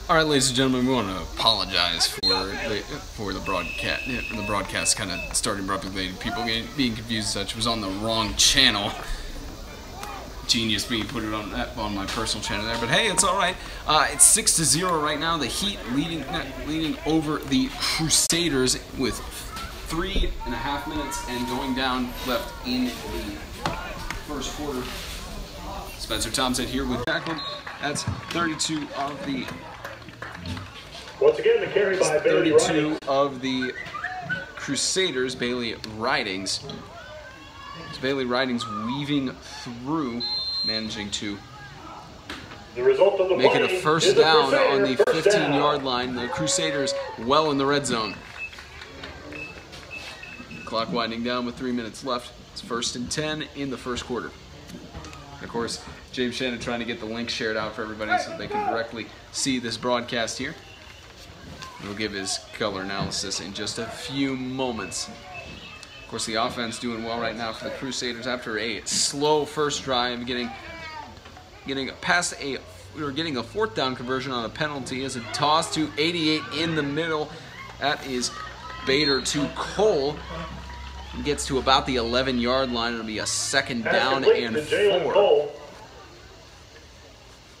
All right, ladies and gentlemen, we want to apologize for the broadcast. The broadcast kind of started abruptly. People being confused and such. It was on the wrong channel. Genius me put it on my personal channel there, but hey, it's all right. It's 6-0 right now. The Heat leading over the Crusaders with 3.5 minutes and going down left in the first quarter. Spencer Thompson here with Jacqueline. That's 32 of the. Once again, the carry by 32 of the Crusaders, Bailey Ridings. It's Bailey Ridings weaving through, managing to make it a first down on the 15-yard line. The Crusaders well in the red zone. Clock winding down with 3 minutes left. It's 1st and 10 in the first quarter. Of course, James Shannon trying to get the link shared out for everybody so they can directly see this broadcast here. We'll give his color analysis in just a few moments. Of course, the offense doing well right now for the Crusaders after a slow first drive, getting past we were getting a 4th down conversion on a penalty as a toss to 88 in the middle. That is Bader to Cole. He gets to about the 11-yard line. It'll be a 2nd down and 4.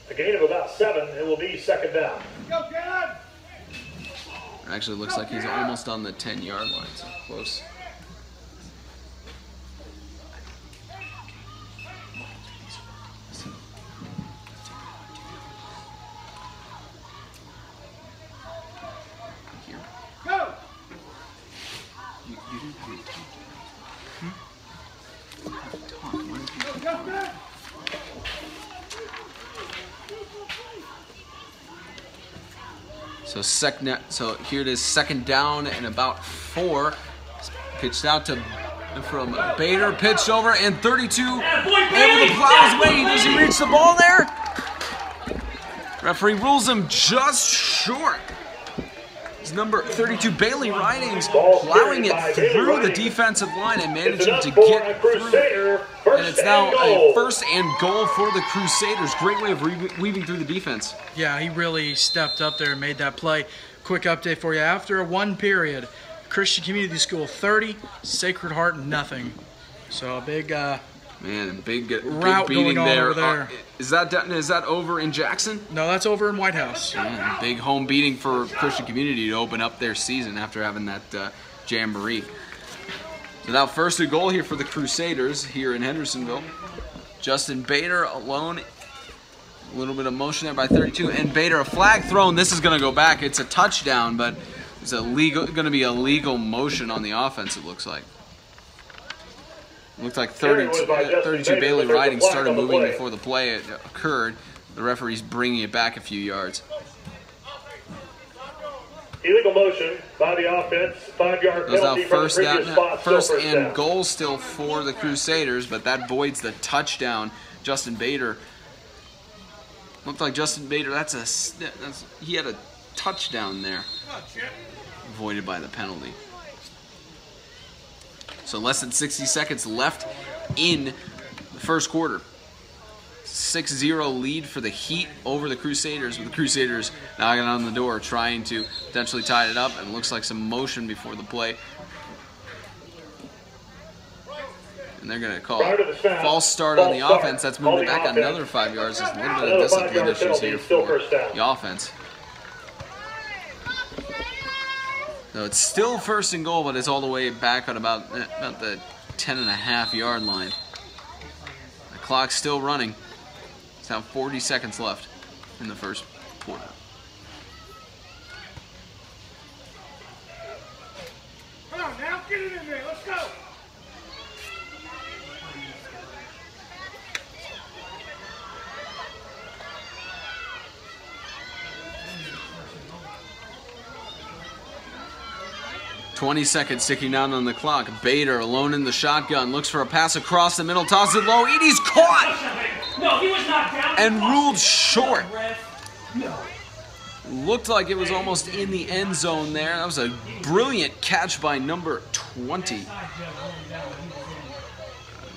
A gain of about 7. It will be 2nd down. Go, Caleb! Actually, looks like he's almost on the 10-yard line, so close. Here. Go! You didn't have any talk. Talk. Why did you talk? So here it is, 2nd down and about 4. Pitched out to from Bader, pitched over, and 32 able to plow his way. Does he reach the ball there? Referee rules him just short. It's number 32, Bailey Ridings, plowing it through the defensive line and managing to get through. And it's now a 1st and goal for the Crusaders. Great way of weaving through the defense. Yeah, he really stepped up there and made that play. Quick update for you. After one period, Christian Community School 30, Sacred Heart nothing. So a big big route beating going on there. over there. Is that over in Jackson? No, that's over in White House. Yeah, big home beating for Christian Community to open up their season after having that jamboree. So now 1st and goal here for the Crusaders here in Hendersonville. Justin Bader alone. A little bit of motion there by 32, and Bader, a flag thrown. This is going to go back. It's a touchdown, but it's going to be a legal motion on the offense, it looks like. It looked like 32 Bailey Ridings started moving before the play occurred. The referee's bringing it back a few yards. Illegal motion by the offense. 5-yard penalty from the previous spot. First and goal still for the Crusaders, but that voids the touchdown. Justin Bader. Looked like Justin Bader. He had a touchdown there, voided by the penalty. So less than 60 seconds left in the first quarter. 6-0 lead for the Heat over the Crusaders, with the Crusaders knocking on the door, trying to potentially tie it up, and looks like some motion before the play. And they're going to call false start on the offense. That's moving it back another 5 yards. There's a little bit of discipline issues here for the offense. So it's still 1st and goal, but it's all the way back on about the 10.5-yard line. The clock's still running. It's now 40 seconds left in the first quarter. Come on now, get it in there. Let's go. .20 seconds ticking down on the clock. Bader alone in the shotgun, looks for a pass across the middle, tosses it low. Edie's caught! No, he was not down. And ruled short. Looked like it was almost in the end zone there. That was a brilliant catch by number 20.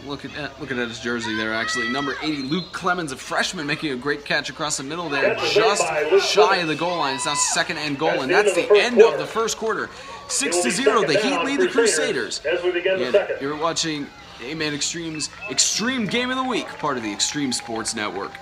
looking at his jersey there, actually. Number 80, Luke Clemens, a freshman, making a great catch across the middle there, just shy of the goal line. It's now second and goal, and that's the end of the first quarter. 6-0, the Heat lead the Crusaders. As we begin the second. You're watching A-Man Extreme's Extreme Game of the Week, part of the Extreme Sports Network.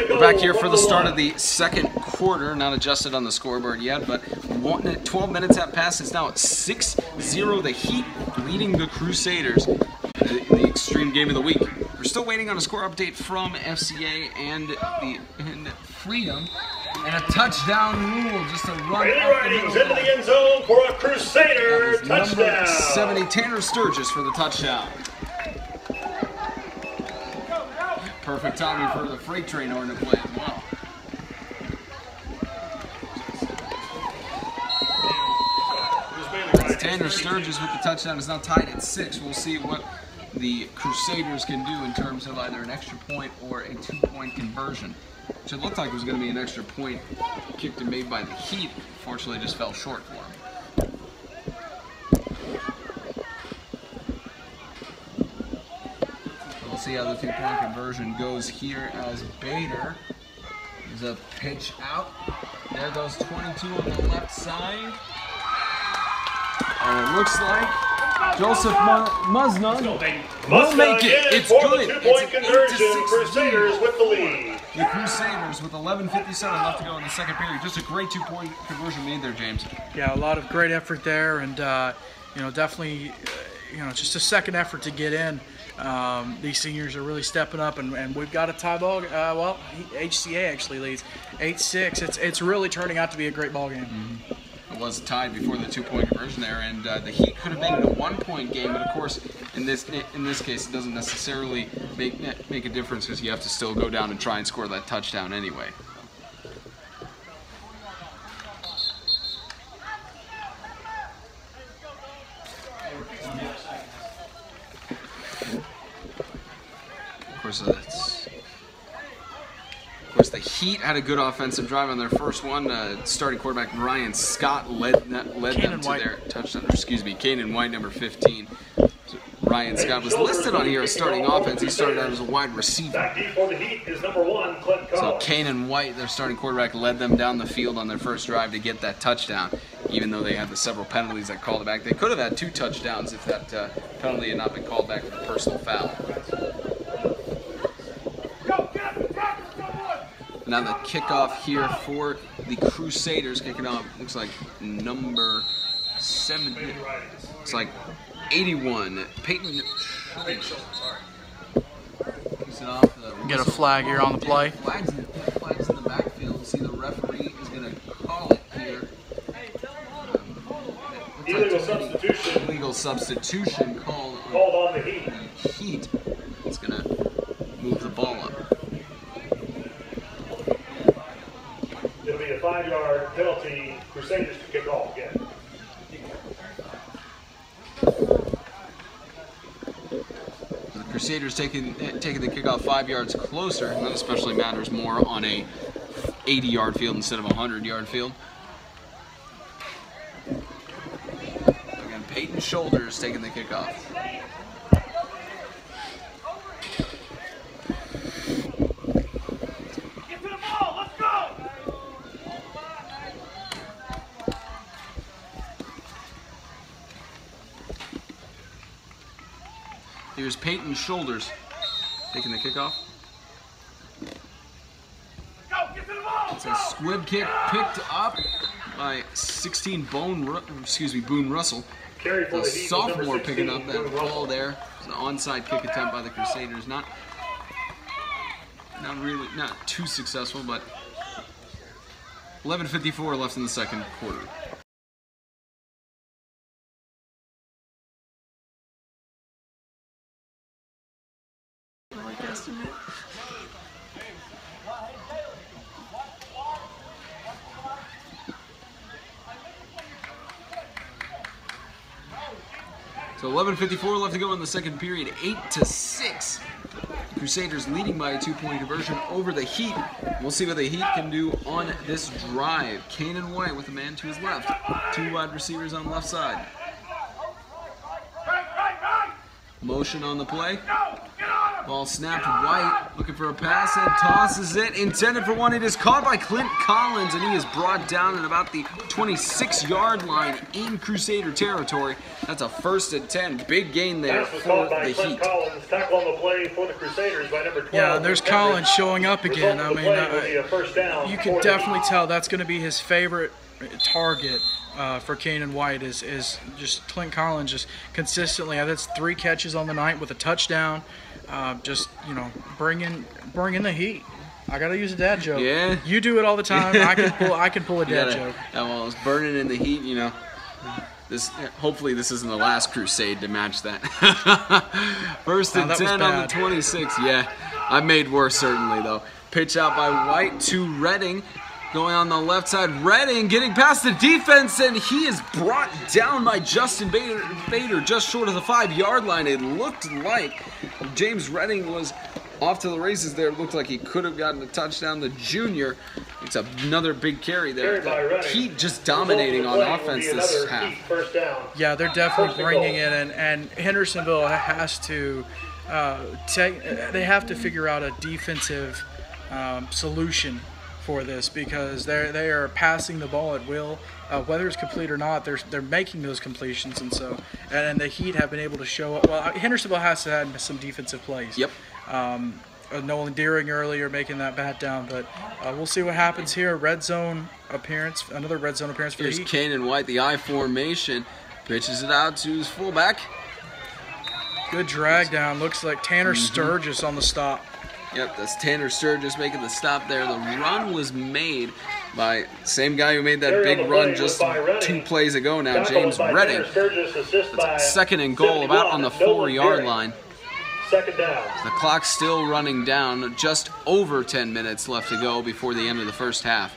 We're back here for the start of the second quarter. Not adjusted on the scoreboard yet, but 12 minutes have passed. It's now at 6-0. The Heat leading the Crusaders in the Extreme Game of the Week. We're still waiting on a score update from FCA and Freedom. And a touchdown rule, just a run up the middle. Into the end zone for a Crusader touchdown. Number 70, Tanner Sturgis for the touchdown. Perfect timing for the freight train horn to play as well. It's Tanner Sturgis with the touchdown. Is now tied at 6. We'll see what the Crusaders can do in terms of either an extra point or a 2-point conversion. Which it looked like it was going to be an extra point kicked and made by the Heat. Unfortunately, just fell short for him. We'll see how the 2-point conversion goes here as Bader. There's a pitch out. There goes 22 on the left side. And it looks like Joseph Muznon will make it. It's good. Two-point conversion. Crusaders with the lead. The Crusaders with 11:57 left to go in the second period. Just a great 2-point conversion made there, James. Yeah, a lot of great effort there, and definitely, just a second effort to get in. These seniors are really stepping up, and we've got a tie ball. Well, HCA actually leads 8-6. It's really turning out to be a great ball game. Mm-hmm. It was tied before the 2-point conversion there, and the Heat could have made it a 1-point game, but of course, in this case, it doesn't necessarily make a difference because you have to still go down and try and score that touchdown anyway. Of course, the Heat had a good offensive drive on their first one. Starting quarterback Ryan Scott led them to their touchdown. Excuse me, Kanan White, number 15. So Ryan Scott was listed on here as starting offense. He started out as a wide receiver. Back deep for the Heat is number 1, Clint Collins. So Kanan White, their starting quarterback, led them down the field on their first drive to get that touchdown. Even though they had the several penalties that called it back, they could have had 2 touchdowns if that penalty had not been called back for the personal foul. Now the kickoff here for the Crusaders, kicking off, looks like number 7, it's like 81, Peyton. Get a flag here on the play. Flags in the backfield. See, the referee is going to call it here. Illegal substitution called on the Heat. Heat is going to move the ball up. It'll be a 5-yard penalty. Crusaders to kick off again. Crusaders taking the kickoff 5 yards closer, and that especially matters more on a 80-yard field instead of a 100-yard field. Again, Peyton Shoulders taking the kickoff. Here's Peyton Shoulders taking the kickoff. It's a squib kick picked up by 16 Boone Russell. The sophomore picking up that ball there. It's an onside kick attempt by the Crusaders. Not too successful, but 11:54 left in the second quarter. So 11:54 left to go in the second period, 8-6. Crusaders leading by a 2-point conversion over the Heat. We'll see what the Heat can do on this drive. Kanan White with a man to his left. 2 wide receivers on the left side. Motion on the play. Ball snapped. White looking for a pass and tosses it. Intended for one. It is caught by Clint Collins, and he is brought down at about the 26-yard line in Crusader territory. That's a 1st and 10. Big gain there for the Heat. Collins, tackle on the play for the Crusaders by number 12. Yeah, there's Collins showing up again. I mean, you can definitely tell that's going to be his favorite target. For Kanan White is just Clint Collins just consistently. That's 3 catches on the night with a touchdown. Just bringing the heat. I gotta use a dad joke. Yeah. You do it all the time. I can pull a dad joke. Well, it's burning in the heat. Hopefully this isn't the last crusade to match that. 1st and 10 on the 26. Yeah, I made worse certainly though. Pitch out by White to Redding. Going on the left side, Redding getting past the defense, and he is brought down by Justin Bader just short of the 5-yard line. It looked like James Redding was off to the races there. It looked like he could have gotten a touchdown. The junior, it's another big carry there. The Heat just dominating on offense this half. Yeah, they're definitely bringing it in, and Hendersonville has to they have to figure out a defensive solution for this, because they are passing the ball at will, whether it's complete or not. They're making those completions, and the Heat have been able to show up. Well, Hendersonville has to have some defensive plays. Yep. Nolan Deering earlier making that bat down, but we'll see what happens here. Red zone appearance, another red zone appearance for the Heat. Here's Kanan White, the I formation, pitches it out to his fullback. Good drag down. Looks like Tanner Sturgis on the stop. Yep, that's Tanner Sturgis making the stop there. The run was made by the same guy who made that big run just 2 plays ago now, James Redding. That's 2nd and goal, about on the 4-yard line. Second down. The clock's still running down. Just over 10 minutes left to go before the end of the first half.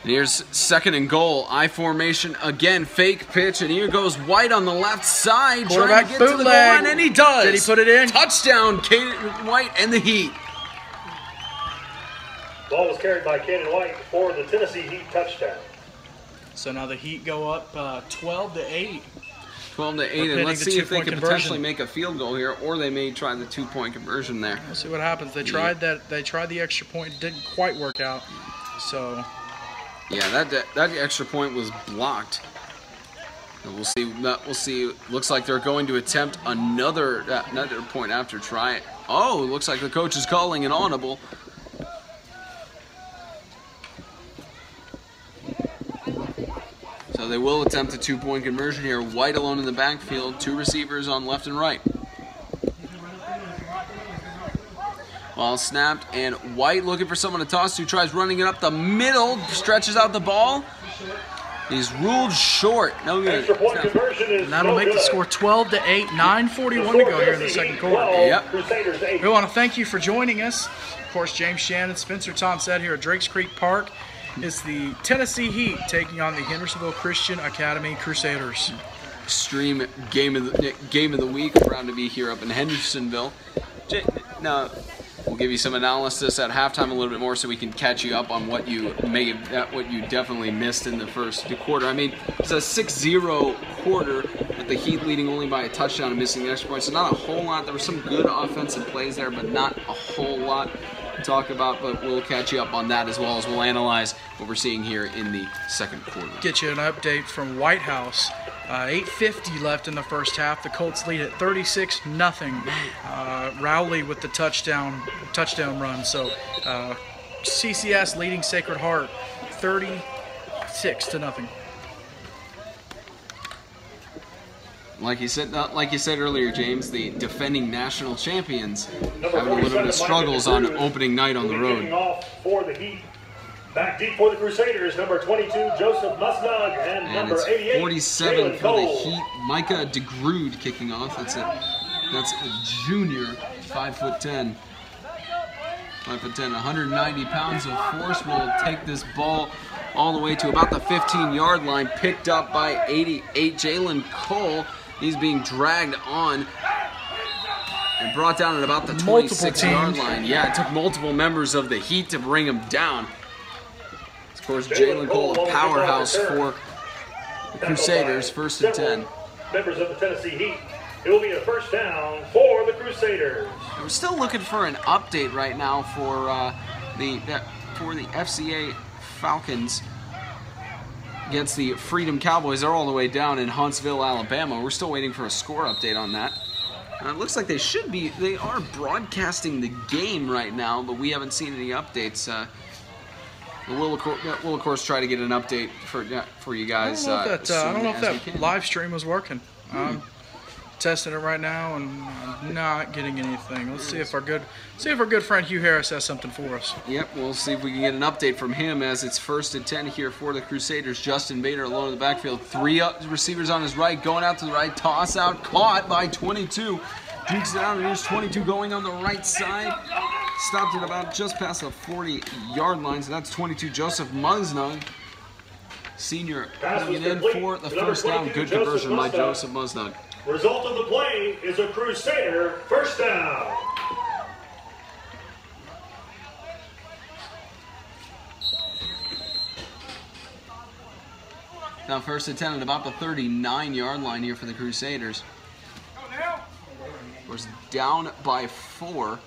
And here's 2nd and goal. I formation again. Fake pitch, and here goes White on the left side. Trying to get to the goal line, and he does. Did he put it in? Touchdown, Kanan White and the Heat. Ball was carried by Kanan White for the Tennessee Heat touchdown. So now the Heat go up 12-8. 12-8, and let's see if they can potentially make a field goal here, or they may try the 2-point conversion there. We'll see what happens. They tried that. They tried the extra point. It didn't quite work out. So. Yeah, that extra point was blocked. And we'll see. We'll see. Looks like they're going to attempt another point after try it. Oh, looks like the coach is calling an audible. So they will attempt a 2-point conversion here. White alone in the backfield, 2 receivers on left and right. Ball snapped, and White looking for someone to toss to, tries running it up the middle, stretches out the ball. He's ruled short. No good. Extra point conversion is And that'll make the score 12-8, 9:41 to go here in the second quarter. Yep. Crusaders 8. We want to thank you for joining us. Of course, James Shannon, Spencer Thompson here at Drakes Creek Park. It's the Tennessee Heat taking on the Hendersonville Christian Academy Crusaders. Extreme game of the week. Proud to be here up in Hendersonville. Now, we'll give you some analysis at halftime a little bit more, so we can catch you up on what you definitely missed in the first quarter. I mean, it's a 6-0 quarter with the Heat leading only by a touchdown and missing the extra point. So not a whole lot. There were some good offensive plays there, but not a whole lot to talk about. But we'll catch you up on that, as well as we'll analyze what we're seeing here in the second quarter. Get you an update from White House. 8:50 left in the first half. The Colts lead at 36-0. Rowley with the touchdown run. So CCS leading Sacred Heart 36-0. Like you said earlier, James, the defending national champions having a little bit of struggles on opening night on the road. Off for the Heat. Back deep for the Crusaders, number 22, Joseph Musnug, and number 88, 47 Jalen for the Cole. Heat. Micah DeGrood kicking off. That's a junior, 5'10". 5'10", 190 pounds of force will take this ball all the way to about the 15-yard line. Picked up by 88, Jalen Cole. He's being dragged on and brought down at about the 26-yard line. Yeah, it took multiple members of the Heat to bring him down. Of course, Jalen Cole, a powerhouse for the Crusaders, 1st and 10. Members of the Tennessee Heat. It will be a first down for the Crusaders. We're still looking for an update right now for the FCA Falcons against the Freedom Cowboys. They're all the way down in Huntsville, Alabama. We're still waiting for a score update on that. It looks like they are broadcasting the game right now, but we haven't seen any updates. We'll of course try to get an update for you guys. I don't know if that live stream was working. Testing it right now and I'm not getting anything. Let's see if our good friend Hugh Harris has something for us. Yep, we'll see if we can get an update from him, as it's 1st and 10 here for the Crusaders. Justin Bader alone in the backfield. 3 receivers on his right, going out to the right, toss out, caught by 22. Dukes down, and here's 22 going on the right side. Stopped at about just past the 40-yard line, so that's 22. Joseph Musnug, senior, coming in for the first down. Good conversion by Joseph Musnug. Result of the play is a Crusader first down. Now 1st and 10 at about the 39-yard line here for the Crusaders. Of course, down by 4.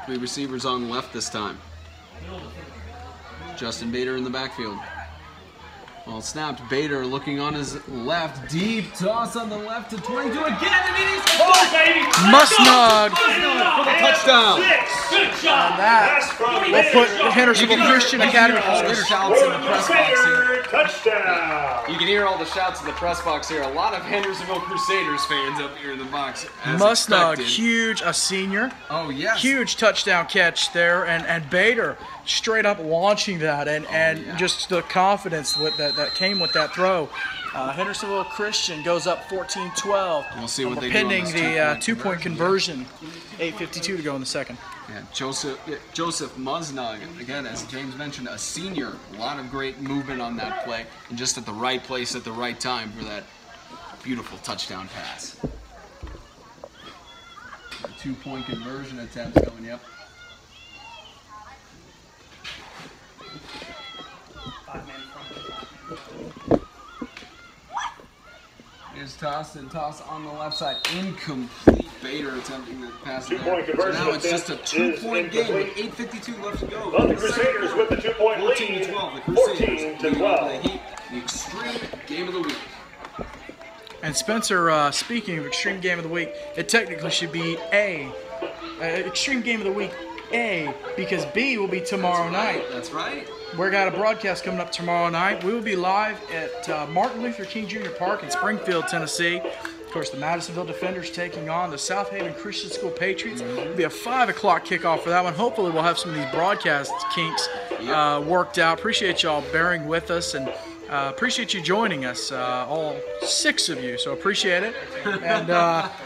Three receivers on left this time. Justin Bader in the backfield. Well snapped, Bader looking on his left. Deep toss on the left to 22 again, and it is Musnug for the touchdown. Good job. And that will put the Hendersonville Christian Academy Shouts in the press box here. Touchdown. You can hear all the shouts in the press box here. A lot of Hendersonville Crusaders fans up here in the box. Musnug, huge, a senior. Oh, yes. Huge touchdown catch there, and Bader straight up launching that, and just the confidence with that came with that throw. Hendersonville Christian goes up 14-12. We'll see what they do pending on the two-point conversion. 8:52 to go in the second. Yeah, Joseph Musnug, again, as James mentioned, a senior. A lot of great movement on that play, and just at the right place at the right time for that beautiful touchdown pass. A 2-point conversion attempt going, yep. Is tossed on the left side. Incomplete. Bader attempting the pass there. So now it's just a 2-point game with 8:52 left to go. But the Crusaders with the 2-point lead. 14-12. The Crusaders 14-12. the Heat. The extreme game of the week. And Spencer, speaking of extreme game of the week, it technically should be A. Extreme game of the week A, because B will be tomorrow night. That's right. We've got a broadcast coming up tomorrow night. We will be live at Martin Luther King Jr. Park in Springfield, Tennessee. course, the Madisonville Defenders taking on the South Haven Christian School Patriots. It'll be a 5 o'clock kickoff for that one. Hopefully we'll have some of these broadcast kinks worked out. Appreciate y'all bearing with us, and appreciate you joining us, all 6 of you, so appreciate it. And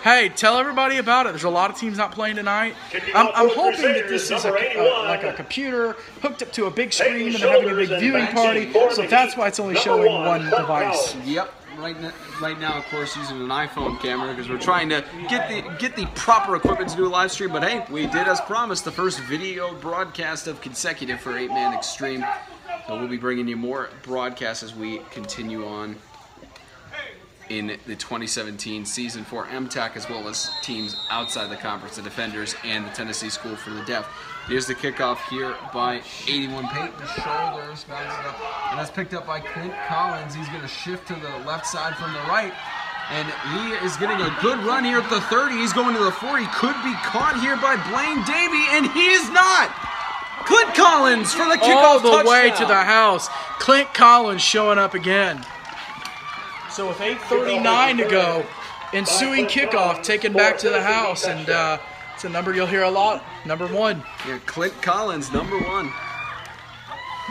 hey, tell everybody about it. There's a lot of teams not playing tonight. I'm hoping that this is like a computer hooked up to a big screen and they're having a big viewing party, so that's why it's only showing one device. Yep. Right now, of course, using an iPhone camera because we're trying to get the proper equipment to do a live stream. But hey, we did, as promised, the first video broadcast of consecutive for 8-Man Extreme. So we'll be bringing you more broadcasts as we continue on in the 2017 season for MTAC, as well as teams outside the conference, the Defenders and the Tennessee School for the Deaf. Here's the kickoff here by 81 Payton. Shoulders, bounces it up, and that's picked up by Clint Collins. He's going to shift to the left side from the right, and he is getting a good run here at the 30. He's going to the 40. Could be caught here by Blaine Davey, and he is not. Clint Collins for the kickoff touchdown. All the way to the house. Clint Collins showing up again. So with 8:39 to go, ensuing kickoff taken back to the house, and it's a number you'll hear a lot. Number 1. Yeah, Clint Collins, number 1.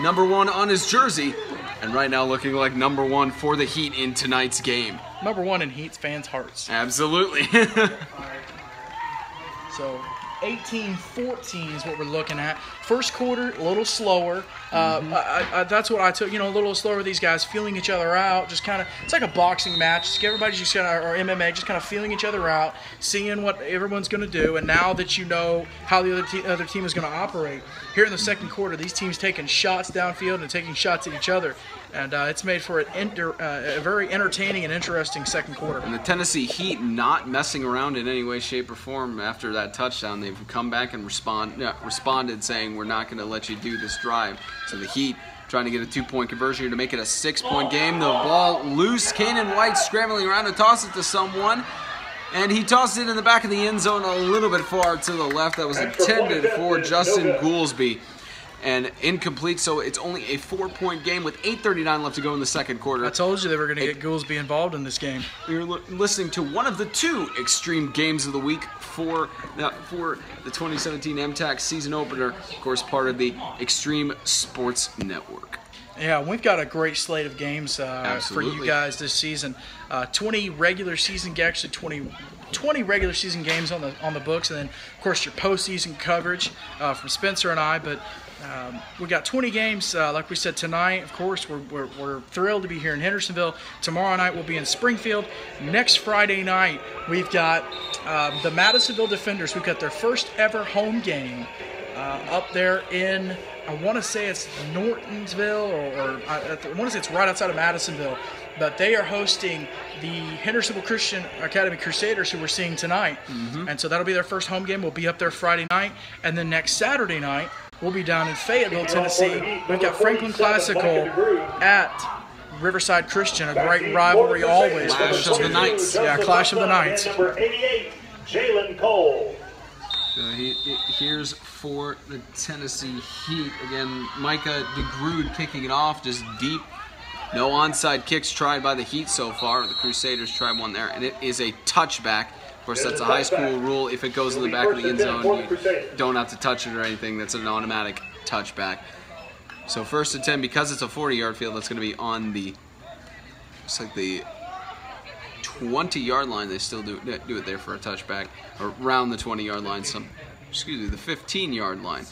Number 1 on his jersey, and right now looking like number 1 for the Heat in tonight's game. Number 1 in Heat's fans' hearts. Absolutely. So 18-14 is what we're looking at. First quarter, a little slower. That's what I took. A little slower with these guys, feeling each other out. Just kind of, it's like a boxing match. Everybody's just kind of, or MMA, just kind of feeling each other out, seeing what everyone's going to do. And now that you know how the other team is going to operate, here in the second quarter, these teams taking shots downfield and taking shots at each other. And it's made for a very entertaining and interesting second quarter. And the Tennessee Heat not messing around in any way, shape, or form after that touchdown. They've come back and responded saying, we're not going to let you do this drive. So the Heat trying to get a 2-point conversion here to make it a 6-point game. The ball loose. Kanan White scrambling around to toss it to someone. And he tossed it in the back of the end zone a little bit far to the left. That was intended for Justin Goolsby. And incomplete, so it's only a 4-point game with 8:39 left to go in the second quarter. I told you they were going to get Goolsby involved in this game. You're listening to one of the 2 extreme games of the week for the 2017 MTAC season opener, of course, part of the Extreme Sports Network. Yeah, we've got a great slate of games for you guys this season. 20 regular season, actually 20 regular season games on the books, and then of course your postseason coverage from Spencer and I. But we got 20 games, like we said tonight. Of course, we're thrilled to be here in Hendersonville. Tomorrow night we'll be in Springfield. Next Friday night we've got the Madisonville Defenders. We've got their first ever home game up there in, I want to say it's Nortonsville, or I want to say it's right outside of Madisonville. But they are hosting the Hendersonville Christian Academy Crusaders, who we're seeing tonight. And so that'll be their first home game. We'll be up there Friday night. And then next Saturday night, we'll be down in Fayetteville, Tennessee. We've got Franklin Classical at Riverside Christian, a great rivalry always. Clash of the Knights. Yeah, Clash of the Knights. Number 88, Jalen Cole. So here's for the Tennessee Heat. Again, Micah DeGrude kicking it off just deep. No onside kicks tried by the Heat so far. The Crusaders tried one there, and it is a touchback. Of course, that's a high school rule. If it goes in the back of the end zone, you don't have to touch it or anything. That's an automatic touchback. So 1st and 10, because it's a 40-yard field, that's going to be on the, it's like the 20-yard line. They still do it there for a touchback, or around the 20-yard line. The 15-yard line.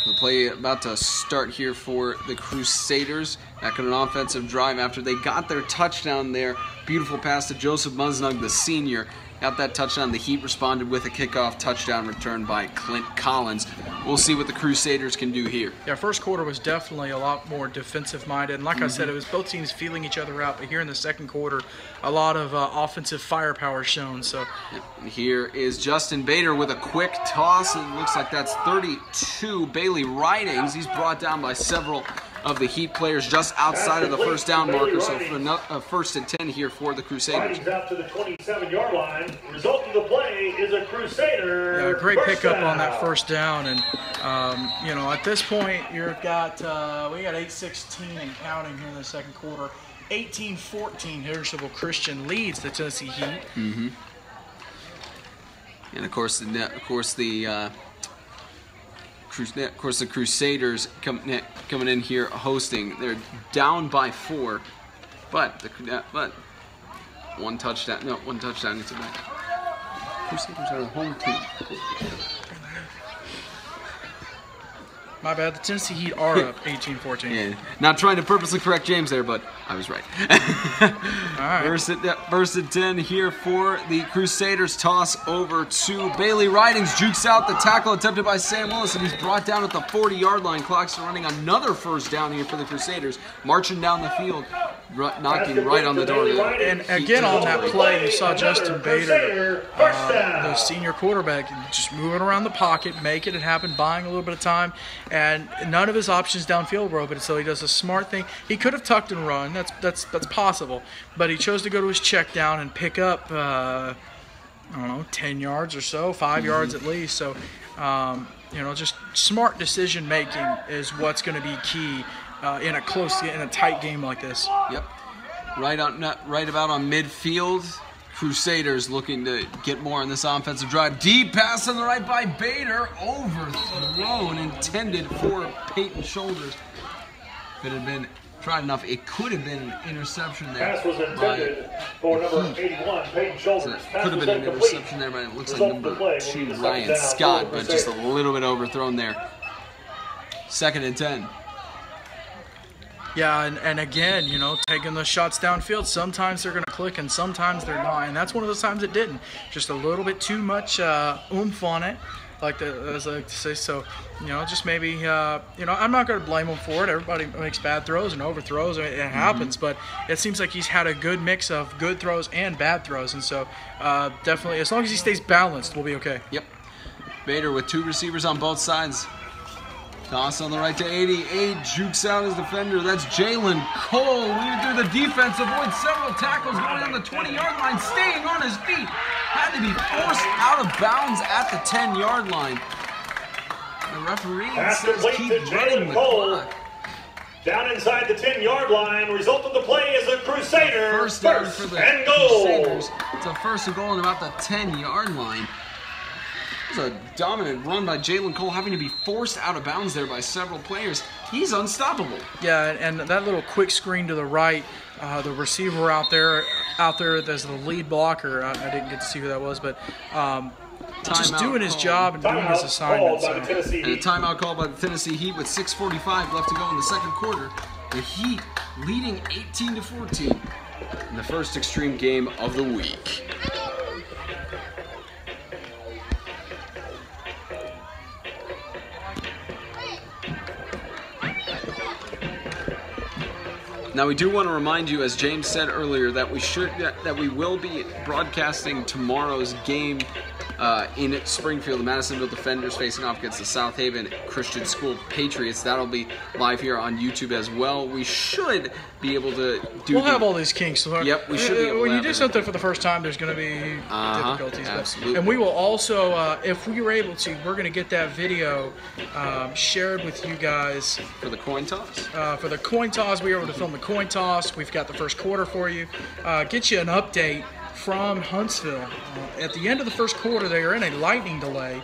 The play about to start here for the Crusaders. Back on an offensive drive after they got their touchdown there. Beautiful pass to Joseph Musnug, the senior. Got that touchdown. The Heat responded with a kickoff touchdown return by Clint Collins. We'll see what the Crusaders can do here. Yeah, first quarter was definitely a lot more defensive-minded. And like I said, it was both teams feeling each other out. But here in the second quarter, a lot of offensive firepower shown. So here is Justin Bader with a quick toss. It looks like that's 32. Bailey Ridings. He's brought down by several of the Heat players just outside of the first down marker. So for first and 10 here for the Crusaders. Riding's out to the 27-yard line. Result of the play is a Crusader. Yeah, great pickup down on that first down, and you know, at this point we got 8:16 and counting here in the second quarter. 18-14, Hendersonville Christian leads the Tennessee Heat. Mm-hmm. And of course the Crusaders coming in here hosting. They're down by 4, but one touchdown. No, one touchdown gets it back. Crusaders are the home team. My bad. The Tennessee Heat are up 18-14. Yeah, not trying to purposely correct James there, but I was right. All right. First and 10 here for the Crusaders. Toss over to Bailey. Ridings jukes out the tackle attempted by Sam Willis, and he's brought down at the 40-yard line. Clock's running another first down here for the Crusaders. Marching down the field, knocking right on the door there. And again on that play, you saw Justin Bader, the senior quarterback, just moving around the pocket, making it happen, buying a little bit of time. And none of his options downfield were open, so he does a smart thing. He could have tucked and run. That's possible, but he chose to go to his check down and pick up, I don't know, 10 yards or so, 5 yards at least. So, you know, just smart decision making is what's going to be key in a tight game like this. Yep, right about on midfield. Crusaders looking to get more on this offensive drive. Deep pass on the right by Bader. Overthrown, intended for Peyton's shoulders. Could have been tried enough. It could have been an interception there. Pass was intended for number 81, Peyton Shoulders. Could have been an interception there, but it looks like number 2, Ryan Scott, but just a little bit overthrown there. Second and 10. Yeah, and again, you know, taking the shots downfield, sometimes they're going to click and sometimes they're not. And that's one of those times it didn't. Just a little bit too much oomph on it, as I like to say. So, you know, just maybe, you know, I'm not going to blame him for it. Everybody makes bad throws and overthrows. It happens. But it seems like he's had a good mix of good throws and bad throws. And so definitely, as long as he stays balanced, we'll be okay. Yep. Bader with 2 receivers on both sides. Toss on the right to 88, jukes out his defender. That's Jalen Cole. Weaving through the defense, avoids several tackles, going on the 20-yard line, staying on his feet. Had to be forced out of bounds at the 10-yard line. The referee says keep running the clock. Down inside the 10-yard line. Result of the play is a Crusader. First down for the Crusaders. It's a first and goal on about the 10-yard line. A dominant run by Jalen Cole, having to be forced out of bounds there by several players. He's unstoppable. Yeah, and that little quick screen to the right, the receiver out there as the lead blocker. I didn't get to see who that was, but just doing his job and doing his assignment. And a timeout call by the Tennessee Heat with 6:45 left to go in the second quarter. The Heat leading 18-14 in the first extreme game of the week. Now we do want to remind you, as James said earlier, that we will be broadcasting tomorrow's game in Springfield. The Madisonville Defenders facing off against the South Haven Christian School Patriots. That'll be live here on YouTube as well. We should be able to do. We'll have all these kinks. So yep, we should be able when to you do something for the first time, there's going to be difficulties. Absolutely. And we will also, if we were able to, we're going to get that video shared with you guys for the coin toss. For the coin toss, we were able to film the coin toss. We've got the first quarter for you. Get you an update from Huntsville. At the end of the first quarter, they are in a lightning delay.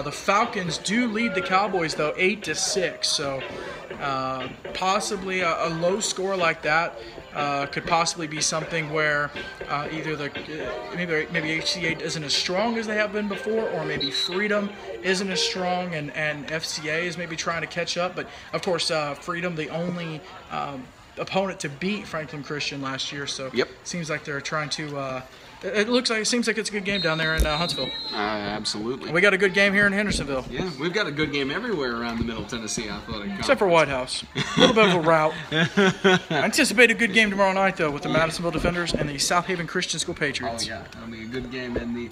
The Falcons do lead the Cowboys, though, 8-6. So possibly a low score like that could possibly be something where either maybe HCA isn't as strong as they have been before, or maybe Freedom isn't as strong, and FCA is maybe trying to catch up. But of course, Freedom, the only opponent to beat Franklin Christian last year, so yep. Seems like they're trying to. It seems like it's a good game down there in Huntsville. Absolutely. We got a good game here in Hendersonville. Yeah, we've got a good game everywhere around the Middle Tennessee Athletic Conference. Except for White House. A little bit of a rout. I anticipate a good game tomorrow night, though, with the Madisonville Defenders and the South Haven Christian School Patriots. Oh, yeah. That'll be a good game. And the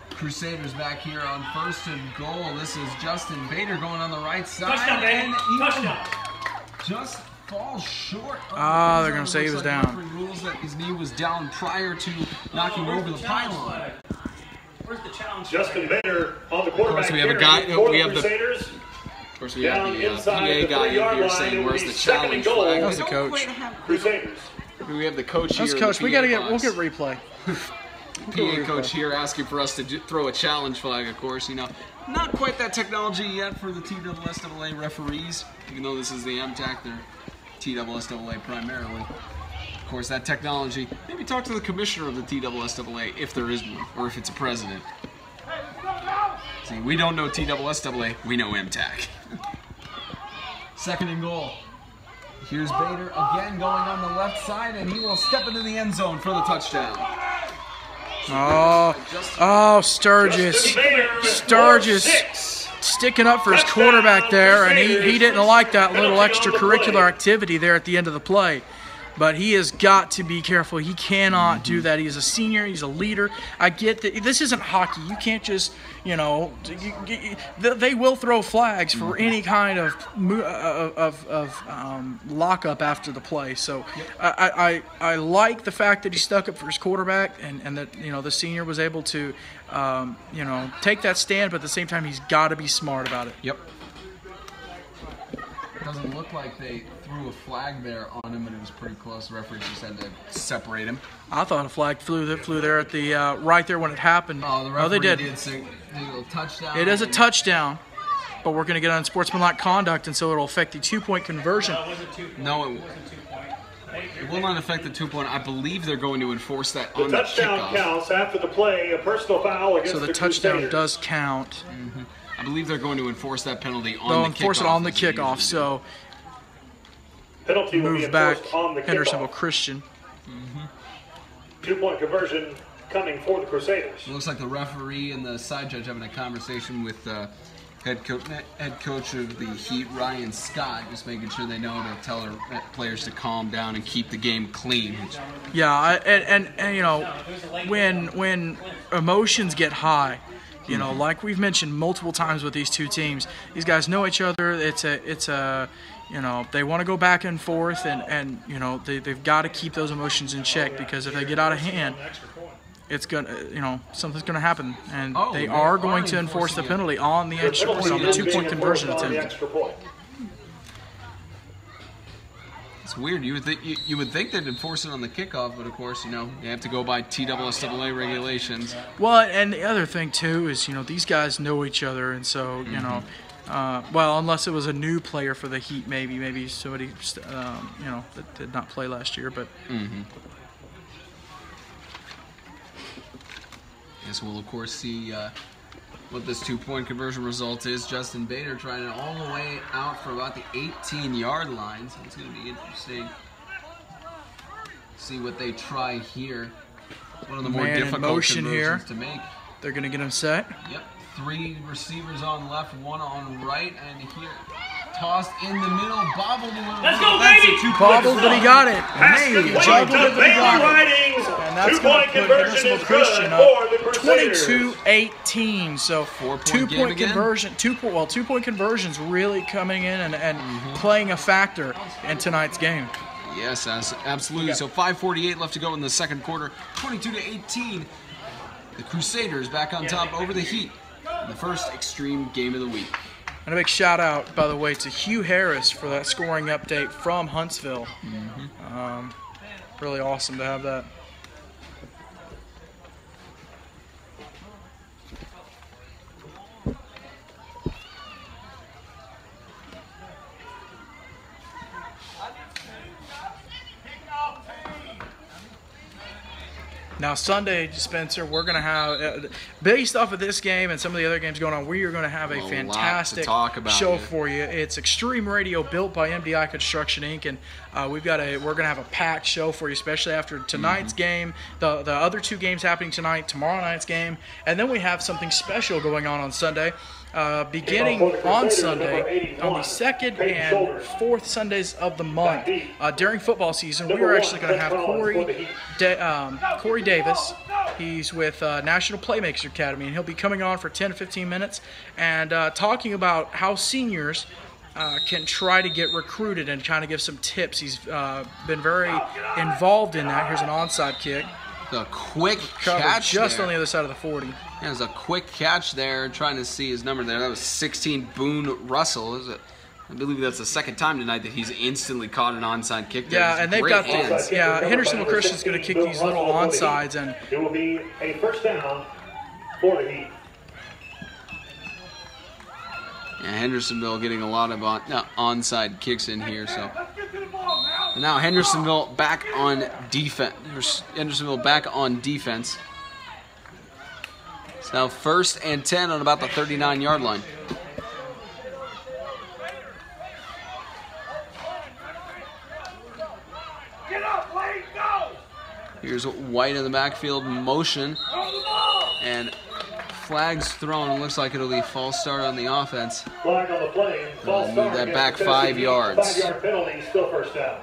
Crusaders back here on first and goal. This is Justin Bader going on the right side. Touchdown, baby. Touchdown. just falls short. They're going to say he was down. Referee rules that his knee was down prior to knocking over the pylon. Where's the challenge? Justin Bader on the quarterback. Of course, we have a guy. We have the. Crusaders. Of course, we have the PA guy in here saying, "Where's the challenge flag?" That was the coach. Crusaders. We have the coach here. That's coach. We got to get. We'll get replay. PA coach here asking for us to throw a challenge flag. Of course, you know, not quite that technology yet for the TSSAA referees. Even though this is the MTAC, they're TSSAA primarily. Of course, that technology. Maybe talk to the commissioner of the TSSAA if there is one, or if it's a president. See, we don't know TSSAA. We know MTAC. Second and goal. Here's Bader again going on the left side, and he will step into the end zone for the touchdown. Sturgis sticking up for his quarterback there, and he didn't like that little extracurricular activity there at the end of the play. But he has got to be careful. He cannot do that. He is a senior. He's a leader. I get that. This isn't hockey. You can't just, you know, they will throw flags for any kind of lockup after the play. So I like the fact that he stuck up for his quarterback and that, you know, the senior was able to, you know, take that stand. But at the same time, he's got to be smart about it. Yep. It doesn't look like they threw a flag there on him, and it was pretty close. The referee just had to separate him. I thought a flag flew there at the right there when it happened. Oh, the referee they did. say a touchdown. It is a touchdown, but we're going to get on sportsmanlike conduct, and so it'll affect the 2-point conversion. No, it will not affect the 2-point. I believe they're going to enforce that on the kickoff. The touchdown counts after the play, a personal foul against the So the touchdown Crusaders. does count. Mm-hmm. I believe they're going to enforce that penalty on They'll the enforce kickoff. it on the kickoff, so penalty will be move back enforced on the Hendersonville kickoff. Christian. 2-point conversion coming for the Crusaders. It looks like the referee and the side judge having a conversation with head coach of the Heat, Ryan Scott, just making sure they know to tell their players to calm down and keep the game clean. Yeah, and you know, when emotions get high, you know, like we've mentioned multiple times with these two teams, these guys know each other. It's a you know, they want to go back and forth, and you know, they've got to keep those emotions in check, because if they get out of hand, it's gonna, you know, something's gonna happen, and they are going to enforce the penalty on the extra point, on the 2-point conversion attempt. It's weird. You would think they'd enforce it on the kickoff, but of course, you know, you have to go by TSSAA regulations. Well, and the other thing too is, you know, these guys know each other, and so you know, well, unless it was a new player for the Heat, maybe somebody, you know, that did not play last year, but. Yes, we'll of course see what this 2-point conversion result is. Justin Bader trying it all the way out for about the 18-yard line, so it's going to be interesting. See what they try here. One of the more difficult conversions to make. They're going to get him set. Yep. 3 receivers on left, 1 on right, and here tossed in the middle, bobbled a little. Let's go, baby! Bobbled, but he got it. Bobbled it, but he got it. And that's going to put Hendersonville Christian up 22-18. So 2-point conversion, 2-point conversions really coming in and playing a factor in tonight's game. Yes, absolutely. So 5:48 left to go in the second quarter. 22-18. The Crusaders back on top over the Heat. The first extreme game of the week. And a big shout out, by the way, to Hugh Harris for that scoring update from Huntsville. Really awesome to have that. Now Sunday, Spencer, we're going to have, based off of this game and some of the other games going on, we are going to have a fantastic show for you. It's Extreme Radio, built by MDI Construction Inc., and we're going to have a packed show for you, especially after tonight's game, the other 2 games happening tonight, tomorrow night's game, and then we have something special going on Sunday. Beginning on Sunday, on the 2nd and 4th Sundays of the month, during football season, we are actually going to have Corey Davis. He's with National Playmakers Academy, and he'll be coming on for 10 to 15 minutes and talking about how seniors can try to get recruited and kind of give some tips. He's been very involved in that. Here's an onside kick. A quick Covered catch just there. on the other side of the 40. Yeah, there's a quick catch there, trying to see his number there. That was 16, Boone Russell. I believe that's the second time tonight that he's instantly caught an onside kick there. Yeah, and they've got hands. Hendersonville Christian's going to kick these little onsides, and it will be a first down for the Heat. Yeah, Hendersonville getting a lot of onside kicks in here. So and now Hendersonville back on defense. Hendersonville back on defense. It's now 1st and 10 on about the 39-yard line. Get up, Wade, go! Here's White in the backfield motion, and flags thrown. It looks like it'll be false start on the offense. Flag on the play. False start. Move that back Tennessee 5 Heat. yards. 5-yard penalty, still first down.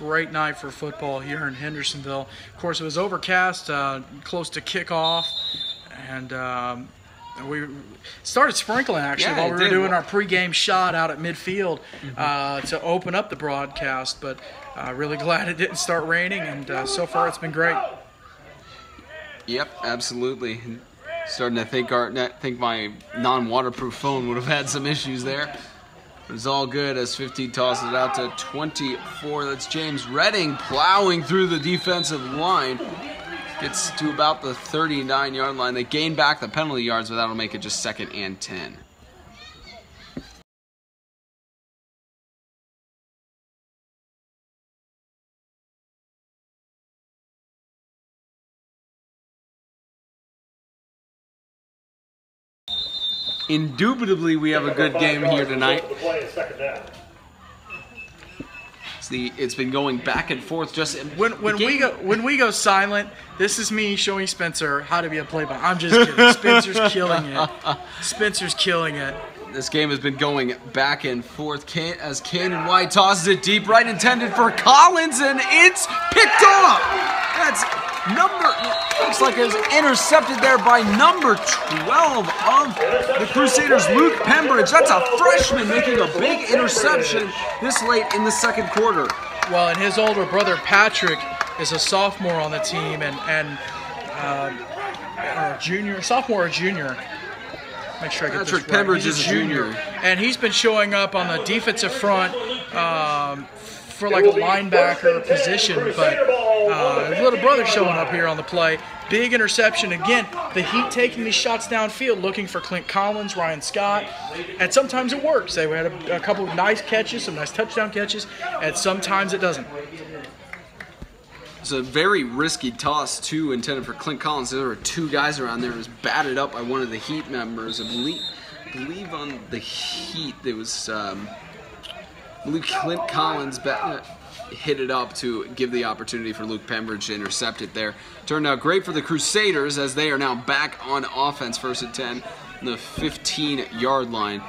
great night for football here in Hendersonville. Of course, it was overcast, close to kickoff, and we started sprinkling actually while we were doing our pregame shot out at midfield to open up the broadcast. But really glad it didn't start raining, and so far it's been great. Yep, absolutely. Starting to think my non-waterproof phone would have had some issues there. But it's all good as 15 tosses it out to 24. That's James Redding plowing through the defensive line. Gets to about the 39-yard line. They gain back the penalty yards, but that'll make it just 2nd and 10. Indubitably, we have a good game here tonight. It's been going back and forth. Just when we go silent, this is me showing Spencer how to be a play-by. I'm just kidding. Spencer's killing it. Spencer's killing it. This game has been going back and forth as Cannon White tosses it deep, right intended for Collins, and it's picked off. That's looks like it was intercepted there by number 12 of the Crusaders, Luke Pembridge. That's a freshman making a big interception this late in the second quarter. Well, and his older brother Patrick is a sophomore on the team, and sophomore or junior. Make sure I get Patrick this right. Pembridge is a junior, and he's been showing up on the defensive front for like a linebacker position, but his little brother showing up here on the play. Big interception again. The Heat taking these shots downfield, looking for Clint Collins, Ryan Scott, and sometimes it works. They had a couple of nice catches, some nice touchdown catches, and sometimes it doesn't. It's a very risky toss, too, intended for Clint Collins. There were two guys around there. It was batted up by one of the Heat members. I believe on the Heat, there was, I believe Clint Collins hit it up to give the opportunity for Luke Pembridge to intercept it there. Turned out great for the Crusaders as they are now back on offense, 1st and 10, on the 15-yard line.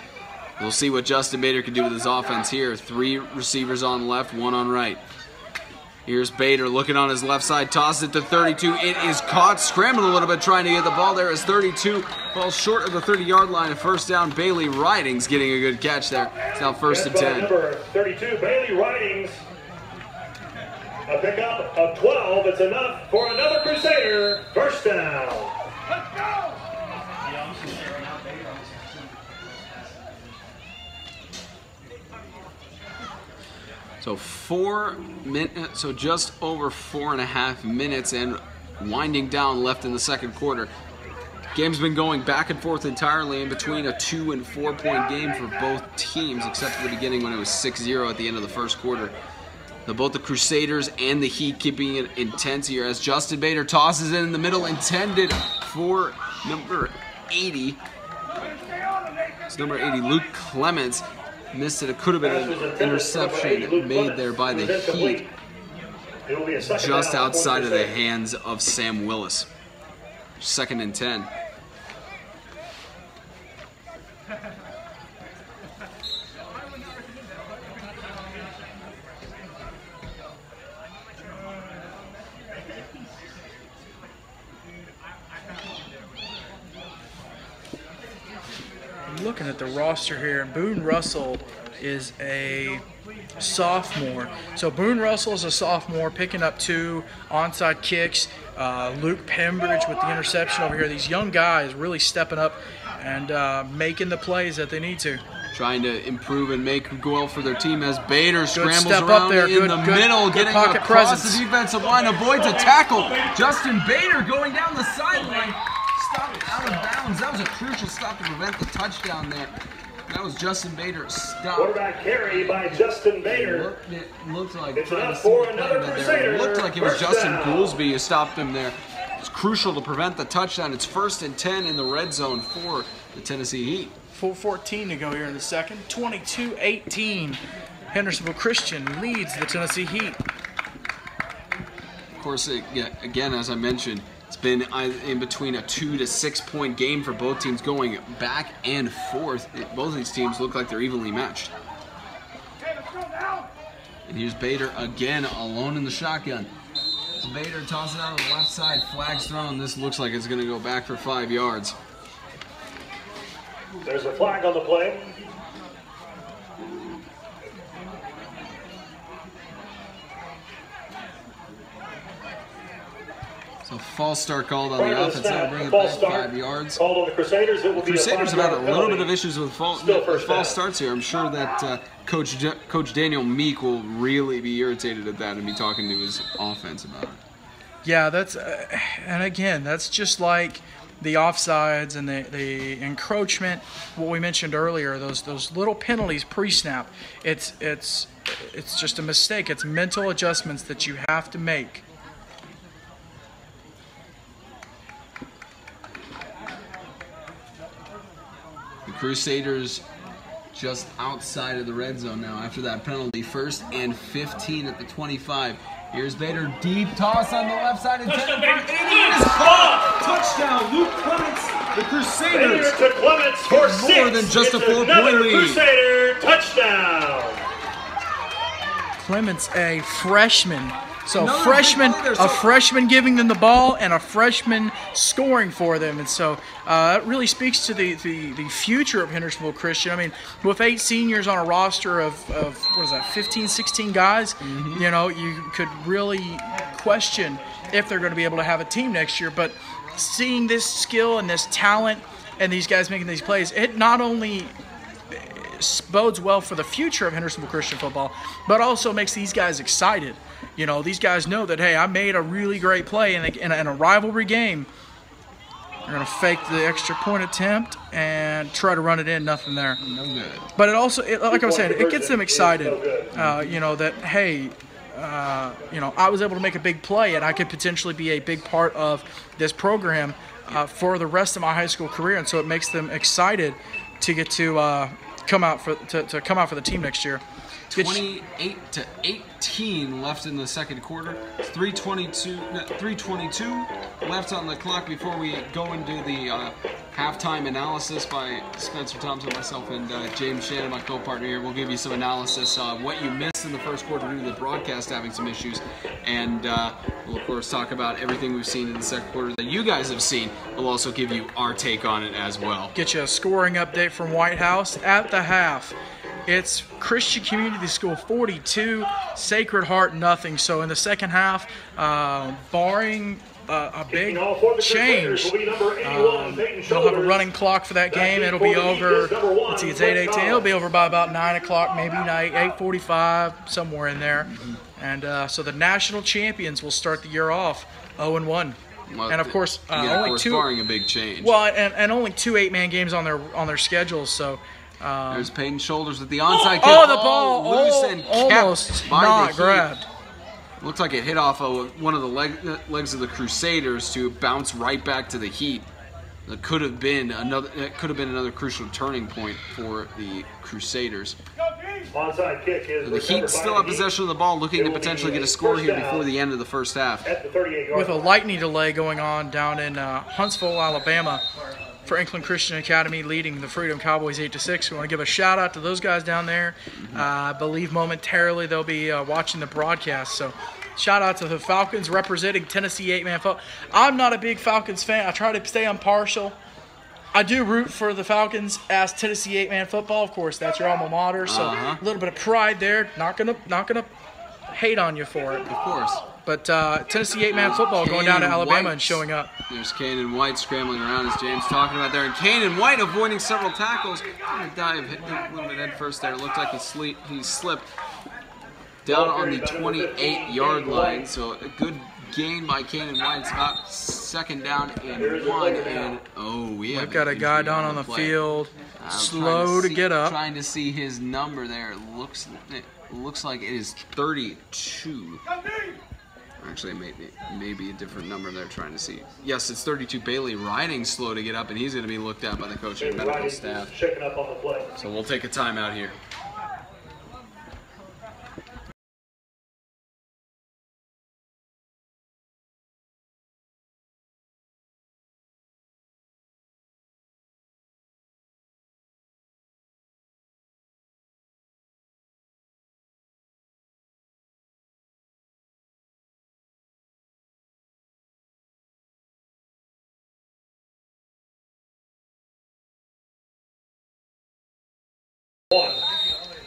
We'll see what Justin Bader can do with his offense here. 3 receivers on left, 1 on right. Here's Bader looking on his left side, tosses it to 32. It is caught, scrambling a little bit, trying to get the ball there as 32 falls short of the 30-yard line. And 1st down, Bailey Ridings getting a good catch there. It's now 1st and 10. Number 32, Bailey Ridings. A pickup of 12. It's enough for another Crusader. 1st down. Let's go! So just over 4.5 minutes and winding down left in the second quarter. Game's been going back and forth entirely in between a 2- and 4-point game for both teams, except for the beginning when it was 6-0 at the end of the first quarter. Both the Crusaders and the Heat keeping it intense here as Justin Bader tosses it in the middle, intended for number 80. It's number 80, Luke Clements. Missed it. It could have been an interception made there by the Heat, just outside of the hands of Sam Willis. 2nd and 10. looking at the roster here, and Boone Russell is a sophomore. So Boone Russell is a sophomore, picking up 2 onside kicks. Luke Pembridge with the interception over here. These young guys really stepping up and making the plays that they need to. Trying to improve and make well for their team as Bader scrambles step around up there. in the middle, good getting pocket across presence. the defensive line, avoids a tackle. Justin Bader going down the sideline, stopped out of bounds. That was a crucial stop to prevent the touchdown there. That was Justin Bader stopped. Quarterback carry by Justin Bader. It looked like It's enough for another Crusader. It looked like it was First Justin down. Goolsby who stopped him there. It's crucial to prevent the touchdown. It's 1st and 10 in the red zone for the Tennessee Heat. 4:14 to go here in the second. 22-18. Hendersonville Christian leads the Tennessee Heat. Of course, again, as I mentioned, it's been in between a 2 to 6 point game for both teams, going back and forth. Both of these teams look like they're evenly matched. And here's Bader again, alone in the shotgun. Bader tosses it out on the left side, flags thrown. This looks like it's going to go back for 5 yards. There's a flag on the play. So false start called on the Prior to offense. That'll bring it false back start 5 yards. called on the Crusaders. It will be Crusaders a have had a 5-yard little bit penalty. of issues with Still first down. false starts here. I'm sure that Coach Daniel Meek will really be irritated at that and be talking to his offense about it. Yeah, that's and again, that's just like the offsides and the encroachment. What we mentioned earlier, those little penalties pre-snap. It's just a mistake. It's mental adjustments that you have to make. The Crusaders just outside of the red zone now after that penalty. 1st and 15 at the 25. Here's Bader, deep toss on the left side, intended for 80. It is caught! Touchdown, Luke Clements. The Crusaders Bader to Clements for 6. more than just a It's 4-point another lead. Crusader touchdown. Clements, a freshman. So Another freshman, big play there. a freshman giving them the ball and a freshman scoring for them. And so it really speaks to the future of Hendersonville Christian. I mean, with 8 seniors on a roster of what is that, 15, 16 guys, you know, you could really question if they're going to be able to have a team next year. But seeing this skill and this talent and these guys making these plays, it not only bodes well for the future of Hendersonville Christian football, but also makes these guys excited. You know, these guys know that, hey, I made a really great play in a rivalry game. They're going to fake the extra point attempt and try to run it in. Nothing there. No good. But it also, like I was saying, it gets them excited. You know, that, hey, you know, I was able to make a big play and I could potentially be a big part of this program for the rest of my high school career. And so it makes them excited to get to come out for the team next year. 28-18 left in the second quarter. It's 3:22 left on the clock before we go into the halftime analysis by Spencer Thompson, myself, and James Shannon, my co-partner here. We'll give you some analysis of what you missed in the first quarter due to the broadcast having some issues, and we'll of course talk about everything we've seen in the second quarter that you guys have seen. We'll also give you our take on it as well. Get you a scoring update from White House at the half. It's Christian Community School 42, Sacred Heart nothing. So in the second half, barring a big change, they'll have a running clock for that game. It'll be over, let's see, it's 8:18. It'll be over by about 9 o'clock, maybe 8:45, somewhere in there. And so the national champions will start the year off 0-1. Well, and of course, only two, barring a big change. Well, and only 2 8-man games on their schedules. So. There's Peyton Shoulders at the onside kick. Oh, the ball loose and almost by not the grabbed. Looks like it hit off of one of the legs of the Crusaders to bounce right back to the Heat. That could have been another crucial turning point for the Crusaders. Onside kick is the Heat still have possession of the ball, looking to potentially get a score here before the end of the first half. With a lightning delay going on down in Huntsville, Alabama, Franklin Christian Academy leading the Freedom Cowboys 8-6. We want to give a shout out to those guys down there. I believe momentarily they'll be watching the broadcast. So shout out to the Falcons representing Tennessee 8-man football. I'm not a big Falcons fan. I try to stay impartial. I do root for the Falcons as Tennessee 8-man football. Of course, that's your alma mater, so a little bit of pride there. Not gonna hate on you for it. Of course. But Tennessee 8-man football going down to Alabama and showing up. There's Kanan White scrambling around, as James talking about there. And Kanan White avoiding several tackles. Dive hit a little bit head first there. Looked like he slipped down on the 28-yard line. So a good gain by Kanan White. It's about second down and 1. And we've got a guy down on the field, slow to get up. Trying to see his number there. It looks like it is 32. Actually, maybe a different number they're trying to see. Yes, it's 32. Bailey Riding slow to get up, and he's going to be looked at by the coach and medical staff. So we'll take a timeout here.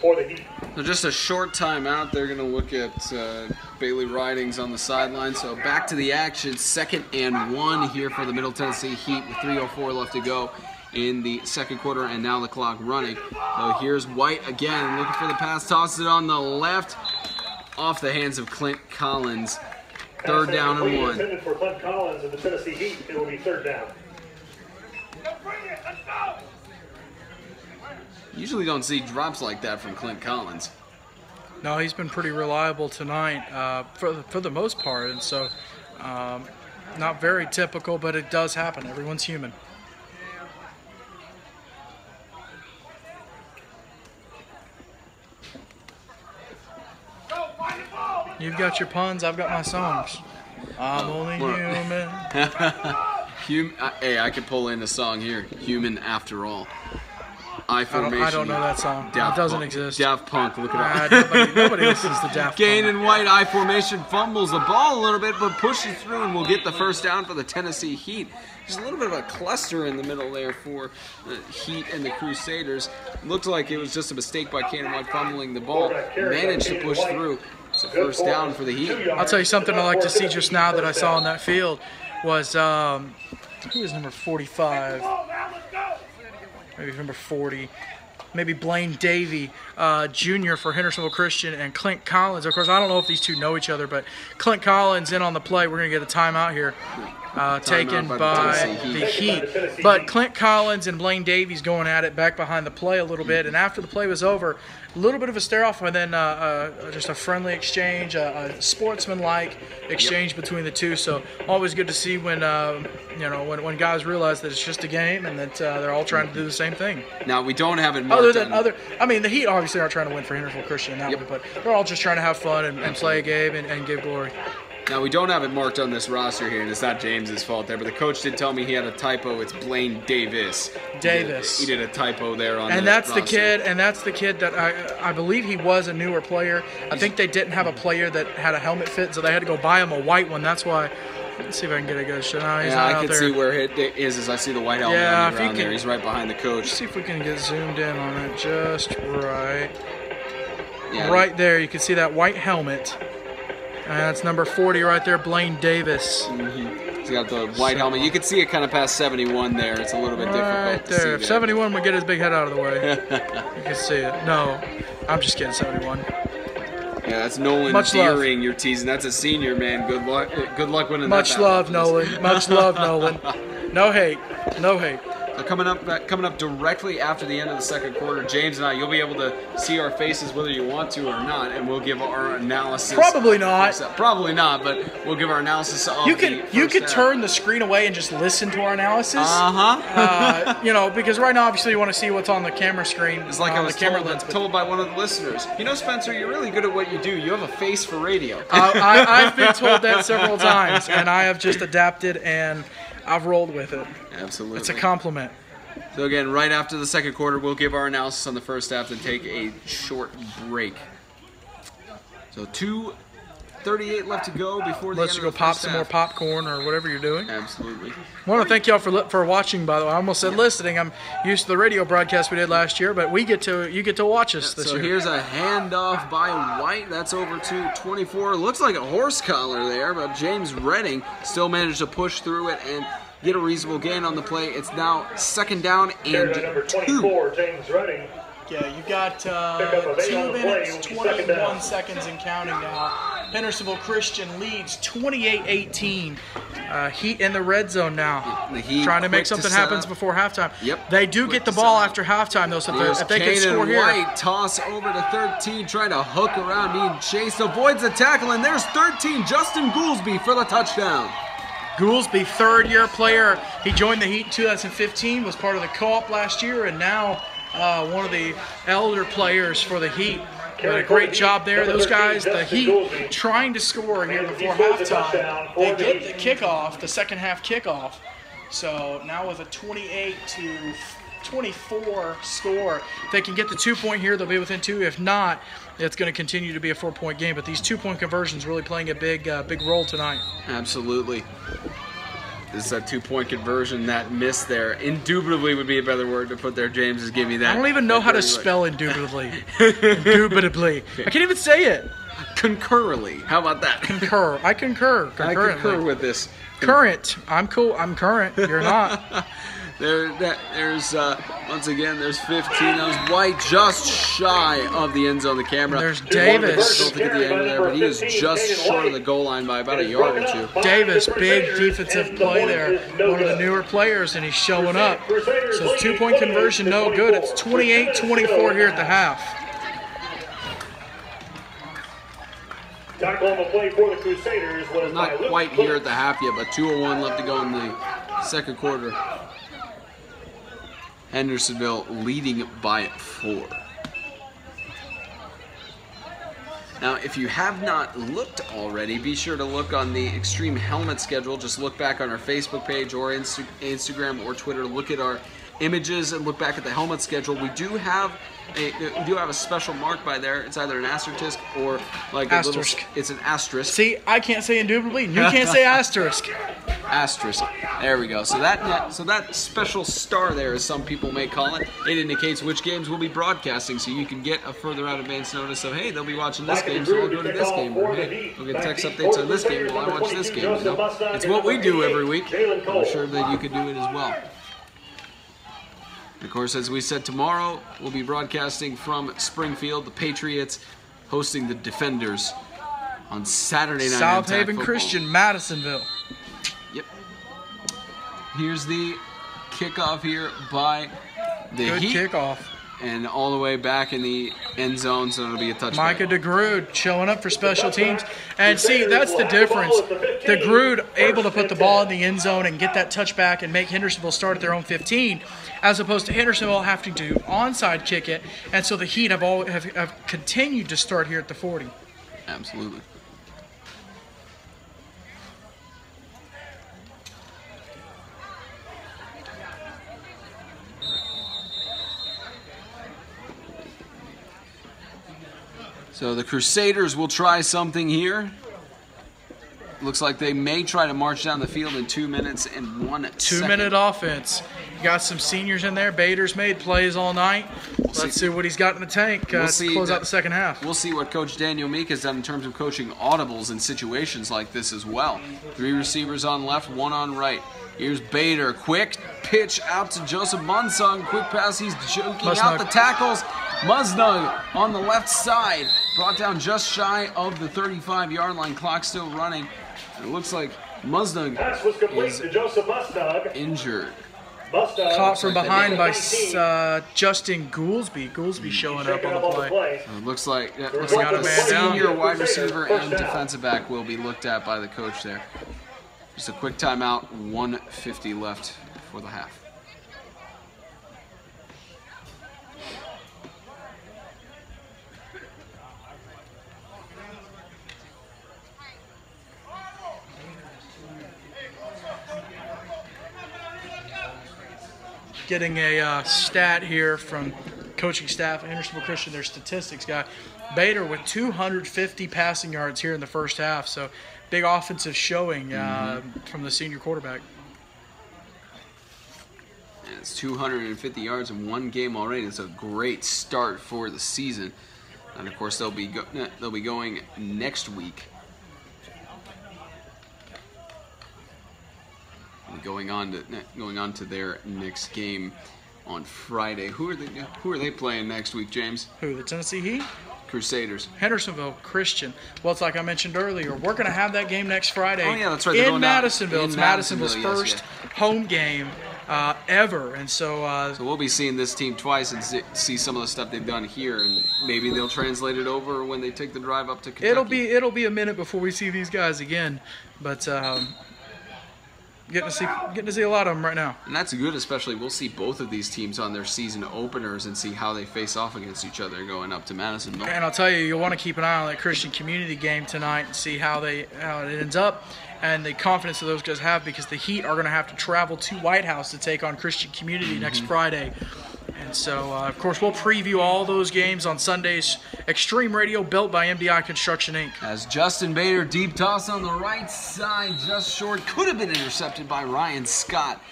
For the Heat. So just a short timeout. They're going to look at Bailey Ridings on the sideline. So back to the action. 2nd and 1 here for the Middle Tennessee Heat with 3:04 left to go in the second quarter, and now the clock running. So here's White again, looking for the pass. Tosses it on the left, off the hands of Clint Collins. 3rd down and 1. Intended for Clint Collins and the Tennessee Heat. It will be 3rd down. Usually don't see drops like that from Clint Collins. No, he's been pretty reliable tonight for the most part, and so not very typical, but it does happen. Everyone's human. You've got your puns, I've got my songs. I'm only human. Hey, I could pull in a song here. Human After All. I Formation. I don't know that song. It doesn't exist. Daft Punk, look it up. Nobody listens to Daft Punk. Kanan White, I Formation, fumbles the ball a little bit, but pushes through and will get the first down for the Tennessee Heat. Just a little bit of a cluster in the middle there for the Heat and the Crusaders. Looked like it was just a mistake by Kanan White fumbling the ball. Managed to push through. It's a first down for the Heat. I'll tell you something I like to see just now that I saw on that field was, who is number 45? Maybe number 40, maybe Blaine Davey Jr. for Hendersonville Christian, and Clint Collins. Of course, I don't know if these two know each other, but Clint Collins in on the play. We're going to get a timeout here taken by the Heat. But Clint Collins and Blaine Davies going at it back behind the play a little bit, and after the play was over, a little bit of a stare-off, and then just a friendly exchange, a sportsman-like exchange between the two. So always good to see when when guys realize that it's just a game and that they're all trying to do the same thing. Now we don't have it marked the Heat obviously aren't trying to win for Hendersonville Christian in that way, but they're all just trying to have fun and play a game and give glory. Now, we don't have it marked on this roster here, and it's not James's fault there, but the coach did tell me he had a typo. It's Blaine Davis. He did a typo there on that's the kid, and that's the kid that I believe he was a newer player. I think they didn't have a player that had a helmet fit, so they had to go buy him a white one. That's why. Let's see if I can get a good shot. No, he's not I can see where it is as I see the white helmet on the ground there. He's right behind the coach. Let's see if we can get zoomed in on it just right. Yeah, right there, you can see that white helmet. And that's number 40 right there, Blaine Davis. Mm-hmm. He's got the white helmet. You can see it kind of past 71 there. It's a little bit difficult to see. If 71 would get his big head out of the way, you can see it. No, I'm just kidding, 71. Yeah, that's Nolan Deering you're teasing. That's a senior, man. Good luck winning that. Much love, Nolan. Much love, Nolan. No hate. No hate. So coming up directly after the end of the second quarter, James and I, you'll be able to see our faces whether you want to or not, and we'll give our analysis. Probably not. Probably not, but we'll give our analysis of you could turn the screen away and just listen to our analysis. Because right now, obviously, you want to see what's on the camera screen. It's like I was told by one of the listeners. You know, Spencer, you're really good at what you do. You have a face for radio. I've been told that several times, and I have just adapted and I've rolled with it. Absolutely. It's a compliment. So again, right after the second quarter, we'll give our analysis on the first half and take a short break. So 1:38 left to go before the Let's end go of the pop first some half. more popcorn or whatever you're doing. Absolutely. I want to thank y'all for watching, by the way. I almost said listening. I'm used to the radio broadcast we did last year, but you get to watch us this So year. here's a handoff by White. That's over to 24. Looks like a horse collar there, but James Redding still managed to push through it and get a reasonable gain on the play. It's now 2nd down and Number 2. 24, James Redding. Yeah, you got Pickup of 8 on 2 the minutes, play, 2nd down. 21 seconds and counting now. Hendersonville Christian leads 28-18. Heat in the red zone now. The Heat trying to make quick something set happen up. before halftime. Yep. They do Quick get the to ball set up. after halftime, though, so There's if they can Kanan score here. White, toss over to 13, trying to hook around, being chased, avoids the tackle, and there's 13, Justin Goolsby for the touchdown. Goolsby, third-year player. He joined the Heat in 2015, was part of the co-op last year, and now one of the elder players for the Heat. Did a great job there. Those guys, the Heat, trying to score here before halftime. They get the kickoff, the second half kickoff. So now with a 28-24 score, if they can get the 2-point here, they'll be within 2. If not, it's going to continue to be a 4-point game. But these 2-point conversions really playing a big role tonight. Absolutely. This is a 2-point conversion. That miss there, indubitably would be a better word to put there. James is giving me that. I don't even know how to spell indubitably. Indubitably. I can't even say it. Concurrently. How about that? Concur. I concur. I Concurrently. concur with this. Current. I'm cool. I'm current. You're not. There's once again, there's 15. That was White just shy of the end zone. The camera. There's Davis. Don't think at the end there, but he was just short of the goal line by about a yard or 2. Davis, big defensive play there. One of the newer players, and he's showing up. So it's 2-point conversion, no good. It's 28-24 here at the half. Tackle on the play for the Crusaders was Not quite here at the half yet, but 2:01 left to go in the second quarter. Hendersonville leading by 4. Now, if you have not looked already, be sure to look on the Extreme Helmet schedule. Just look back on our Facebook page or Instagram or Twitter. Look at our images and look back at the helmet schedule. We do have a special mark by there. It's either an asterisk or like a little. It's an asterisk. See, I can't say indubitably. You can't say asterisk. Asterisk. There we go. So that special star there, as some people may call it, it indicates which games we'll be broadcasting, so you can get a further out advance notice of, hey, they'll be watching this game, so I'll go to this game, or hey, we'll get text updates on this game while I watch this game. You know? It's what we do every week. I'm sure that you could do it as well. Of course, as we said, tomorrow we'll be broadcasting from Springfield. The Patriots hosting the Defenders on Saturday night. South Haven Christian, Madisonville. Yep. Here's the kickoff here by the Good Heat. kickoff. And all the way back in the end zone, so it'll be a touchdown. Micah DeGrood showing up for special teams. And see, that's the difference. DeGrood able to put the ball in the end zone and get that touchback and make Hendersonville start at their own 15, as opposed to Hendersonville having to onside kick it. And so the Heat have continued to start here at the 40. Absolutely. So the Crusaders will try something here. Looks like they may try to march down the field in 2 minutes and 1 second. 2-minute offense. You got some seniors in there. Bader's made plays all night. Let's see what he's got in the tank to close out the second half. We'll see what Coach Daniel Meek has done in terms of coaching audibles in situations like this as well. 3 receivers on left, 1 on right. Here's Bader. Quick pitch out to Joseph Munsung. Quick pass. He's joking out the tackles. Muznug on the left side. Brought down just shy of the 35-yard line. Clock still running. It looks like Muznug is injured. Caught from behind by Justin Goolsby. Goolsby showing up on the play. So it looks like the senior wide receiver and defensive back will be looked at by the coach there. Just a quick timeout, 1:50 left for the half. Getting a stat here from coaching staff at Hendersonville Christian, their statistics guy. Bader with 250 passing yards here in the first half. So big offensive showing from the senior quarterback. And it's 250 yards in one game already. It's a great start for the season. And of course, they'll be going next week. Going on to their next game on Friday. Who are they playing next week, James? Who, the Tennessee Heat? Crusaders. Hendersonville Christian. Well, it's like I mentioned earlier. We're going to have that game next Friday. Oh yeah, that's right. In Madisonville. It's Madisonville's first home game ever, and so we'll be seeing this team twice and see some of the stuff they've done here, and maybe they'll translate it over when they take the drive up to Kentucky. It'll be a minute before we see these guys again, but getting to see a lot of them right now. And that's good, especially we'll see both of these teams on their season openers and see how they face off against each other going up to Madisonville. And I'll tell you, you'll want to keep an eye on that Christian Community game tonight and see how it ends up and the confidence that those guys have, because the Heat are going to have to travel to White House to take on Christian Community next Friday. And so, of course, we'll preview all those games on Sunday's Extreme Radio, built by MDI Construction, Inc. As Justin Bader, deep toss on the right side, just short. Could have been intercepted by Ryan Scott.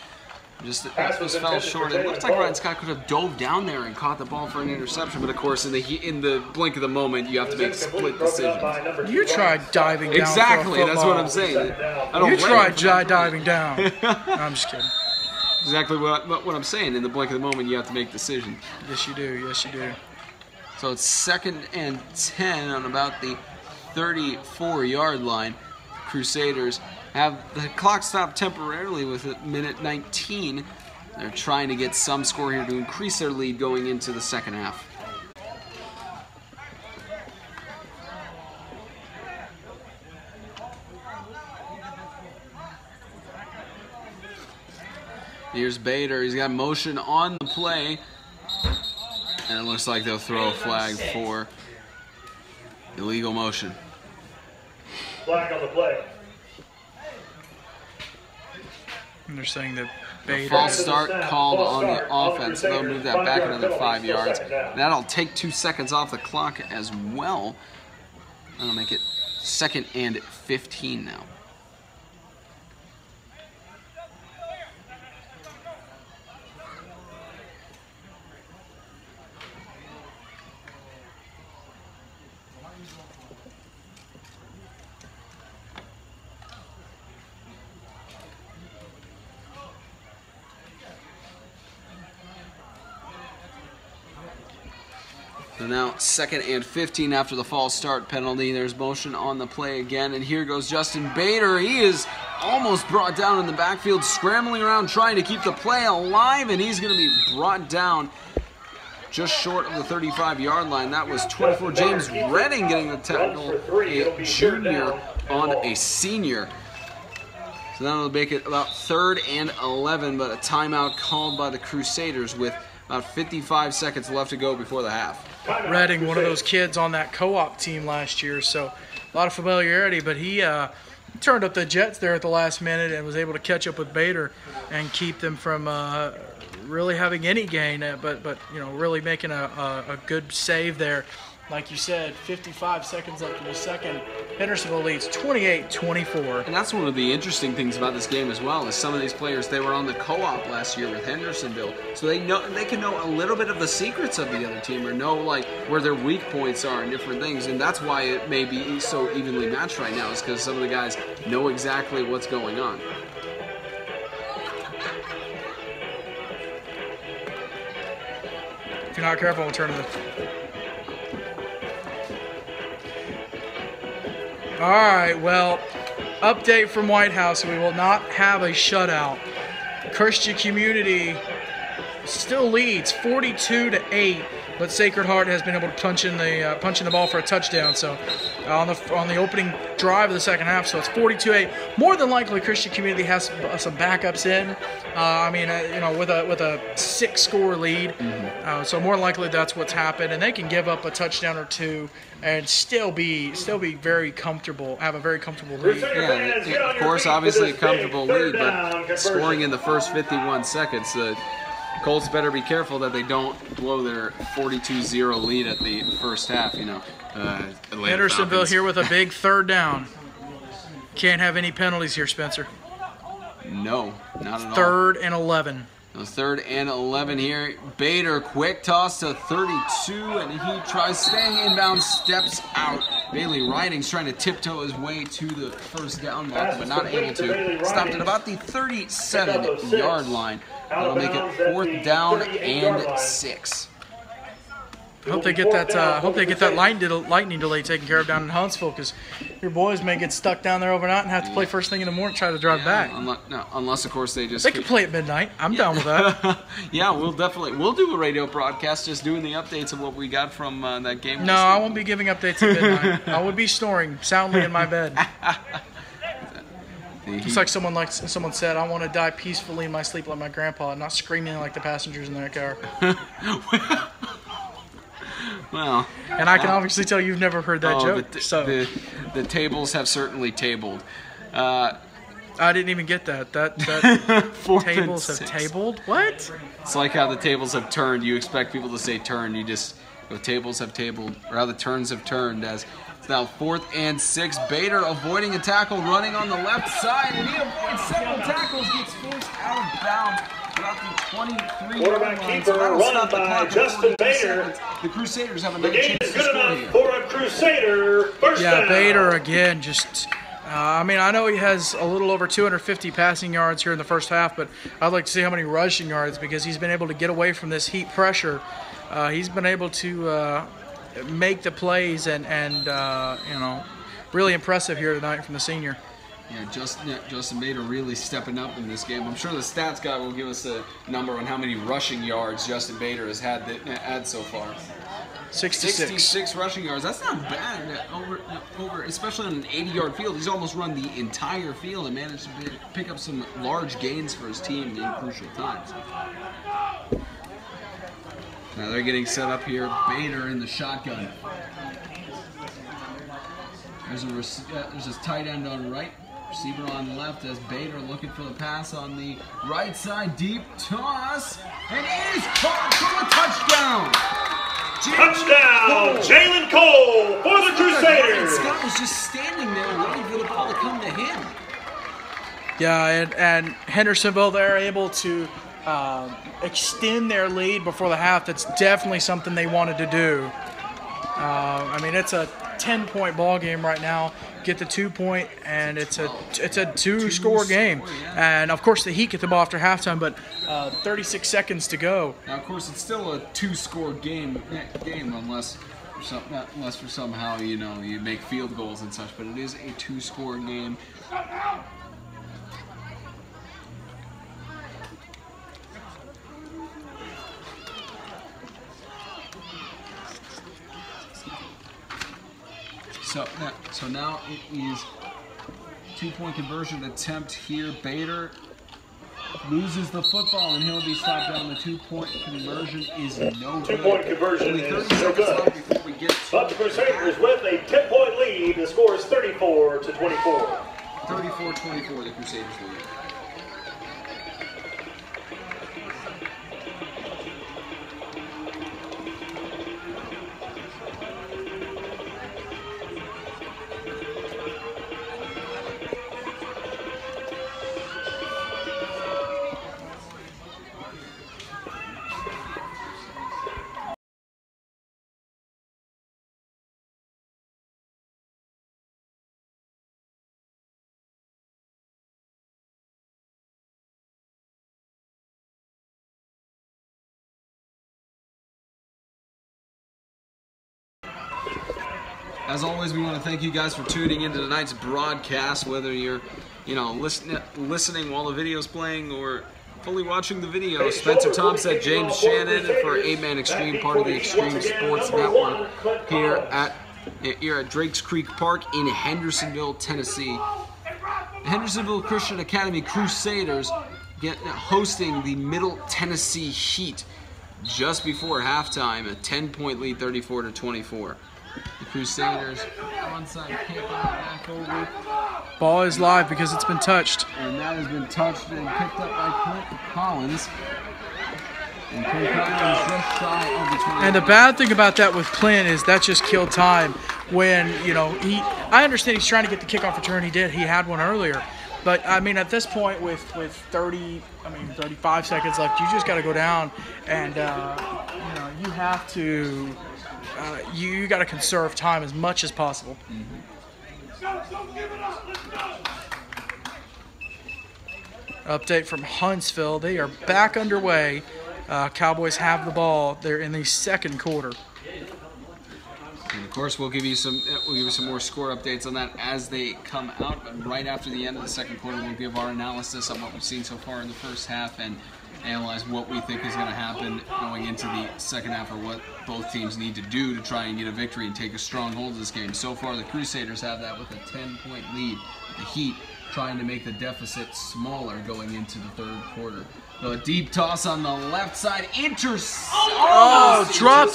Just fell short. It looks like Ryan Scott could have dove down there and caught the ball for an interception. But, of course, in the blink of the moment, you have to make split decisions. You tried diving down. Exactly, that's what I'm saying. You tried diving down. No, I'm just kidding. Exactly what I'm saying. In the blink of the moment, you have to make decisions. Yes, you do. Yes, you do. So it's 2nd and 10 on about the 34-yard line. Crusaders have the clock stopped temporarily with a minute 19. They're trying to get some score here to increase their lead going into the second half. Here's Bader. He's got motion on the play. And it looks like they'll throw a flag for illegal motion. Flag on the play. And they're saying that Bader. False start called on the offense. They'll move that back another 5 yards. That'll take 2 seconds off the clock as well. That'll make it 2nd and 15 now. So now 2nd and 15 after the false start penalty. There's motion on the play again, and here goes Justin Bader. He is almost brought down in the backfield, scrambling around trying to keep the play alive, and he's going to be brought down just short of the 35-yard line. That was 24. James Redding getting the tackle, a junior on a senior. So that'll make it about 3rd and 11, but a timeout called by the Crusaders with about 55 seconds left to go before the half. Redding, one of those kids on that co-op team last year, so a lot of familiarity, but he turned up the Jets there at the last minute and was able to catch up with Bader and keep them from really having any gain, but you know, really making a good save there. Like you said, 55 seconds left in the second. Hendersonville leads 28-24. And that's one of the interesting things about this game as well, is some of these players, they were on the co-op last year with Hendersonville, so they can know a little bit of the secrets of the other team, or know like where their weak points are and different things. And that's why it may be so evenly matched right now, is because some of the guys know exactly what's going on. If you're not careful, we'll turn it. All right, well, update from White House. We will not have a shutout. Christian Community still leads 42-8, but Sacred Heart has been able to punch in the ball for a touchdown. So on the opening drive of the second half, so it's 42-8. More than likely, Christian Community has some backups in. I mean, you know, with a 6-score lead, so more than likely that's what's happened, and they can give up a touchdown or two and still be very comfortable, have a very comfortable lead. Yeah, of course, obviously a comfortable lead, but scoring in the first 51 seconds, Colts better be careful that they don't blow their 42-0 lead at the first half, you know. Hendersonville here with a big third down. Can't have any penalties here, Spencer. No, not at all. 3rd and 11. It was 3rd and 11 here. Bader, quick toss to 32, and he tries staying inbound, steps out. Bailey Ridings trying to tiptoe his way to the first down marker, but not able to. Stopped at about the 37-yard line. That'll make it 4th down and 6. Hope they get that lightning delay taken care of down in Huntsville, because your boys may get stuck down there overnight and have to play first thing in the morning, try to drive back. Unless of course they can play at midnight. I'm down with that. Yeah, we'll do a radio broadcast just doing the updates of what we got from that game. No, I won't be giving updates at midnight. I would be snoring soundly in my bed. Just like someone said, I want to die peacefully in my sleep like my grandpa, and not screaming like the passengers in their car. Well, and I can obviously tell you've never heard that joke. The tables have certainly tabled. I didn't even get that. That tables have tabled? What? It's like how the tables have turned. You expect people to say turn. You just go tables have tabled, or how the turns have turned. As it's now 4th and 6. Bader avoiding a tackle, running on the left side, and he avoids several tackles, gets forced out of bounds. About the 23 quarterback keeper run by Justin Bader. The Crusaders have the another game chance is to good score enough here. for a Crusader first down. Bader again. Just, I mean, I know he has a little over 250 passing yards here in the first half, but I'd like to see how many rushing yards, because he's been able to get away from this heat pressure. He's been able to make the plays and you know, really impressive here tonight from the senior. Yeah, Justin Bader really stepping up in this game. I'm sure the stats guy will give us a number on how many rushing yards Justin Bader has had so far. 66 rushing yards. That's not bad. Over, especially on an 80-yard field. He's almost run the entire field and managed to pick up some large gains for his team in crucial times. Now they're getting set up here. Bader in the shotgun. There's a tight end on right. Receiver on left as Bader looking for the pass on the right side. Deep toss. And it is caught for a touchdown. Touchdown, Jalen Cole for the Crusaders. Scott was just standing there waiting for the ball to come to him. Yeah, and Hendersonville, they're able to extend their lead before the half. That's definitely something they wanted to do. I mean, it's a 10-point ball game right now. Get the 2-point, and it's a two-score game. Yeah. And of course, the Heat get the ball after halftime, but 36 seconds to go. Now, of course, it's still a two-score game unless for somehow you make field goals and such. But it is a two-score game. So now it is 2-point conversion attempt here. Bader loses the football and he'll be stopped down. The 2-point conversion is no good. 2-point conversion is no good. Before we get to But the Crusaders with a 10-point lead. The score is 34-24. 34-24, the Crusaders lead. As always, we want to thank you guys for tuning into tonight's broadcast, whether you're, listening while the video's playing or fully watching the video. Spencer Thompson, James Shannon for 8-Man Extreme, part of the Extreme Sports Network here at Drakes Creek Park in Hendersonville, Tennessee. The Hendersonville Christian Academy Crusaders hosting the Middle Tennessee Heat just before halftime, a 10-point lead, 34-24. The Crusaders onside kick back over. Ball is live because it's been touched. And that has been touched and picked up by Clint Collins. And Clint Collins just shy of the 20. And the bad thing about that with Clint is that just killed time. When, you know, I understand he's trying to get the kickoff return. He did. He had one earlier. But, I mean, at this point with 35 seconds left, you just got to go down and, you know, you have to, you got to conserve time as much as possible. Update from Huntsville. They are back underway. Cowboys have the ball. They're in the second quarter. And of course, we'll give you some more score updates on that as they come out. But right after the end of the second quarter, we'll give our analysis on what we've seen so far in the first half and analyze what we think is going to happen going into the second half, or what both teams need to do to try and get a victory and take a strong hold of this game. So far, the Crusaders have that with a 10-point lead. The Heat trying to make the deficit smaller going into the third quarter. So a deep toss on the left side, Dropped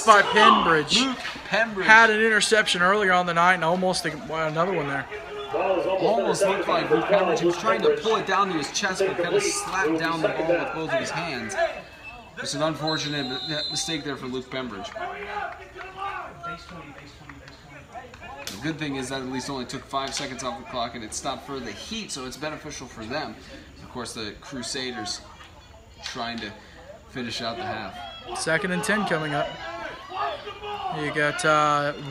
by Penbridge. Luke Penbridge Had an interception earlier on the night and almost another one there. Almost looked like Luke Penbridge. He was trying to pull it down to his chest, but kind of slapped down the ball with both of his hands. It's an unfortunate mistake there for Luke Penbridge. The good thing is that at least only took 5 seconds off the clock and it stopped for the Heat, so it's beneficial for them. Of course, the Crusaders trying to finish out the half. 2nd and 10 coming up. You got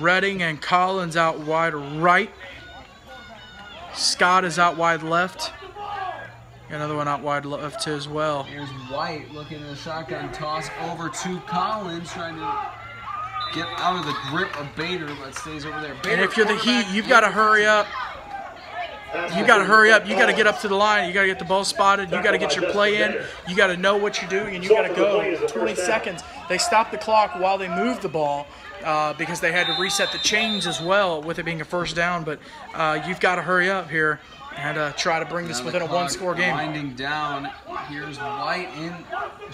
Redding and Collins out wide right. Scott is out wide left. Another one out wide left as well. Here's White looking at a shotgun toss over to Collins, trying to get out of the grip of Bader, but stays over there. Bader, and if you're the Heat, you've got to hurry up. You got to hurry up. You got to get up to the line. You got to get the ball spotted. You got to get your play in. You got to know what you're doing, and you got to go. 20 seconds. They stopped the clock while they moved the ball because they had to reset the chains as well with it being a first down. But you've got to hurry up here and try to bring this within a one-score game. Winding down. Here's White in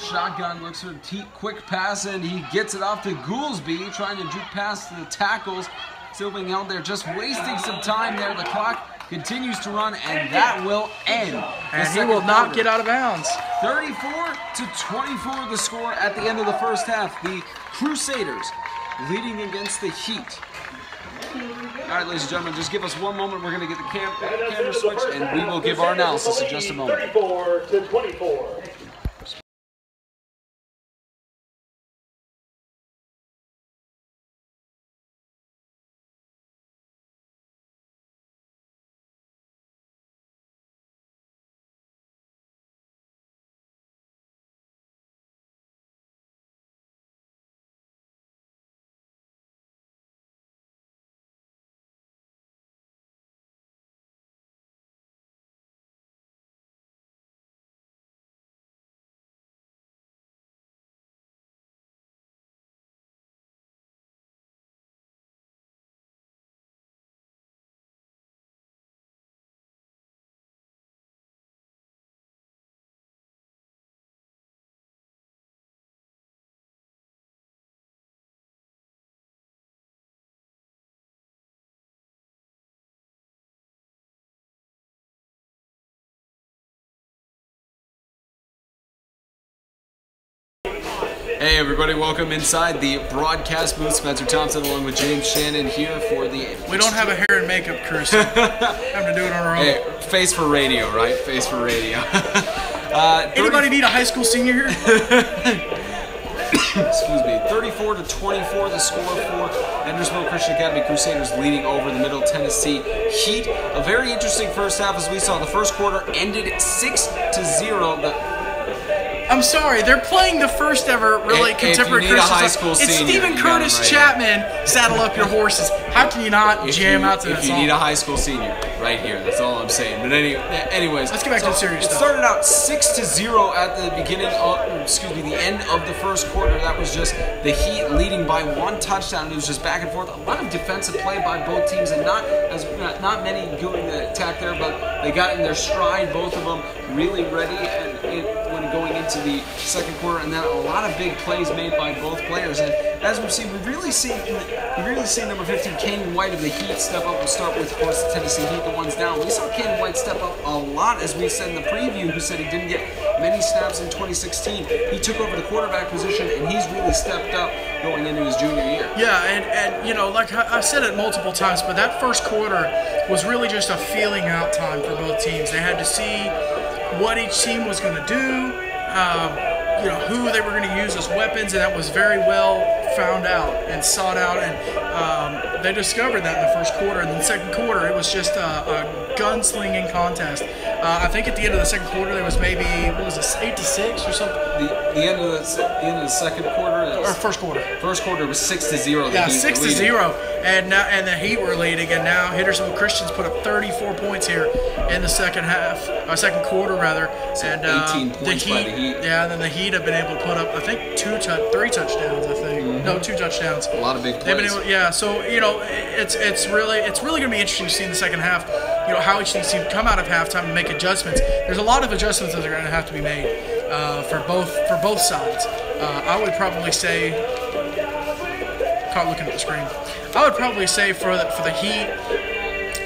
shotgun. Looks for a quick pass, and he gets it off to Goolsby, trying to juke past the tackles. Still being held there, just wasting some time there. The clock continues to run, and that will end. And he will not get out of bounds. 34-24 the score at the end of the first half. The Crusaders leading against the Heat. All right, ladies and gentlemen, just give us one moment. We're going to get the camera switched, and we will give our analysis in just a moment. 34-24. Hey everybody, welcome inside the broadcast booth. Spencer Thompson along with James Shannon here for the... We don't have a hair and makeup crew, so have to do it on our own. Hey, face for radio, right? Face for radio. Anybody need a high school senior here? Excuse me. 34-24 the score for Hendersonville Christian Academy Crusaders leading over the Middle Tennessee Heat. A very interesting first half as we saw. The first quarter ended 6-0. I'm sorry, they're playing the first ever really contemporary Christian. It's Stephen Curtis Chapman. Saddle up your horses. How can you not jam out to that song? If you need a high school senior, right here. That's all I'm saying. But anyways, let's get back to the serious stuff. It started out 6-0 at the beginning of, the end of the first quarter. That was just the Heat leading by one touchdown. It was just back and forth. A lot of defensive play by both teams, and not many doing the attack there, but they got in their stride, both of them really ready when going into the second quarter, and then a lot of big plays made by both players. And as we've seen, we really see number 15, Kane White of the Heat step up. We'll start with, of course, the Tennessee Heat, the ones down. We saw Kane White step up a lot, as we said in the preview, who said he didn't get many snaps in 2016. He took over the quarterback position, and he's really stepped up going into his junior year. Yeah, and you know, like I said it multiple times, but that first quarter was really just a feeling out time for both teams. They had to see what each team was going to do, you know, who they were going to use as weapons, and that was very well found out and sought out, and they discovered that in the first quarter. And then the second quarter, it was just a gunslinging contest. I think at the end of the second quarter, there was maybe, what was it, 8-6 or something? The end of the second quarter, or first quarter. First quarter was 6-0. Yeah, 6-0, and the Heat were leading, and now Hendersonville Christians put up 34 points here in the second quarter rather, and 18 points by the Heat. Yeah, and then the Heat have been able to put up, I think, 3 touchdowns. I think no, 2 touchdowns. A lot of big plays. They've been able, yeah. So you know, it's really going to be interesting to see in the second half. You know, how each team come out of halftime and make adjustments. There's a lot of adjustments that are going to have to be made for both sides. I would probably say, caught looking at the screen. I would probably say for the Heat,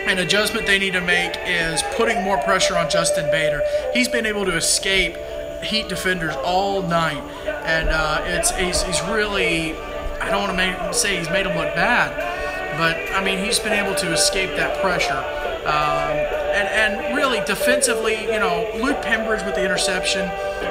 an adjustment they need to make is putting more pressure on Justin Bader. He's been able to escape Heat defenders all night, and he's really, I don't want to say he's made him look bad, but I mean he's been able to escape that pressure. And really defensively, you know, Luke Pembridge with the interception,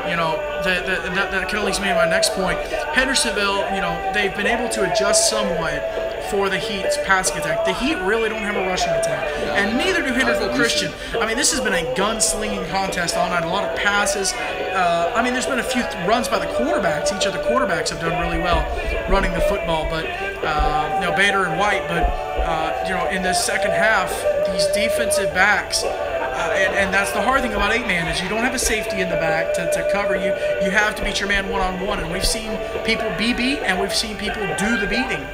you know, that can at least be my next point. Hendersonville, you know, they've been able to adjust somewhat for the Heat's passing attack. The Heat really don't have a rushing attack, and neither do Hendersonville Christian. I mean, this has been a gunslinging contest all night. A lot of passes. I mean, there's been a few runs by the quarterbacks. Each of the quarterbacks have done really well running the football, but you know, Bader and White. But you know, in the second half, these defensive backs. And that's the hard thing about 8-man is you don't have a safety in the back to cover you. You have to beat your man one-on-one, and we've seen people be beat, and we've seen people do the beating.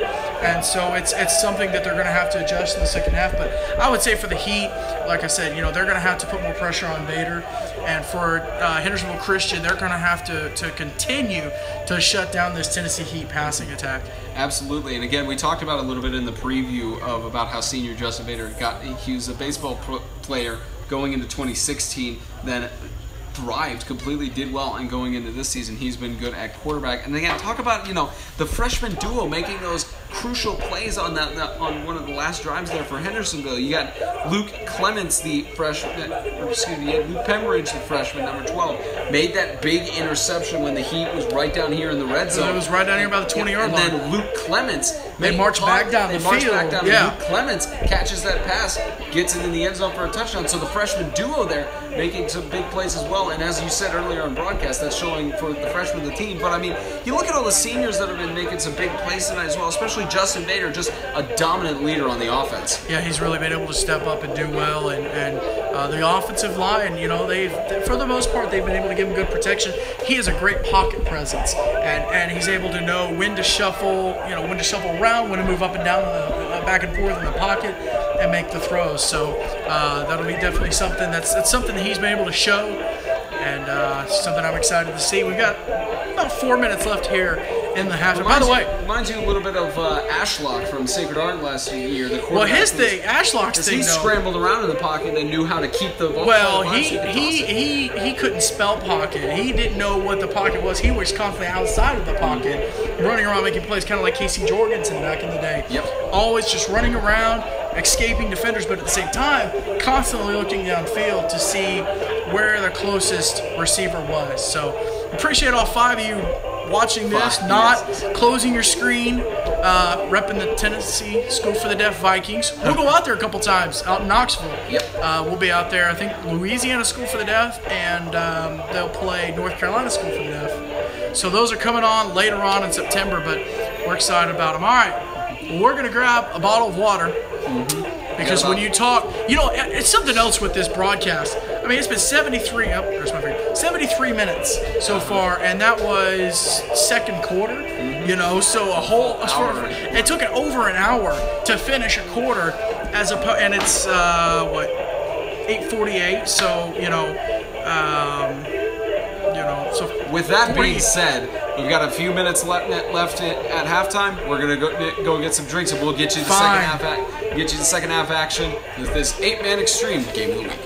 And so it's something that they're going to have to adjust in the second half. But I would say for the Heat, like I said, you know, they're going to have to put more pressure on Bader. And for Hendersonville Christian, they're going to have to continue to shut down this Tennessee Heat passing attack. Absolutely, and again, we talked about a little bit in the preview about how senior Justin Bader he was a baseball player going into 2016, then thrived, completely did well, and going into this season, he's been good at quarterback. And again, talk about, you know, the freshman duo making those crucial plays on on one of the last drives there for Hendersonville. You got Luke Clements, the freshman, Luke Pembridge, the freshman, number 12, made that big interception when the Heat was right down here in the red zone. It was right down here by the 20-yard line. And then Luke Clements, they marched back down the field. Yeah. Luke Clements catches that pass, gets it in the end zone for a touchdown. So the freshman duo there making some big plays as well. And as you said earlier on broadcast, that's showing for the freshmen of the team. But I mean, you look at all the seniors that have been making some big plays tonight as well, especially Justin Bader, just a dominant leader on the offense. Yeah, he's really been able to step up and do well. And the offensive line, you know, for the most part, they've been able to give him good protection. He has a great pocket presence, and he's able to know when to shuffle, you know, when to shuffle around, when to move up and down, back and forth in the pocket, and make the throws. So that'll be definitely something that's something that he's been able to show, and something I'm excited to see. We've got about 4 minutes left here in the half. By the way, reminds you a little bit of Ashlock from Sacred Heart last year. Well, Ashlock's thing, he scrambled around in the pocket and knew how to keep the ball. Well, he couldn't spell pocket. He didn't know what the pocket was. He was constantly outside of the pocket, running around making plays, kind of like Casey Jorgensen back in the day. Yep. Always just running around, escaping defenders, but at the same time, constantly looking downfield to see where the closest receiver was. So, appreciate all 5 of you watching this, closing your screen, repping the Tennessee School for the Deaf Vikings. We'll go out there a couple times out in Knoxville. Yep. We'll be out there. I think Louisiana School for the Deaf, and they'll play North Carolina School for the Deaf. So those are coming on later on in September, but we're excited about them. All right, we're going to grab a bottle of water. Because when you talk, you know, it's something else with this broadcast. I mean, it's been 73 minutes so far, and that was second quarter, you know, so it took it over an hour to finish a quarter, and it's, 8:48, so, so with that being said, we've got a few minutes left at halftime. We're gonna go get some drinks, and we'll get you the second half action with this 8-man extreme game of the week.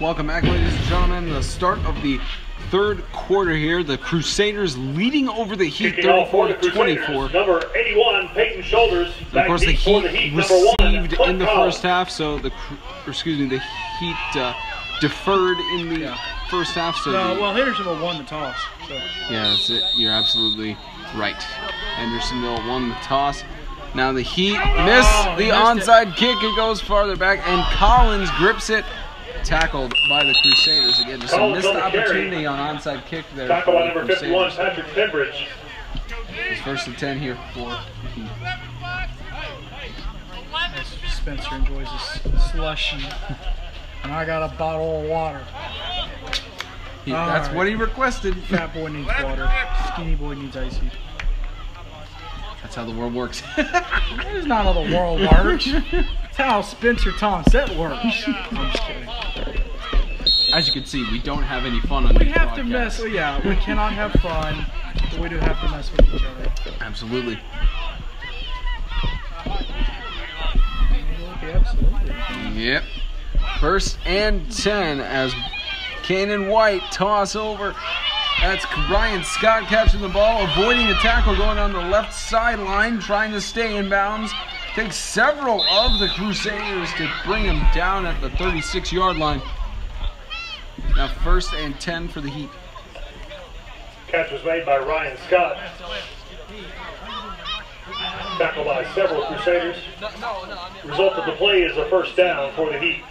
Welcome back, ladies and gentlemen. The start of the third quarter here. The Crusaders leading over the Heat 34-24. Number 81, Peyton Shoulders. Of course, the Heat received in the first half, so the Heat deferred in the first half. So well, Hendersonville won the toss. So. Yeah, that's it. You're absolutely right. Hendersonville won the toss. Now the Heat missed the onside kick. It goes farther back, and Collins grips it. Tackled by the Crusaders again. Just a missed opportunity on onside kick there. Tackle by number 51, Patrick Pembridge. It's 1st and 10 here for the Heat. Spencer enjoys his slushy, and I got a bottle of water. That's what he requested. Fat boy needs water. Skinny boy needs icy. That's how the world works. That is not how the world works. That's how Spencer Townsend works. I'm just kidding. As you can see, we don't have any fun on this We have to mess. Yeah, we cannot have fun, but we do have to mess with each other. Absolutely. Absolutely. Yep. 1st and 10 as Cannon White toss over. That's Ryan Scott catching the ball, avoiding a tackle going on the left sideline, trying to stay in bounds. Takes several of the Crusaders to bring him down at the 36-yard line. Now 1st and 10 for the Heat. Catch was made by Ryan Scott. Tackled by several Crusaders. Result of the play is a 1st down for the Heat.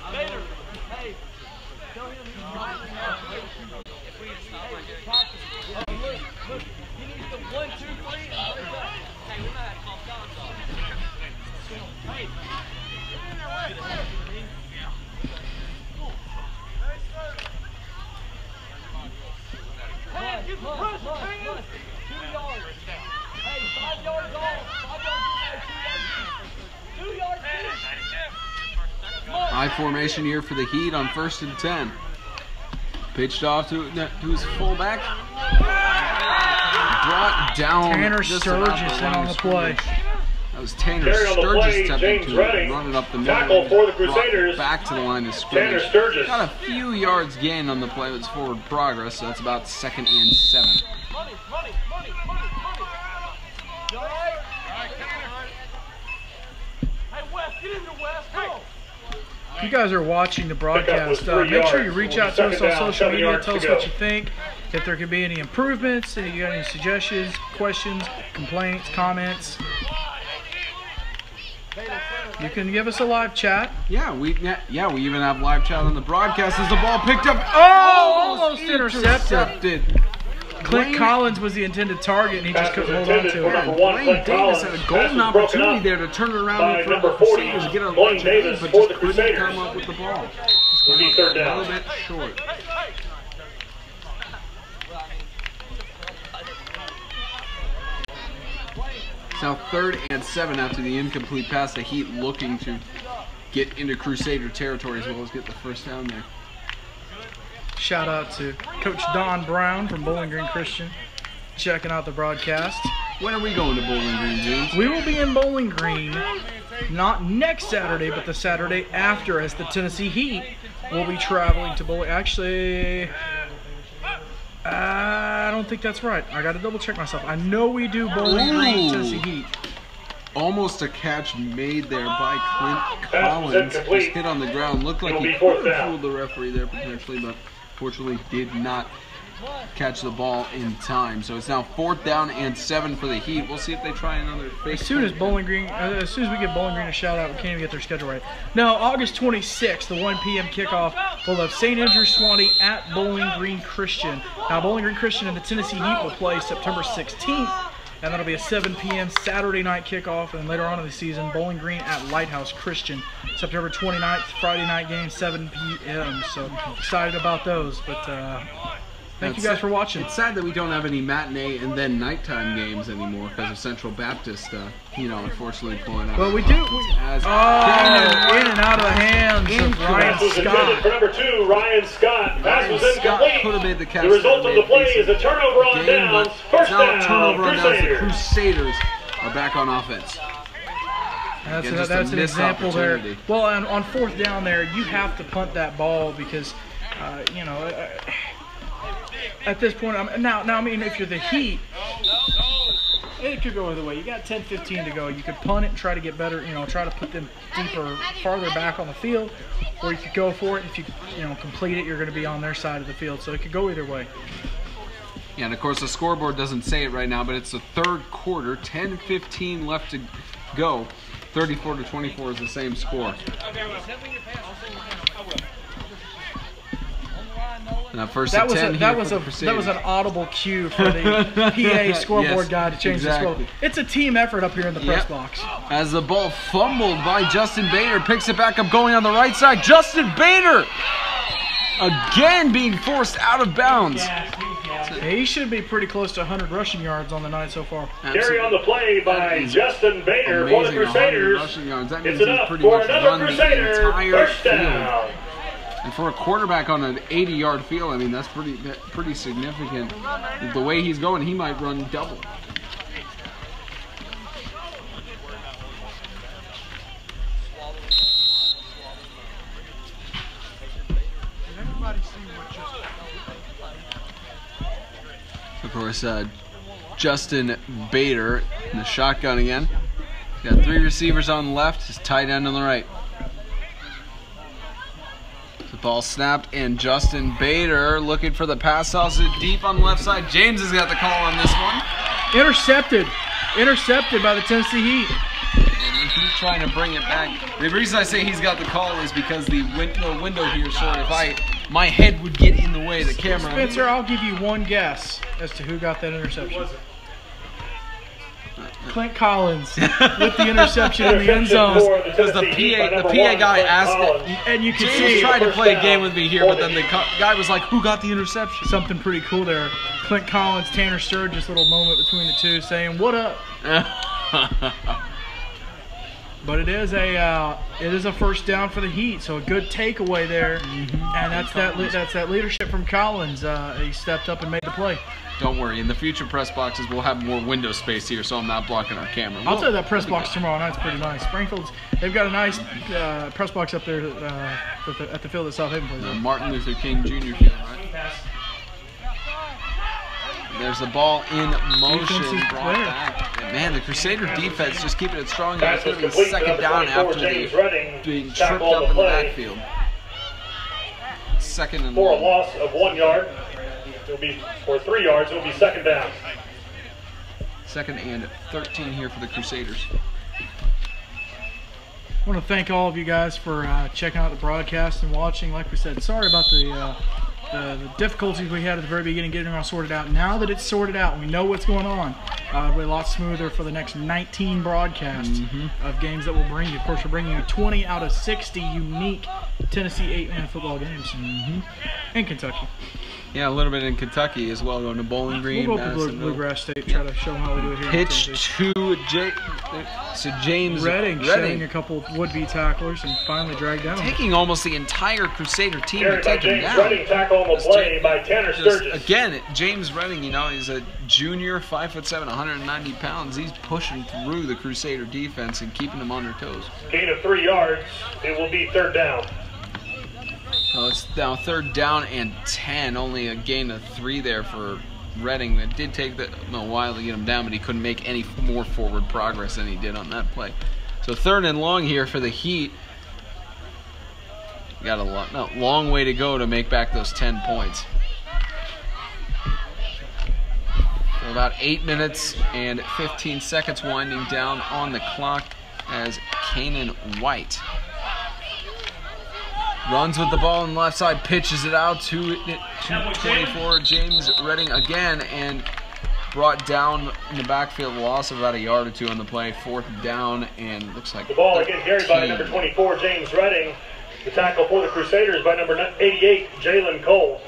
High formation here for the Heat on 1st and 10. Pitched off to his fullback. Brought down. Tanner Sturgis in on the play. That was Tanner Sturgis attempting to run it up the middle. Tackle for the Crusaders. Back to the line of scrimmage. Tanner Sturgis. Got a few yards gained on the play with forward progress, so that's about 2nd and 7. If you guys are watching the broadcast, make sure you reach out to us on social media. Tell us what you think. If there could be any improvements, if you got any suggestions, questions, complaints, comments. You can give us a live chat. Yeah, we even have live chat on the broadcast as the ball picked up. Almost intercepted. Clint Collins was the intended target, and he just couldn't hold on to it. Blaine Davis had a golden opportunity there to turn it around for the Crusaders to get a large lead, but just couldn't come up with the ball. A little bit short. It's now 3rd and 7 after the incomplete pass. The Heat looking to get into Crusader territory as well as get the 1st down there. Shout out to Coach Don Brown from Bowling Green Christian checking out the broadcast. When are we going to Bowling Green, James? We will be in Bowling Green, not next Saturday, but the Saturday after, as the Tennessee Heat will be traveling to Bowling. Actually, I don't think that's right. I got to double check myself. I know we do Bowling Green, Tennessee Heat. Almost a catch made there by Clint Collins. Just hit on the ground. Looked like he could have fooled the referee there potentially, but fortunately did not catch the ball in time. So it's now 4th down and 7 for the Heat. We'll see if they try another. As soon as we give Bowling Green a shout out, we can't even get their schedule right. Now, August 26th, the 1 p.m. kickoff, we'll have St. Andrew Swanee at Bowling Green Christian. Now, Bowling Green Christian and the Tennessee Heat will play September 16th. And that'll be a 7 p.m. Saturday night kickoff. And later on in the season, Bowling Green at Lighthouse Christian. September 29th, Friday night game, 7 p.m. So excited about those. But thank you guys for watching. It's sad that we don't have any matinee and then nighttime games anymore because of Central Baptist, unfortunately pulling out. Well, we do. In and out of the hands of Ryan Scott. For number 2, Ryan Scott. Pass was incomplete. Could have made the catch. The result of the play is a turnover on downs. 1st down. Turnover on downs. The Crusaders are back on offense. That's an example there. Well, on 4th down there, you have to punt that ball because You know, at this point, now, I mean, if you're the Heat, it could go either way. You got 10-15 to go. You could punt it and try to get better, you know, try to put them deeper, farther back on the field, or you could go for it. If you complete it, you're going to be on their side of the field. So it could go either way. Yeah, and of course the scoreboard doesn't say it right now, but it's the third quarter, 10-15 left to go. 34-24 is the same score. And first that was an audible cue for the PA scoreboard guy to change the score. It's a team effort up here in the press box. As the ball fumbled by Justin Bader, picks it back up going on the right side. Justin Bader again being forced out of bounds. He should be pretty close to 100 rushing yards on the night so far. Carry on the play by Justin Bader for the Crusaders. That means It's enough for another Crusader. First down. And for a quarterback on an 80-yard field, I mean, that's pretty significant. The way he's going, he might run double. Of course, Justin Bader in the shotgun again. He's got 3 receivers on the left, his tight end on the right. The ball snapped, and Justin Bader looking for the pass toss deep on the left side. James has got the call on this one. Intercepted by the Tennessee Heat. And he's trying to bring it back. The reason I say he's got the call is because the window here is short. If my head would get in the way of the camera. Spencer, I'll give you one guess as to who got that interception. Clint Collins with the interception in the end zone. Because the PA guy asked it, and you can James see tried to play a game with me here, but then the guy was like, "Who got the interception?" Something pretty cool there. Clint Collins, Tanner Sturgis, little moment between the two, saying, "What up?" But it is a first down for the Heat, so a good takeaway there, and that's that leadership from Collins. He stepped up and made the play. Don't worry, in the future press boxes, we'll have more window space here, so I'm not blocking our camera. I'll tell you that press box tomorrow night's pretty nice. Springfield's, they've got a nice press box up there at the field that South Haven plays on. Martin Luther King Jr. field, right? There's the ball in motion. Brought back. Man, the Crusader defense just keeping it strong. It's going to be second down after being tripped up in the backfield. Second and for long. a loss of 1 yard. It'll be for 3 yards. It'll be second down. Second and 13 here for the Crusaders. I want to thank all of you guys for checking out the broadcast and watching. Like we said, sorry about the difficulties we had at the very beginning getting it all sorted out. Now that it's sorted out, we know what's going on. It'll be a lot smoother for the next 19 broadcasts of games that we'll bring you. Of course, we're bringing you 20 out of 60 unique Tennessee 8-man football games in Kentucky. Yeah, a little bit in Kentucky as well, going to Bowling Green. We'll go to Bluegrass State, try to show them how we do it here. Pitch to James Redding, shedding a couple of would-be tacklers and finally dragged down. Taking almost the entire Crusader team to Carried by take him James down. Redding, tackle on the play by Tanner Sturgis. Again, James Redding, you know, he's a junior, 5'7", 190 pounds. He's pushing through the Crusader defense and keeping them on their toes. Gain of 3 yards. It will be third down. So it's now third down and 10. Only a gain of 3 there for Redding. It did take a while to get him down, but he couldn't make any more forward progress than he did on that play. So third and long here for the Heat. Got a long way to go to make back those 10 points. So about 8 minutes and 15 seconds winding down on the clock as Kanan White runs with the ball on the left side, pitches it out to 24. James Redding again, and brought down in the backfield, loss of about a yard or 2 on the play. Fourth down, and looks like the ball again carried by number 24, James Redding. The tackle for the Crusaders by number 88, Jalen Cole.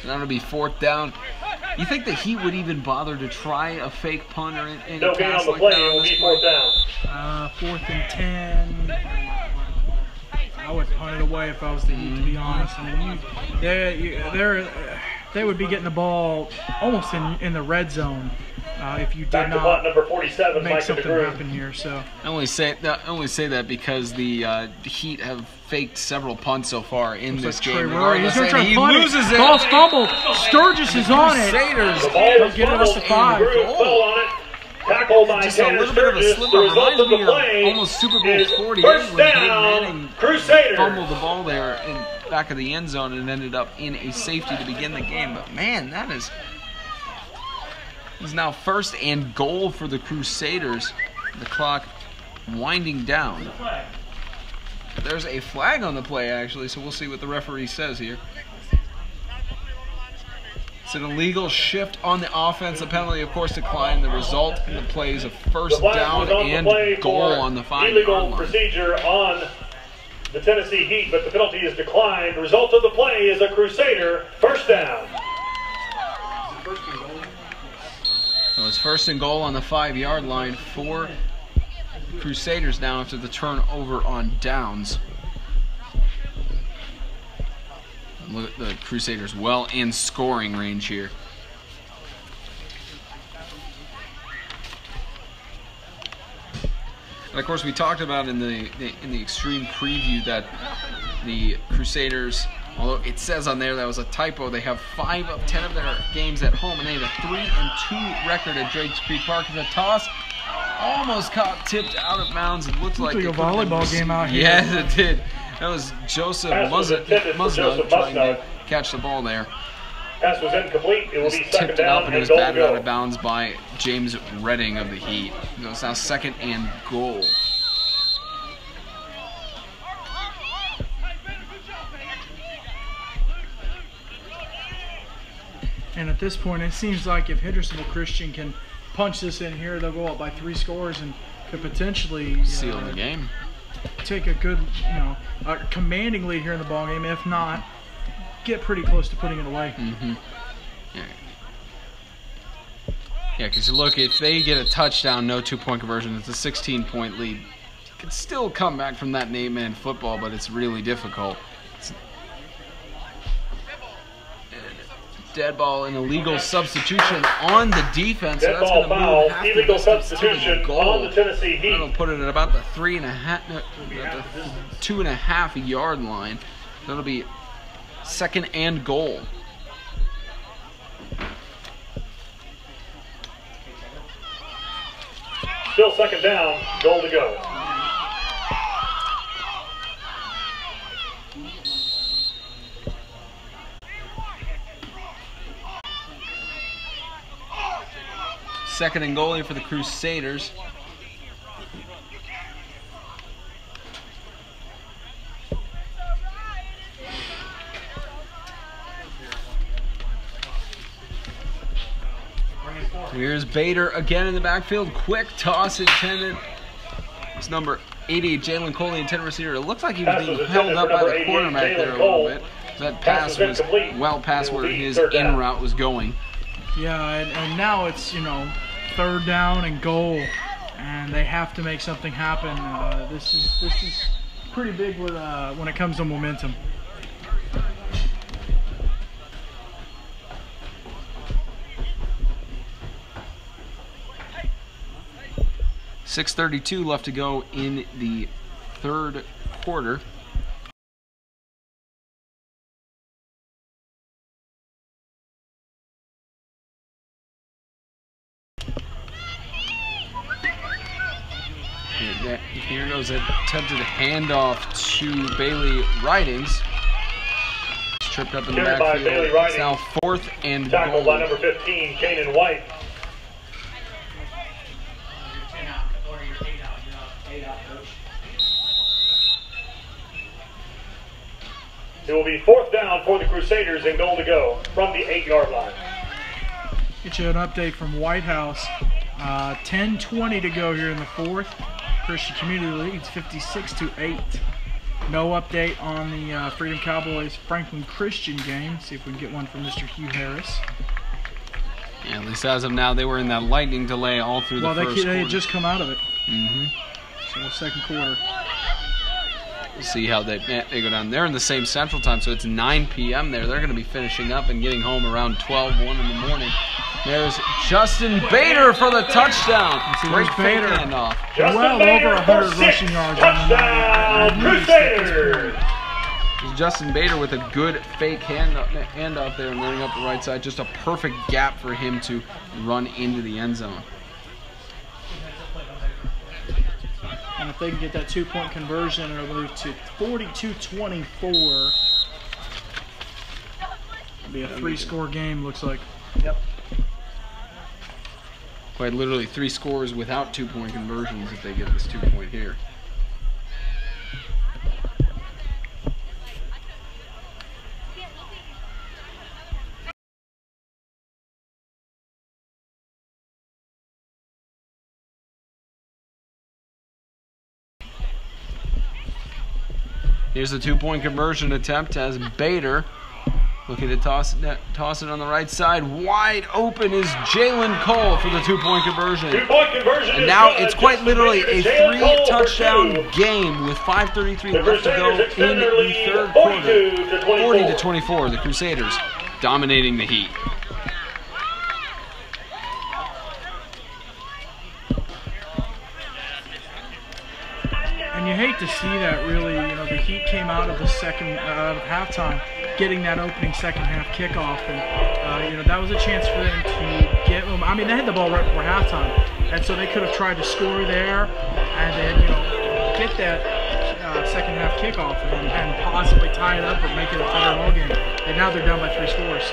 So now it'll be fourth down. You think the Heat would even bother to try a fake punt or any no gain on the play. It will be fourth down. 4th and 10. I would punt it away if I was the Heat, to be honest. I mean, they would be getting the ball almost in the red zone if you did Back to punt not number 47, make Mike something DeGroot. happen here. So I only say that because the Heat have faked several punts so far in this Trey game. Rory, he's going to try And to he punt loses it. it. Ball's fumbled. Sturgis is on it. Crusaders The ball was Get it up to fumbled, 5. and DeGroot fell on it. Tackled by Just a Tanner little bit of a Sturgis. slipper. The result Reminds of the me play of almost Super Bowl is 48 first when Peyton down, Manning Crusaders. fumbled the ball there in back of the end zone and ended up in a safety to begin the game. But man, that is now first and goal for the Crusaders. The clock winding down. There's a flag on the play actually, so we'll see what the referee says here. It's an illegal shift on the offense. The penalty, of course, declined. The result in the play is a first down and goal on the 5-yard illegal line. procedure on the Tennessee Heat, but the penalty is declined. Result of the play is a Crusader first down. So it's first and goal on the 5-yard line for Crusaders now after the turnover on downs. Look at the Crusaders well in scoring range here. And of course, we talked about in the extreme preview that the Crusaders, although it says on there that was a typo, they have 5 of 10 of their games at home, and they have a 3-2 record at Drakes Creek Park. The toss almost got tipped out of bounds. It looked like a volleyball game out here. Yes, it did. That was Joseph Musnad trying to catch the ball there. Pass was incomplete. It will be Tipped second it down up and it and was goal to batted out go. of bounds by James Redding of the Heat. So it's now second and goal. And at this point, it seems like if Hendersonville Christian can punch this in here, they'll go up by 3 scores and could potentially Seal the game. take a good, commanding lead here in the ball game. If not, get pretty close to putting it away. Yeah, because look, if they get a touchdown, no 2-point conversion, it's a 16-point lead. You can still come back from that in 8-man football, but it's really difficult. Dead ball, an illegal substitution on the defense. Dead So that's ball going to foul, move half illegal the distance to substitution the goal. on the Tennessee Heat. That'll put it at about the 2.5-yard line. That'll be second and goal. Still second down, goal to go. Second and goal here for the Crusaders. Here's Bader again in the backfield. Quick toss intended. It's number 88, Jalen Coley, intended receiver. It looks like he was being held up by the quarterback there a little bit. That pass was well past where his in route was going. Yeah, and now it's, third down and goal, and they have to make something happen. This is pretty big with, when it comes to momentum. .6:32 left to go in the third quarter. Here goes an attempted handoff to Bailey Ridings. It's tripped up in the Carried by backfield. Bailey It's Ridings. now fourth and Tackled by goal. number 15, Kanan White. It will be fourth down for the Crusaders and goal to go from the 8-yard line. Get you an update from White House. 10:20 to go here in the fourth. Christian Community leads 56-8. No update on the Freedom Cowboys Franklin Christian game. See if we can get one from Mr. Hugh Harris. Yeah, at least as of now, they were in that lightning delay all through the first they quarter. had just come out of it. Mm-hmm. So second quarter. We'll see how they go down. They're in the same Central Time, so it's 9 p.m. there. They're going to be finishing up and getting home around 1 in the morning. There's Justin Bader for the touchdown. Great fake Bader. handoff. Well over 100 rushing yards. Touchdown, Crusaders. There's Justin Bader with a good fake handoff there and running up the right side. Just a perfect gap for him to run into the end zone. And if they can get that 2-point conversion, it'll move to 42-24. It'll be a 3-score game, looks like. Yep. Quite literally 3 scores without 2-point conversions if they get this 2-point here. Here's the 2-point conversion attempt as Bader looking to toss it on the right side. Wide open is Jalen Cole for the 2-point conversion. 2-point conversion. And now it's quite literally a 3-touchdown game with 5:33 left to go in the third quarter. 40-24, the Crusaders dominating the Heat. And you hate to see that, really. You know, the Heat came out of the halftime, getting that opening second half kickoff, and you know, that was a chance for them to get them. I mean, they had the ball right before halftime, and so they could have tried to score there, and then, you know, get that second half kickoff and possibly tie it up or make it a better ball game. And now they're down by 3 scores.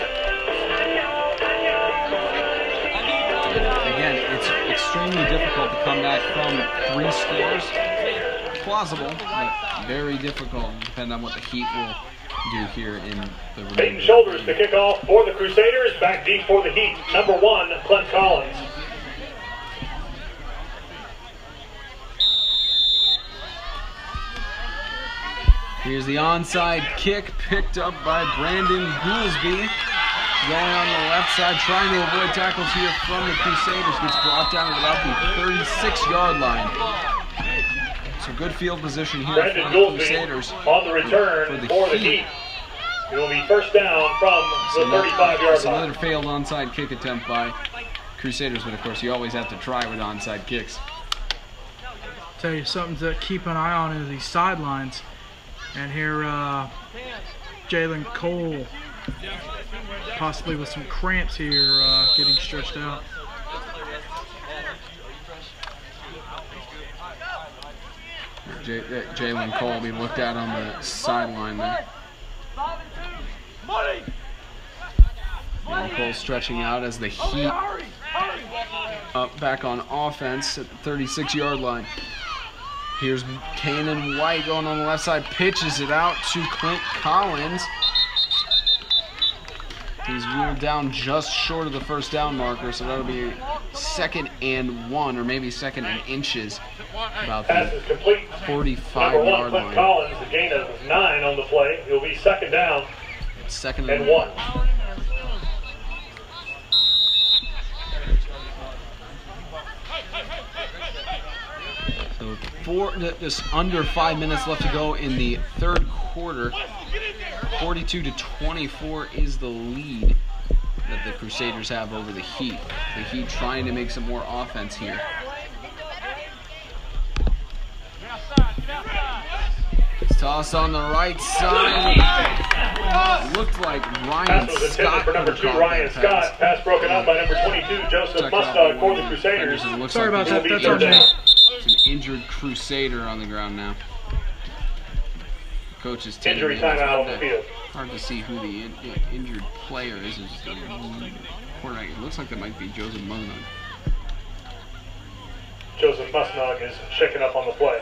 Again, it's extremely difficult to come back from 3 scores. Plausible, but very difficult, depending on what the Heat will do here in the remainder. Peyton Shoulders to kick off for the Crusaders. Back deep for the Heat. Number 1, Clint Collins. Here's the onside kick picked up by Brandon Goolsby. Going on the left side, trying to avoid tackles here from the Crusaders. Gets brought down at about the 36-yard line. So good field position here Brandon for the Goolsby Crusaders. on the return for the Heat. It will be first down from the 35-yard It's line. another failed onside kick attempt by Crusaders, but of course you always have to try with onside kicks. Tell you something to keep an eye on is these sidelines. And here, Jalen Cole, possibly with some cramps here, getting stretched out. Jalen Cole will be looked at on the sideline there. Jalen Cole stretching out as the Heat up back on offense at the 36-yard line. Here's Kanan White going on the left side, pitches it out to Clint Collins. He's wheeled down just short of the first down marker, so that'll be 2nd and 1, or maybe 2nd and inches, about Pass the is complete. 45-yard Clint line. Collins, a gain of 9 on the play. It will be 2nd down 2nd and 1. So just under 5 minutes left to go in the third quarter. 42-24 is the lead that the Crusaders have over the Heat. The Heat trying to make some more offense here. It's tossed on the right side. Looked like Ryan Pass was Scott intended for number 2, Ryan Scott. Pass broken up by number 22, Joseph Mustard for the Crusaders. Sorry about that. That's on on me. It's an injured Crusader on the ground now. Coach is taking Injury it. timeout on the field. Hard to see who the injured player is. Quarterback. It looks like that might be Joseph Mustard. Joseph Mustard is shaken up on the play.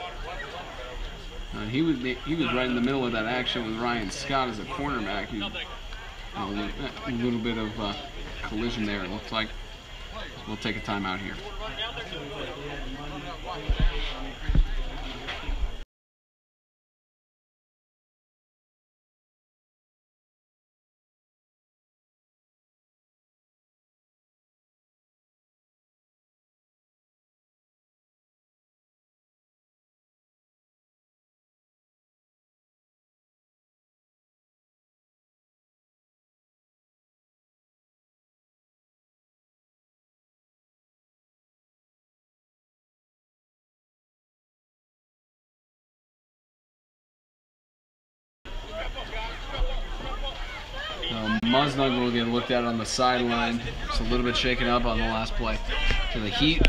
He was right in the middle of that action with Ryan Scott as a cornerback. A little bit of collision there, it looks like. We'll take a timeout here. Muznug will get looked at on the sideline. Just a little bit shaken up on the last play. So the Heat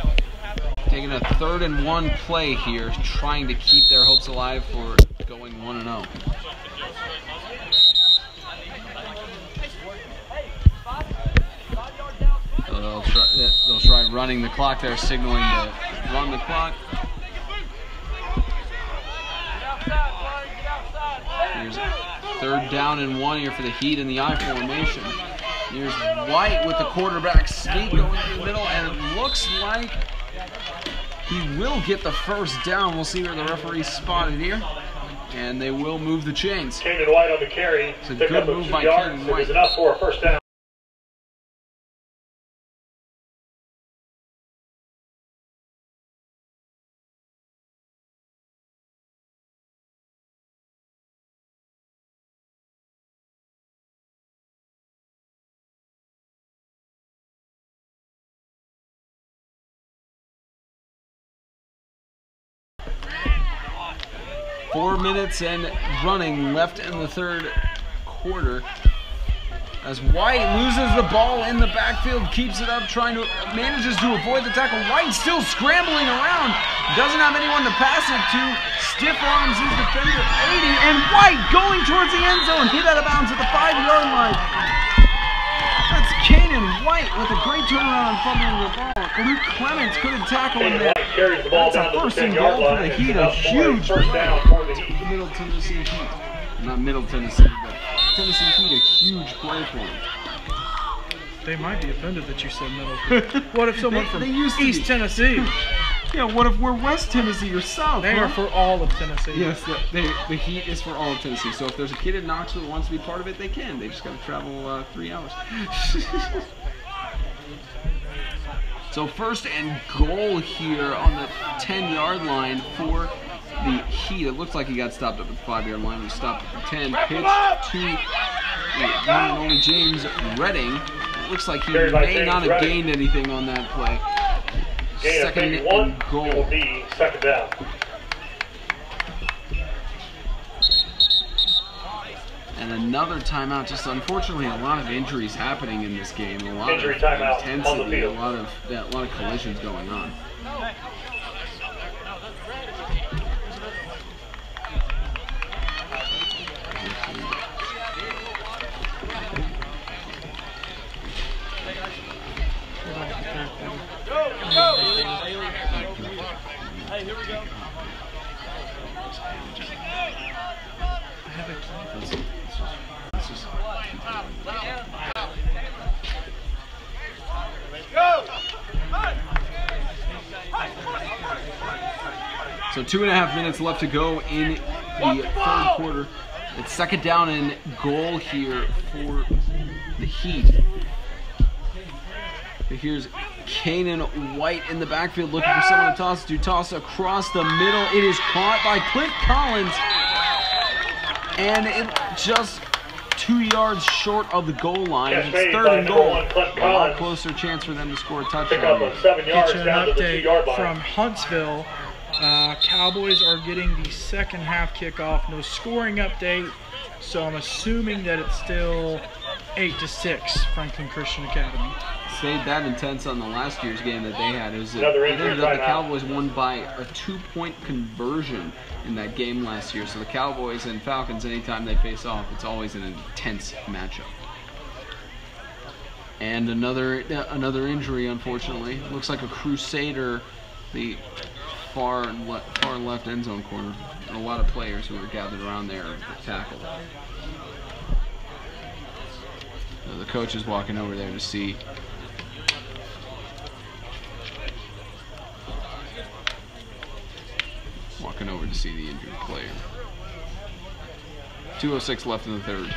taking a 3rd and 1 play here, trying to keep their hopes alive for going 1-0. They'll try running the clock there, signaling to run the clock. Here's 3rd down and 1 here for the Heat in the I formation. Here's White with the quarterback sneak going through the middle, and it looks like he will get the 1st down. We'll see where the referee spotted here, and they will move the chains. Kanan White on the carry. It's a good move by Kanan White. It was enough for a 1st down. Four minutes and running left in the 3rd quarter. As White loses the ball in the backfield, keeps it up, manages to avoid the tackle. White still scrambling around, doesn't have anyone to pass it to. Stiff arms his defender, 80, and White going towards the end zone, hit out of bounds at the 5-yard line. That's Kanan White with a great turnaround on fumbling the ball. Luke Clements couldn't tackle him there. Carries the ball That's down a to the 1st and 10-yard goal for line. the Heat, a huge First play. down for the Heat. Middle Tennessee Heat. Not Middle Tennessee, but Tennessee Heat, a huge play for him. They might be offended that you said middle. What if someone from they used to East be. Tennessee? Yeah, what if we're West Tennessee or South? They are for all of Tennessee. Yes, the Heat is for all of Tennessee. So if there's a kid in Knoxville that wants to be part of it, they can. They just got to travel 3 hours. So 1st and goal here on the 10-yard line for the Heat. It looks like he got stopped up at the 5-yard line. He stopped at the 10. Pitch to the one and only James Redding. It looks like he may not have gained anything on that play. Gain of 2nd one and goal. will be 2nd down. And another timeout. Just unfortunately, a lot of injuries happening in this game. A lot Injury of timeout on the intensity. field. A lot of collisions going on. Hey, here we go. So 2.5 minutes left to go in the 3rd quarter. It's 2nd down and goal here for the Heat. Here's Kanan White in the backfield looking for someone to toss to. Toss across the middle. It is caught by Clint Collins. And it just 2 yards short of the goal line. It's 3rd and goal. A lot closer chance for them to score a Pick up touchdown. on 7 yards Get you down an to the update 2-yard line. from Huntsville. Cowboys are getting the 2nd half kickoff. No scoring update, so I'm assuming that it's still 8-6, Franklin Christian Academy. Stayed that intense on the last year's game that they had. It Another ended injury up the timeout. Cowboys won by a 2-point conversion in that game last year. So the Cowboys and Falcons, anytime they face off, it's always an intense matchup. And another injury, unfortunately. Looks like a Crusader, the far left end zone corner, and a lot of players who are gathered around there to tackle. So the coach is walking over there to see. Walking over to see the injured player. 2:06 left in the 3rd.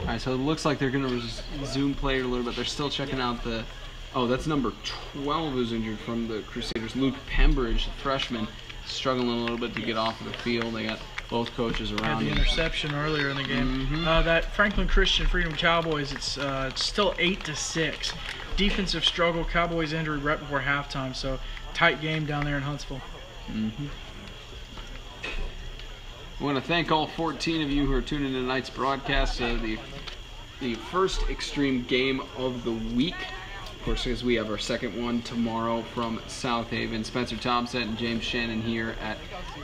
All right, so it looks like they're going to resume play a little bit. They're still checking out the... Oh, that's number 12 who's injured from the Crusaders. Luke Pembridge, the freshman, struggling a little bit to get off of the field. They got both coaches around. Had the interception earlier in the game. That Franklin Christian Freedom Cowboys, it's still 8-6. Defensive struggle. Cowboys injured right before halftime, so tight game down there in Huntsville. I want to thank all 14 of you who are tuning in to tonight's broadcast. The first extreme game of the week. Of course, because we have our second one tomorrow from South Haven. Spencer Thompson and James Shannon here at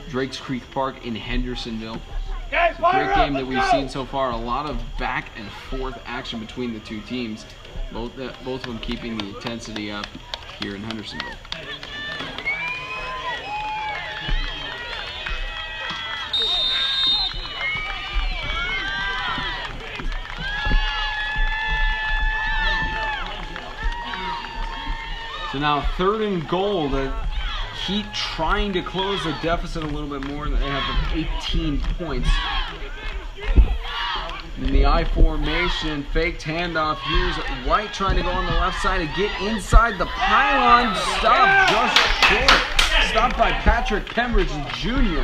Drakes Creek Park in Hendersonville. It's a great game that we've seen so far. A lot of back and forth action between the two teams. Both of them keeping the intensity up here in Hendersonville. So now 3rd and goal. The Heat trying to close the deficit a little bit more. They have 18 points. In the I formation, faked handoff. Here's White trying to go on the left side and get inside the pylon. Stopped just short. Stopped by Patrick Pembridge Jr.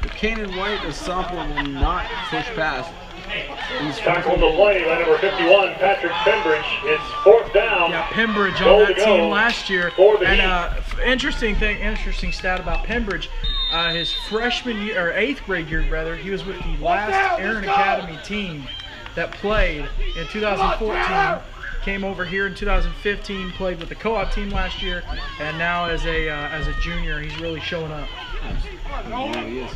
But Kanan White, the sophomore, will not push past. Tackle on the play by number 51, Patrick Pembridge. It's 4th down. Yeah, Pembridge on that team last year. And interesting stat about Pembridge. His freshman year, or 8th grade year rather, he was with the last Aaron Academy team that played in 2014. Came over here in 2015, played with the co-op team last year, and now as a junior, he's really showing up. Yeah, he is.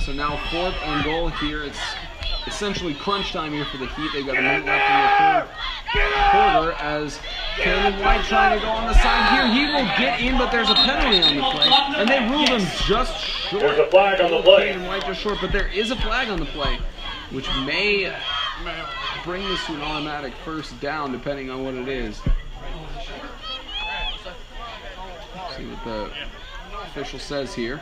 So now 4th and goal here. It's essentially crunch time here for the Heat. They've got a minute left in the 3rd quarter as Kanan White trying to go on the side here. He will get in, but there's a penalty on the play, and they ruled him just short. There's a flag on the play. Kanan White just short, but there is a flag on the play, which may bring this to an automatic 1st down, depending on what it is. See what the official says here.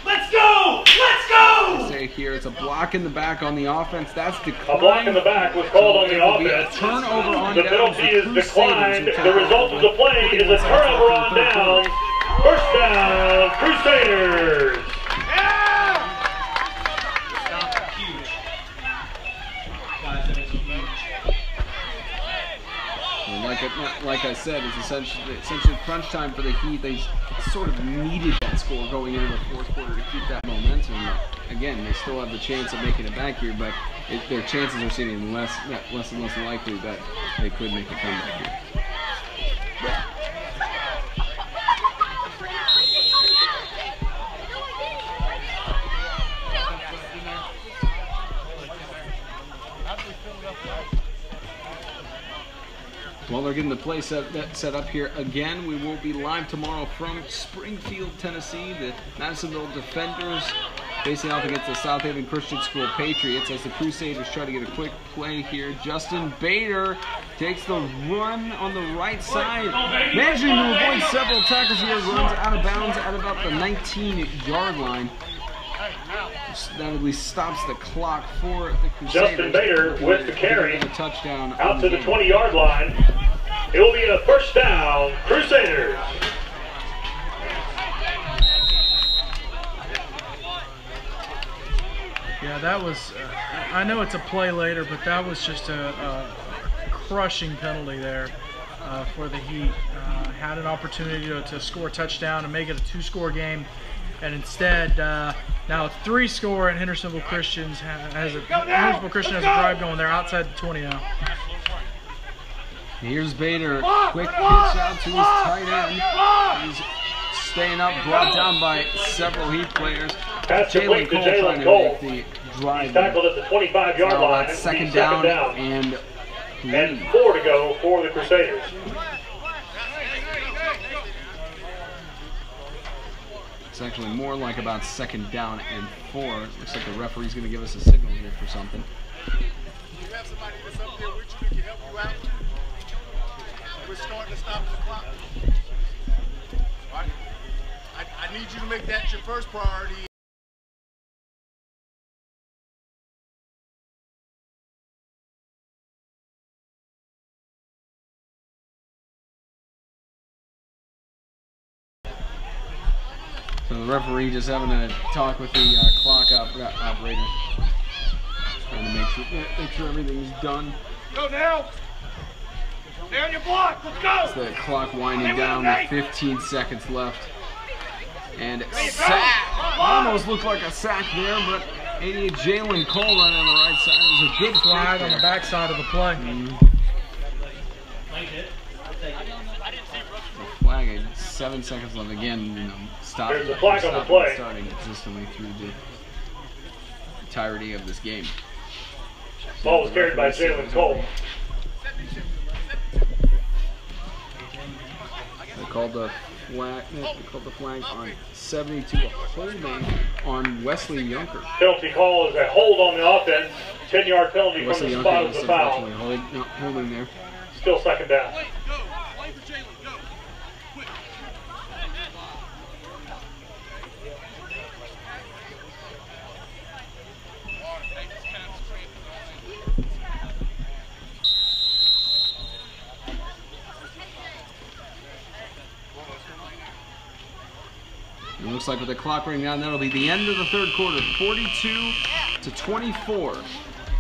Let's go! Let's go! They say here it's a block in the back on the offense. That's declined. A block in the back was called on the A offense. turnover on the downs. penalty is declined. The result of the play is a turnover on downs. 1st down, Crusaders. Like I said, it's essentially crunch time for the Heat. They sort of needed that score going into the 4th quarter to keep that momentum. Again, they still have the chance of making it back here, but their chances are seeming less and less likely that they could make a comeback here. While they're getting the play set up here again, we will be live tomorrow from Springfield, Tennessee. The Madisonville Defenders facing off against the South Haven Christian School Patriots as the Crusaders try to get a quick play here. Justin Bader takes the run on the right side, managing to avoid several tackles here, runs out of bounds at about the 19-yard line. That at least stops the clock for the Crusaders. Justin Bader with the carry touchdown out to the 20-yard line. It will be a 1st down, Crusaders. Yeah, that was, I know it's a play later, but that was just a crushing penalty there for the Heat. Had an opportunity to score a touchdown and make it a 2-score game. And instead, now it's 3-score, and Hendersonville Christian has a drive going. They're outside the 20 now. Here's Bader, quick pitch out to his tight end. He's staying up, brought down by several Heat players. Jalen Cole trying to make the drive. He's tackled at the 25-yard line. That's second down and 4 to go for the Crusaders. It's actually more like about 2nd down and 4. Looks like the referee's going to give us a signal here for something. Do you have somebody that's up there with you that can help you out? We're starting to stop the clock. All right. I need you to make that your first priority. So the referee just having a talk with the clock operator, trying to make sure everything's done. Go now. Stay on your block. Let's go. It's the clock winding down with 15 seconds left. And almost looked like a sack there, but 88 Jalen Cole running on the right side. It was a good Flag on the back side of the play. The flag at 7 seconds left again. There's a flag on the play. Starting consistently through the entirety of this game. Ball was carried by Jalen Cole. They called the flag on 72, a holding on Wesley Yunker. Penalty call is a hold on the offense. 10-yard penalty Wesley from the spot Yunker of was the foul. unfortunately holding there. Still second down. It looks like with the clock running down, that'll be the end of the third quarter. 42-24.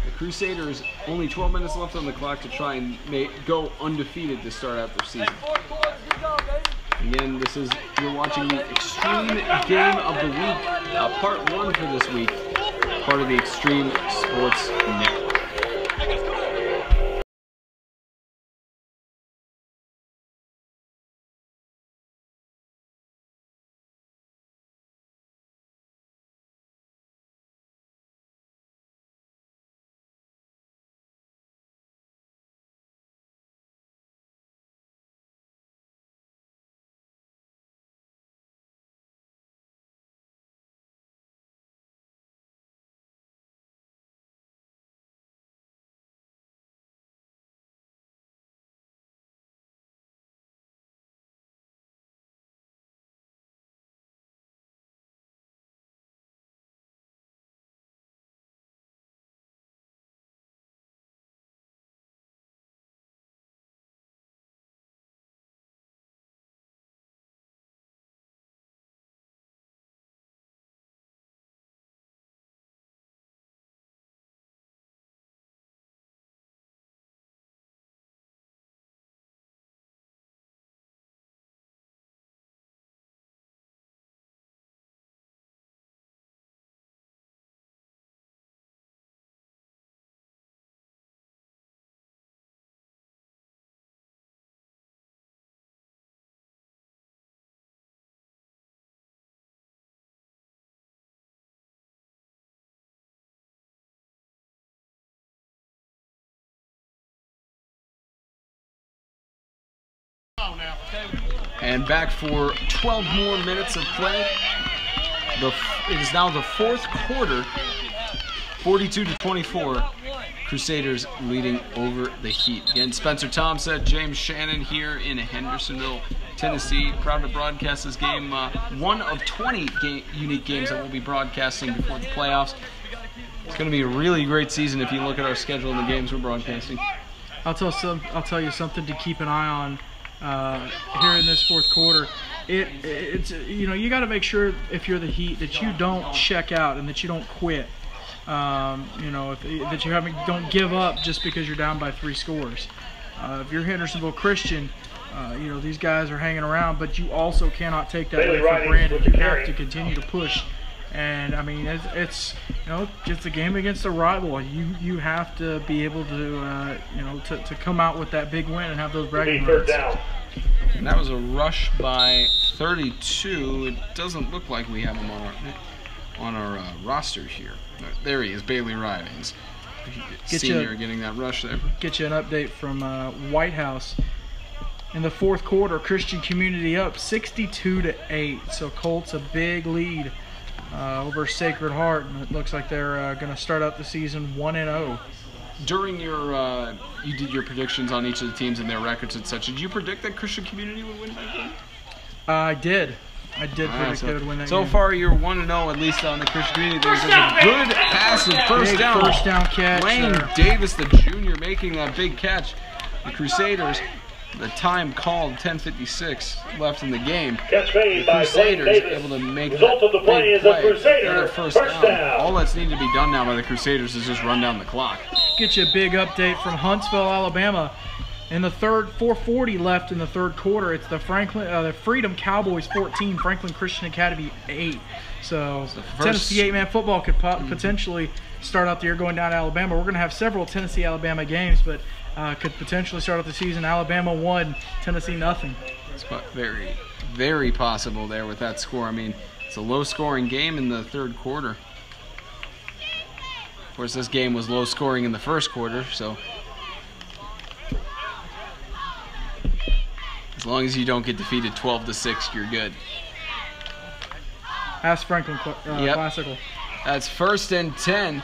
The Crusaders, only 12 minutes left on the clock to try and go undefeated to start out their season. Again, you're watching the Extreme Game of the Week, part 1 for this week, part of the Extreme Sports Network. And back for 12 more minutes of play. It is now the fourth quarter, 42-24. Crusaders leading over the Heat. Again, Spencer Thompson, James Shannon here in Hendersonville, Tennessee. Proud to broadcast this game. One of 20 unique games that we'll be broadcasting before the playoffs. It's going to be a really great season if you look at our schedule and the games we're broadcasting. I'll tell you something to keep an eye on here in this fourth quarter. It's you got to make sure if you're the Heat that you don't check out and that you don't quit. That you don't give up just because you're down by 3 scores. If you're Hendersonville Christian, these guys are hanging around, but you also cannot take that away for granted. You have to continue to push. And I mean, it's a game against a rival. You have to be able to to come out with that big win and have those bragging rights. And that was a rush by 32. It doesn't look like we have him on our roster here. There he is, Bailey Ridings, senior, getting that rush there. Get you an update from White House. In the fourth quarter, Christian Community up 62-8. So Colts a big lead over Sacred Heart, and it looks like they're going to start out the season 1-0. During your, you did your predictions on each of the teams and their records and such. Did you predict that Christian Community would win that game? I did. I did predict they would win that game. So far, you're 1-0 at least on the Christian community. There's a good passive first down. First down catch. Blaine Davis, the junior, making that big catch. The Crusaders, the time called, 10:56 left in the game. Catch made the by Crusaders Blaine Davis. able to make Result of the play is a Crusader another first down. All that's needed to be done now by the Crusaders is just run down the clock. Get you a big update from Huntsville, Alabama. In the third, 4:40 left in the third quarter. It's the Freedom Cowboys 14, Franklin Christian Academy 8. So Tennessee 8-man football could potentially start out the year going down to Alabama. We're going to have several Tennessee-Alabama games, but could potentially start out the season Alabama 1, Tennessee nothing. It's very, very possible there with that score. I mean, it's a low-scoring game in the third quarter. Of course, this game was low-scoring in the first quarter, so as long as you don't get defeated 12-6, you're good. Ask Franklin Classical. That's 1st and 10,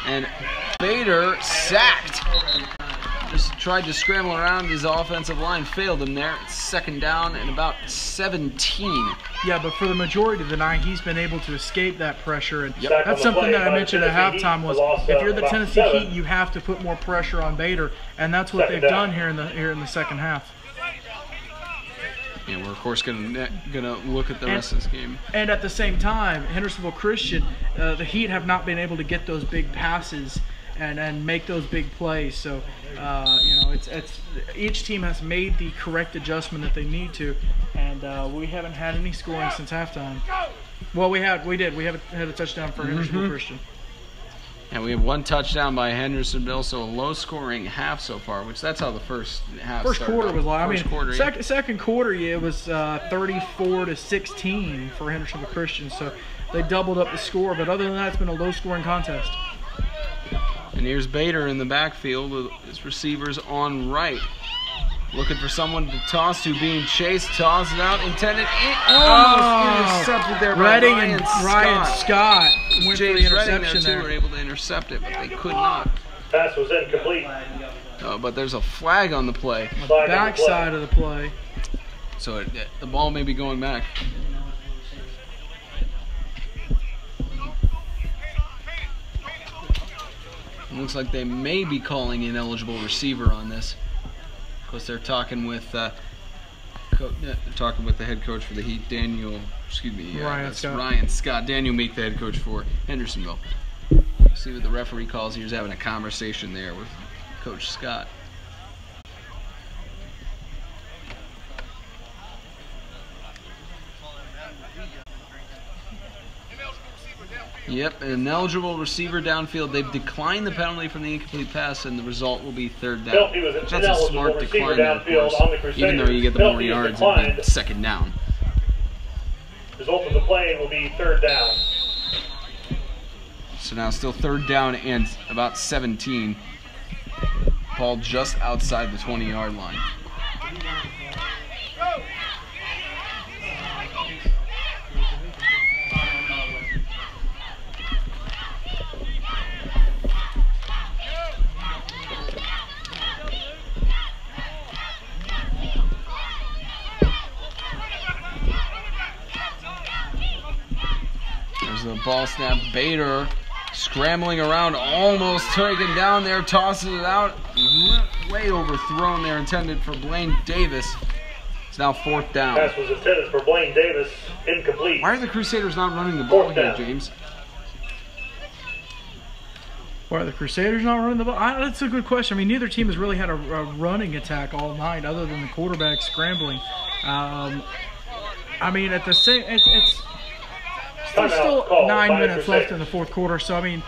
and Bader sacked. Just tried to scramble around. His offensive line failed him there. It's 2nd down and about 17. Yeah, but for the majority of the night, he's been able to escape that pressure. And that's something that I mentioned at halftime was if you're the Tennessee Heat, you have to put more pressure on Bader, and that's what they've done here in the second half. Yeah, we're of course gonna look at the rest of this game. And at the same time, Hendersonville Christian, the Heat have not been able to get those big passes and make those big plays. So it's each team has made the correct adjustment that they need to, and we haven't had any scoring since halftime. Well, we did. We haven't had a touchdown for Hendersonville Christian. And we have 1 touchdown by Hendersonville, so a low-scoring half so far, which that's how the first half started. First quarter was low. I mean, quarter, second quarter, it was 34-16 for Hendersonville Christian, so they doubled up the score. But other than that, it's been a low-scoring contest. And here's Bader in the backfield with his receivers on right. Looking for someone to toss to, being chased, tosses out, intended, almost intercepted there by Redding Ryan and Ryan Scott went for the interception there. Were able to intercept it, but they could not. Pass was incomplete. But there's a flag on the play. The backside of the play. So the ball may be going back. It looks like they may be calling ineligible receiver on this. Of course, they're talking with the head coach for the Heat, Ryan Scott. Daniel Meek, the head coach for Hendersonville. See what the referee calls. He was having a conversation there with Coach Scott. Yep, an ineligible receiver downfield. They've declined the penalty from the incomplete pass, and the result will be 3rd down. That's a smart decline there, of course, even though you get the more yards, it'll be 2nd down. Result of the play will be 3rd down. So now still 3rd down and about 17. Ball just outside the 20-yard line. There's the ball snap. Bader scrambling around, almost taken down there, tosses it out. Way overthrown there, intended for Blaine Davis. It's now 4th down. Pass was intended for Blaine Davis, incomplete. Why are the Crusaders not running the ball here, James? Why are the Crusaders not running the ball? That's a good question. I mean, neither team has really had a running attack all night other than the quarterback scrambling. I mean, at the same, it's still 9 minutes left in the 4th quarter. So, I mean,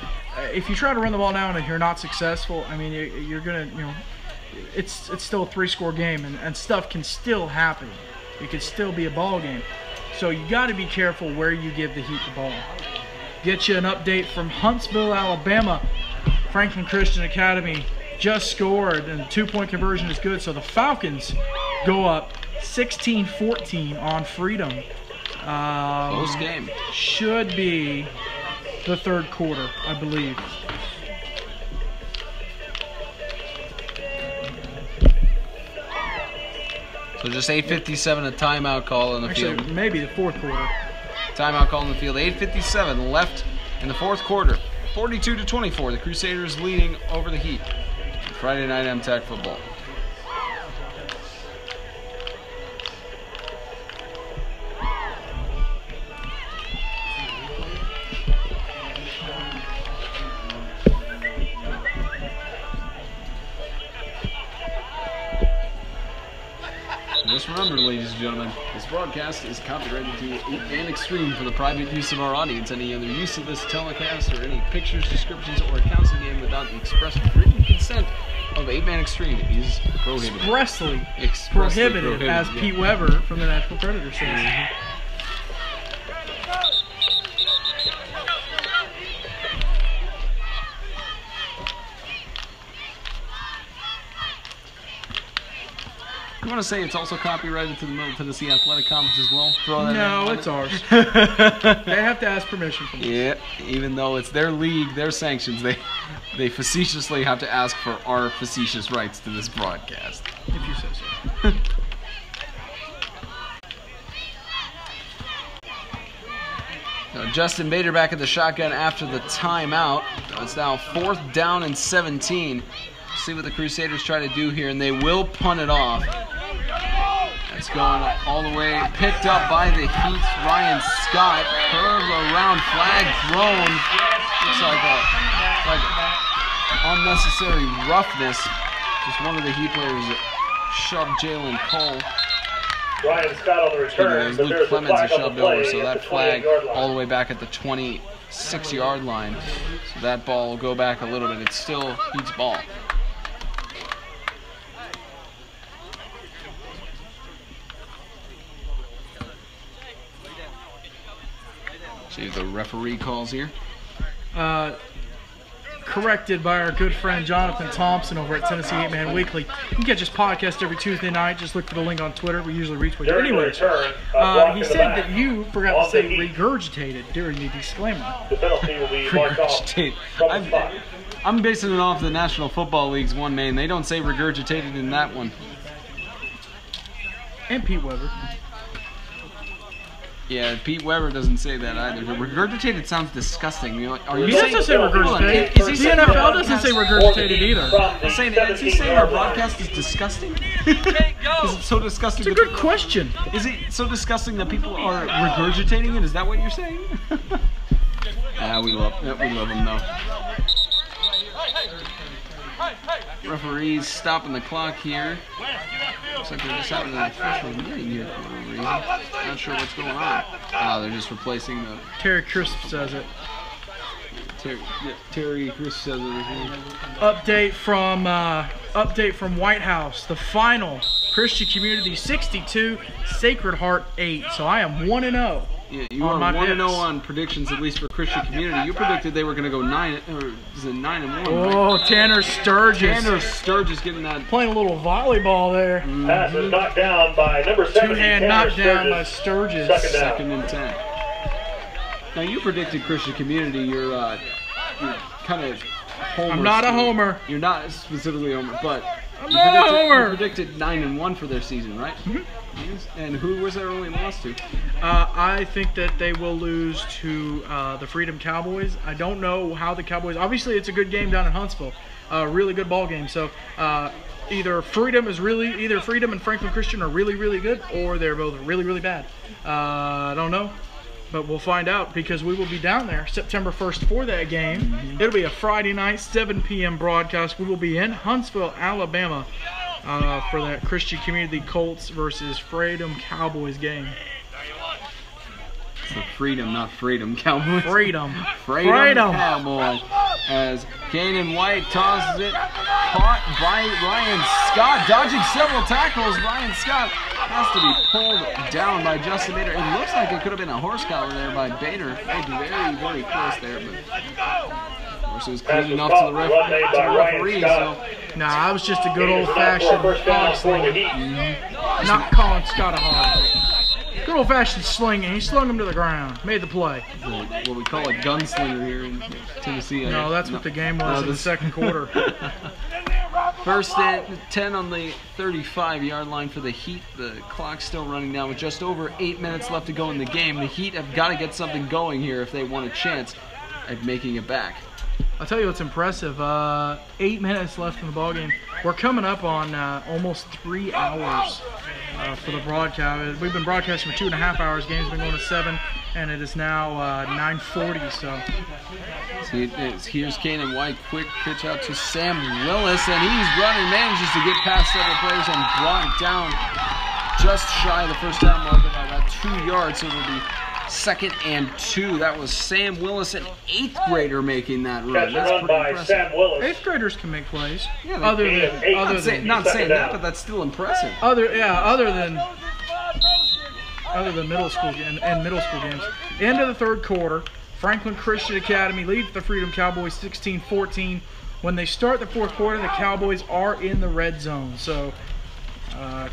if you try to run the ball down and you're not successful, I mean, you're going to, it's still a 3-score game, and stuff can still happen. It could still be a ball game. So you got to be careful where you give the Heat the ball. Get you an update from Huntsville, Alabama. Franklin Christian Academy just scored, and the 2-point conversion is good. So the Falcons go up 16-14 on Freedom. Close game. Should be the 3rd quarter, I believe. So just 8:57, a timeout call in the Actually, field. maybe the fourth quarter. Timeout call in the field. 8:57 left in the fourth quarter. 42-24. The Crusaders leading over the Heat. Friday night MTech football. Just remember, ladies and gentlemen, this broadcast is copyrighted to 8-Man Extreme for the private use of our audience. Any other use of this telecast or any pictures, descriptions, or accounts of the game without the express written consent of 8-Man Extreme is prohibited. Expressly prohibited, as Pete Weber from the Nashville Predators says. You want to say it's also copyrighted to the Middle Tennessee Athletic Conference as well? Throw that No, in. it's ours. They have to ask permission from us. Yeah, even though it's their league, their sanctions, they facetiously have to ask for our facetious rights to this broadcast. If you say so. Justin Bader back at the shotgun after the timeout. It's now 4th down and 17. See what the Crusaders try to do here, and they will punt it off. It's going all the way, picked up by the Heat's Ryan Scott. Curve around, flag thrown. Looks like unnecessary roughness. Just one of the Heat players shoved Jalen Cole. Ryan Scott on the return. Luke Clemens is shoved over, so that flag all the way back at the 26-yard line. So that ball will go back a little bit. It's still Heat's ball. See if the referee calls here. Corrected by our good friend Jonathan Thompson over at Tennessee 8-Man Weekly. You can catch his podcast every Tuesday night. Just look for the link on Twitter. We usually retweet it. Anyways, he said that you forgot to say regurgitated during the disclaimer. The penalty will be marked off Regurgitate. from the spot. I'm basing it off the National Football League's one main. They don't say regurgitated in that one. And Pete Weber. Yeah, Pete Weber doesn't say that either. Regurgitated sounds disgusting. You know, are you He saying, doesn't say regurgitated. Is he The saying NFL doesn't say regurgitated either. Is he saying our broadcast is disgusting? Is it so disgusting? It's a good question. Is it so disgusting that people are regurgitating it? Is that what you're saying? We love them though. Referees stopping the clock here. Looks like they're just having an official meeting here for whatever reason. Not sure what's going on. They're just replacing the... Terry Crisp says it. Terry Crisp says it. Update from White House. The final Christian Community 62, Sacred Heart 8. So I am 1-0. Yeah, you are 1-0 on predictions, at least for Christian Community. You predicted they were going to go 9-1. Oh, right? Tanner Sturgis. Tanner Sturgis getting that. Playing a little volleyball there. Pass is knocked down by number 7. Two-hand knockdown by Sturgis. Second 2nd and 10. Now you predicted Christian Community. You're kind of homer. I'm not a homer. You're not specifically a homer, but I'm not a homer. You predicted 9-1 for their season, right? Mm-hmm. And who was their only loss to? I think that they will lose to the Freedom Cowboys. I don't know how the Cowboys. Obviously, it's a good game down in Huntsville. Really good ball game. So either Freedom and Franklin Christian are really, really good, or they're both really, really bad. I don't know, but we'll find out because we will be down there September 1st for that game. Mm-hmm. It'll be a Friday night, 7 p.m. broadcast. We will be in Huntsville, Alabama. For that Christian Community Colts versus Freedom Cowboys game. It's the Freedom, not Freedom Cowboys. Freedom Cowboys. As Kanan White tosses it, caught by Ryan Scott, dodging several tackles. Ryan Scott has to be pulled down by Justin Bader. It looks like it could have been a horse collar there by Bader. It's very, very close there, but of course it was clean enough to the referee. So. Nah, I was just a good old-fashioned hog slinging. Not calling Scott a hog. Good old-fashioned slinging. He slung him to the ground. Made the play. What we call a gunslinger here in Tennessee. No, that's what the game was in the second quarter. First and 10 on the 35-yard line for the Heat. The clock's still running down with just over 8 minutes left to go in the game. The Heat have got to get something going here if they want a chance at making it back. I'll tell you what's impressive. 8 minutes left in the ballgame. We're coming up on almost 3 hours for the broadcast. We've been broadcasting for 2.5 hours. Game's been going to 7, and it is now 9:40. So here's Kanan White. Quick pitch out to Sam Willis, and he's running, manages to get past several players and brought down just shy of the first down marker by about 2 yards. So it'll be 2nd and 2. That was Sam Willis, an 8th grader, making that run. That's pretty impressive. Sam Willis. 8th graders can make plays. Yeah, Not saying that, but that's still impressive. Other than middle school and middle school games. End of the third quarter. Franklin Christian Academy leads the Freedom Cowboys 16-14. When they start the fourth quarter, the Cowboys are in the red zone. So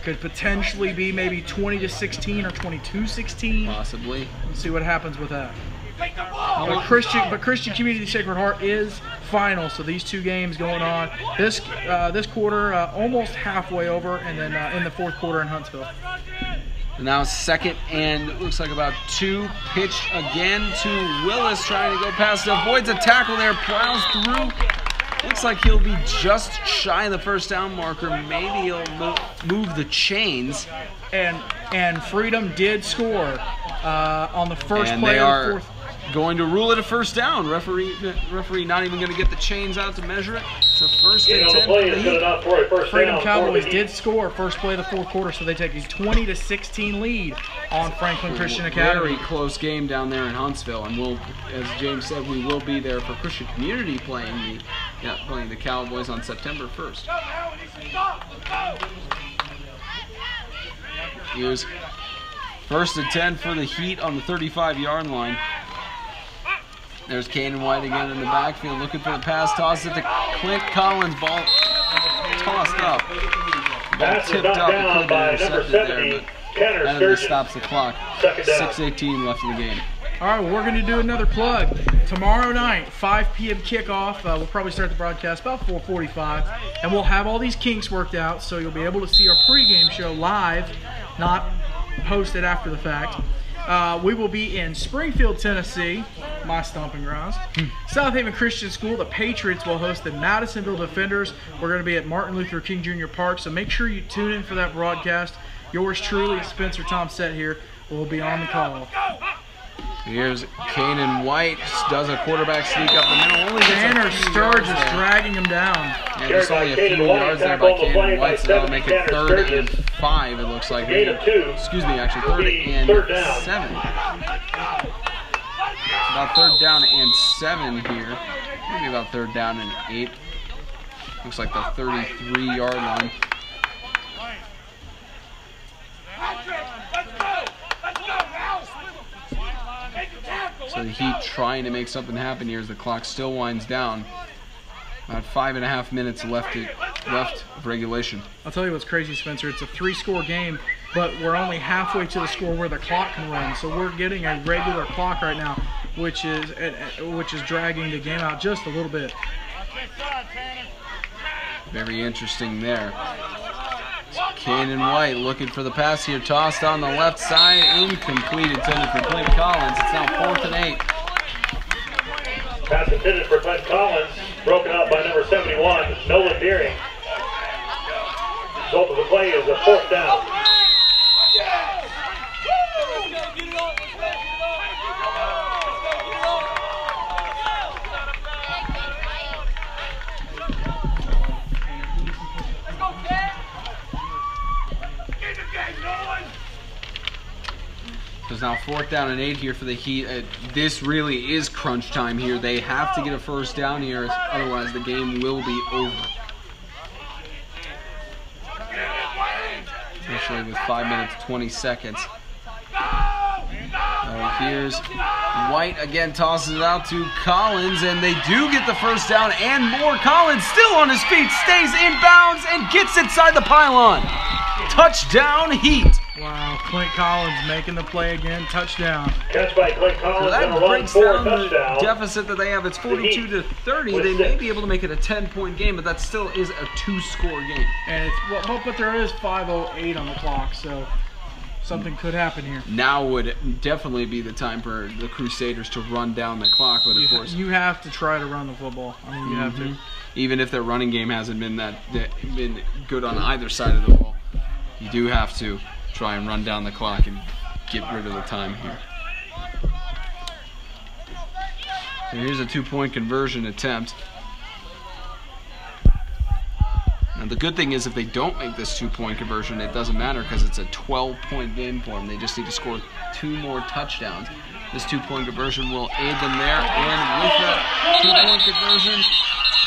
could potentially be maybe 20-16 or 22-16. Possibly. Let's see what happens with that. But Christian Community Sacred Heart is final, so these 2 games going on. This quarter almost halfway over, and then in the fourth quarter in Huntsville. Now 2nd and looks like about 2. Pitch again to Willis, trying to go past, avoids a tackle there, plows through. Looks like he'll be just shy of the first down marker. Maybe he'll move the chains. And Freedom did score on the first and play they of the are fourth. Going to rule it a first down. Referee not even going to get the chains out to measure it. It's a 1st and 10 for the Heat. Freedom Cowboys did score first play of the fourth quarter, so they take a 20-16 lead on Franklin Christian Academy. Very close game down there in Huntsville, and we'll, as James said, we will be there for Christian Community playing the Cowboys on September 1st. Here's 1st and 10 for the Heat on the 35-yard line. There's Kanan White again in the backfield, looking for the pass. Toss it to Clint Collins. Ball tossed up. Ball tipped up. It could be intercepted there, but that just stops the clock. 6:18 left in the game. All right, well, we're going to do another plug. Tomorrow night, 5 p.m. kickoff. We'll probably start the broadcast about 4:45, and we'll have all these kinks worked out, so you'll be able to see our pregame show live, not posted after the fact. We will be in Springfield, Tennessee, my stomping grounds. South Haven Christian School, the Patriots will host the Madisonville Defenders. We're going to be at Martin Luther King Jr. Park, so make sure you tune in for that broadcast. Yours truly, Spencer Tomsett here, will be on the call. Here's Kanan White, does a quarterback sneak up the middle. Only Tanner Sturgis dragging him down. Yeah, just only a few yards there by Kanan White, so that'll make it 3rd and 5, it looks like. Excuse me, actually, 3rd and 7. It's about 3rd down and 7 here. Maybe about 3rd down and 8. Looks like the 33-yard line. So the Heat trying to make something happen here as the clock still winds down. About 5.5 minutes left of regulation. I'll tell you what's crazy, Spencer. It's a 3-score game, but we're only halfway to the score where the clock can run. So we're getting a regular clock right now, which is dragging the game out just a little bit. Very interesting there. Kanan White looking for the pass here, tossed on the left side, incomplete, intended for Clint Collins. It's now 4th and 8. Pass intended for Clint Collins, broken up by number 71, Nolan Deering. Result of the play is a 4th down. It's now 4th down and 8 here for the Heat. This really is crunch time here. They have to get a first down here, otherwise the game will be over. Especially with 5 minutes, 20 seconds. Here's White again, tosses it out to Collins, and they do get the first down and more. Collins still on his feet, stays in bounds, and gets inside the pylon. Touchdown, Heat. Wow, Clint Collins making the play again, touchdown. Catch by Clint Collins. So that on a run breaks for down the touchdown. deficit that they have. It's 42-30. They may be able to make it a 10-point game, but that still is a 2-score game. And it's but there is 5:08 on the clock, so something could happen here. Now would definitely be the time for the Crusaders to run down the clock, but of course you have to try to run the football. I mean, you have to. Even if their running game hasn't been been good on either side of the ball, you do have to try and run down the clock and get rid of the time here. So here's a 2-point conversion attempt. Now the good thing is if they don't make this 2-point conversion, it doesn't matter because it's a 12-point game for them. They just need to score 2 more touchdowns. This 2-point conversion will aid them there, and with that 2-point conversion,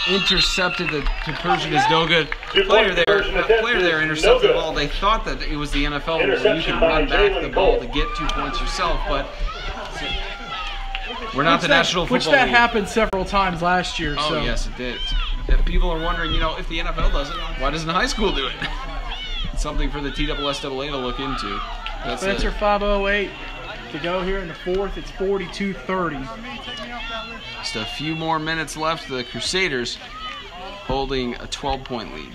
intercepted. The conversion is no good. Player there intercepted the ball. They thought that it was the NFL where you can run back the ball to get 2 points yourself, but we're not the National Football League. Which that happened several times last year. Oh, so. yes, it did. If people are wondering, if the NFL does it, why doesn't high school do it? It's something for the TSSAA to look into. Spencer, 5:08 to go here in the fourth. It's 42-30. Just a few more minutes left. The Crusaders holding a 12-point lead.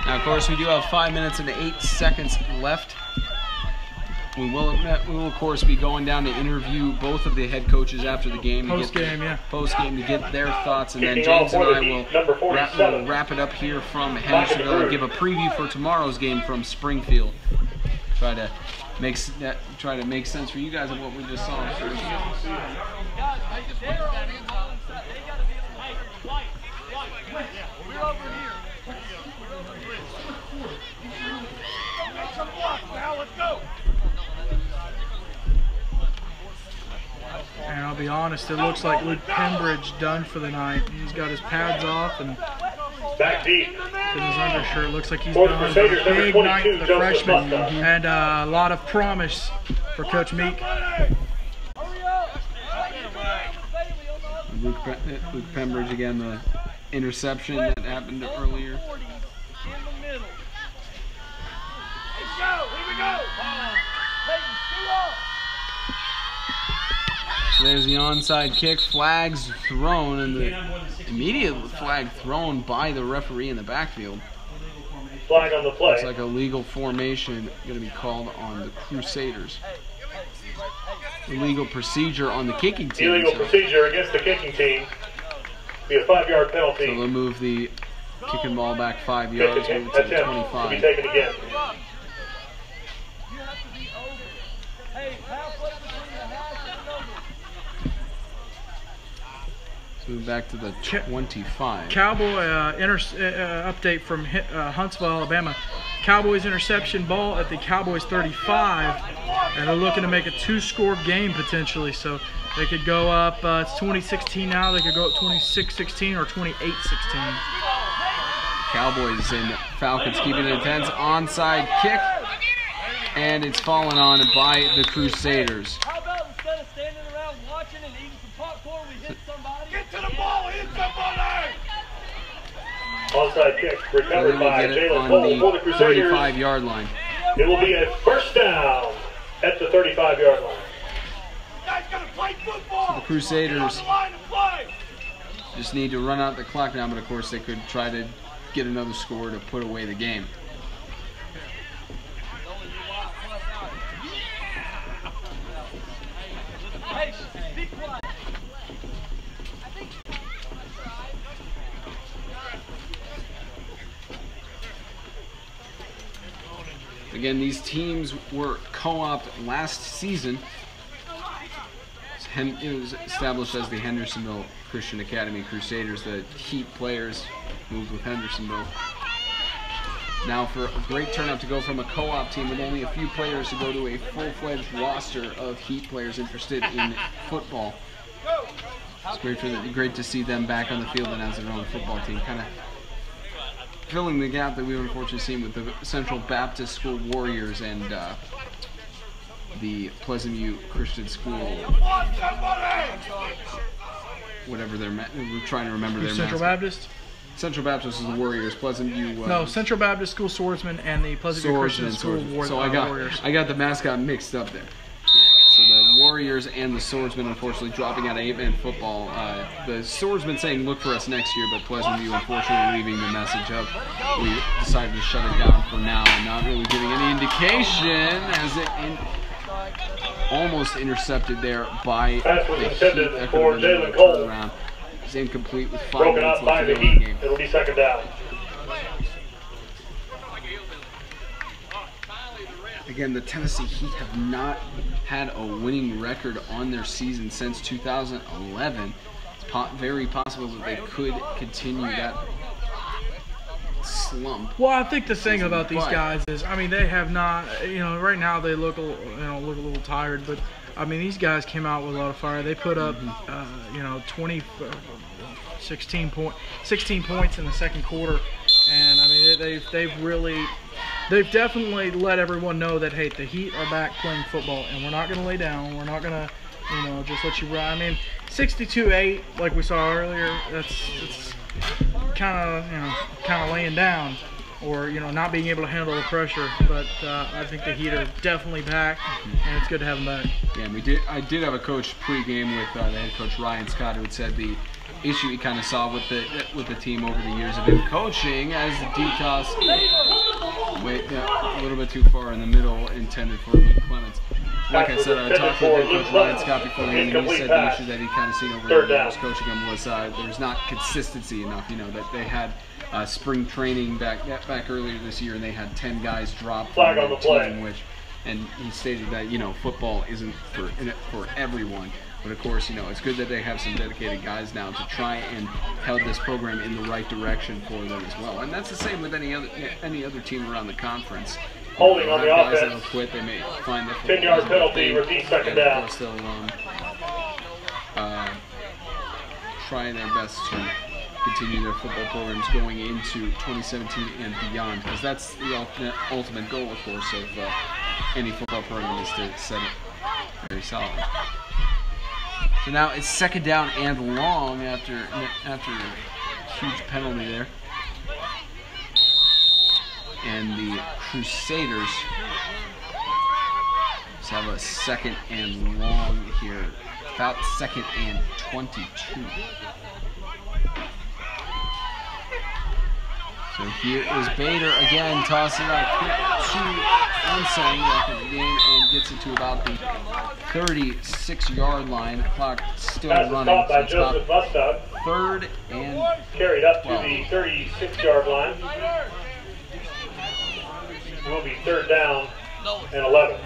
Now, of course, we do have 5 minutes and 8 seconds left. We will, of course, be going down to interview both of the head coaches after the game. Post-game, yeah. Post-game to get their thoughts, and then James and I will wrap it up here from Hendersonville and give a preview for tomorrow's game from Springfield. Try to make sense for you guys of what we just saw. And I'll be honest, it looks like Luke Pembridge done for the night. He's got his pads off and back deep in his undershirt. Looks like he's for done. the Crusaders, number Big 22, night for the Joseph freshman, Musta. and a lot of promise for Coach Meek. Luke Pembridge again, the interception that happened earlier. So there's the onside kick, flags thrown, and the immediate flag thrown by the referee in the backfield. Flag on the play. Looks like a legal formation going to be called on the Crusaders. Illegal procedure on the kicking team. Illegal procedure against the kicking team. Be a 5-yard penalty. So they'll move the kicking ball back 5 yards, move it to the 25. To be taken again. So move back to the 25. Cowboy update from Huntsville, Alabama. Cowboys interception ball at the Cowboys 35, and they're looking to make a 2-score game potentially. So they could go up, it's 20-16 now, they could go up 26-16 or 28-16. Cowboys and Falcons keeping it intense. Onside kick, and it's fallen on by the Crusaders. How about instead of standing around watching and eating some popcorn, we hit somebody? Get to the ball, hit somebody! Onside kick So they recovered will by get it Jalen on Cole for the the Crusaders. 35-yard line. It will be a first down at the 35-yard line. Guys gotta play football! The Crusaders Get on the line and play! just need to run out the clock now, but of course they could try to get another score to put away the game. Again, these teams were co-opted last season. It was established as the Hendersonville Christian Academy Crusaders. The Heat players moved with Hendersonville. Now for a great turnout to go from a co-op team with only a few players to go to a full-fledged roster of Heat players interested in football. It's great to see them back on the field and as their own football team, kind of filling the gap that we've unfortunately seen with the Central Baptist School Warriors and the Pleasant View Christian School, whatever we're trying to remember their Central mascot. Baptist? Central Baptist is the Warriors. Pleasant View. No, Central Baptist School Swordsman and the Pleasant View Christian School Warriors. So I got the mascot mixed up there. So the Warriors and the Swordsman, unfortunately, dropping out of 8-man football. The Swordsman saying, "Look for us next year," but Pleasant View, unfortunately, leaving the message of we decided to shut it down for now, and not really giving any indication as it almost intercepted there by the Heat. That could have been a turnaround. It's incomplete with 5 minutes left to go in the game. It'll be second down. Again, the Tennessee Heat have not had a winning record on their season since 2011. It's very possible that they could continue that slump. Well, I think the thing about these guys is, I mean, they have not, right now they look a little tired, but I mean, these guys came out with a lot of fire. They put up, 16 points in the second quarter, and I mean, they've definitely let everyone know that, hey, the Heat are back playing football, and we're not going to lay down. We're not going to, just let you run. I mean, 62-8, like we saw earlier, that's kind of laying down, or not being able to handle the pressure. But I think the Heat are definitely back, and it's good to have them back. Yeah, and I did have a coach pregame with the head coach Ryan Scott, who had said the issue he kind of saw with the team over the years of him coaching as the deep toss went a little bit too far in the middle, intended for Luke Clements. Like I said, I talked with head coach Ryan Scott before, and he said the issue that he kind of seen over the years coaching him was there's not consistency enough. That they had spring training back earlier this year, and they had 10 guys drop from the team, and he stated that football isn't for everyone. But of course, it's good that they have some dedicated guys now to try and head this program in the right direction for them as well. And that's the same with any other team around the conference. Holding on the guys offense. That'll quit. They may find the 10-yard penalty. Repeat second down. They'll still trying their best to continue their football programs going into 2017 and beyond, because that's the ultimate goal, of course, of any football program is to set it very solid. So now it's second down and long after a huge penalty there. And the Crusaders just have a second and long here, about second and 22. So here is Bader again, tossing out to Unsung after the game and gets it to about the 36-yard line. Clock still running. By Joseph Mustad. Third and carried up to the 36-yard line. Will be third down and 11.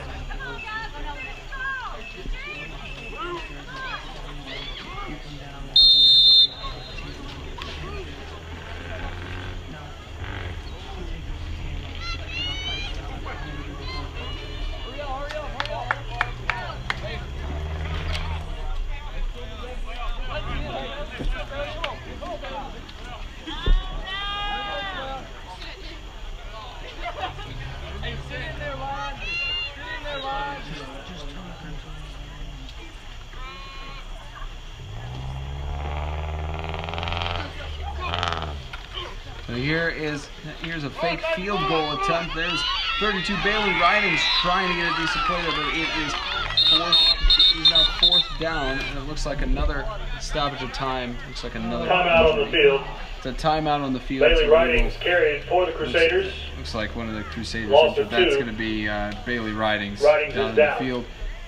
So here's a fake field goal attempt. There's 32 Bailey Ridings trying to get a decent play there, but it is now fourth down, and it looks like another stoppage of time. Looks like another timeout on the field. It's a timeout on the field. Bailey Ridings carried for the Crusaders. Looks like one of the Crusaders. That's going to be Bailey Ridings down in the field.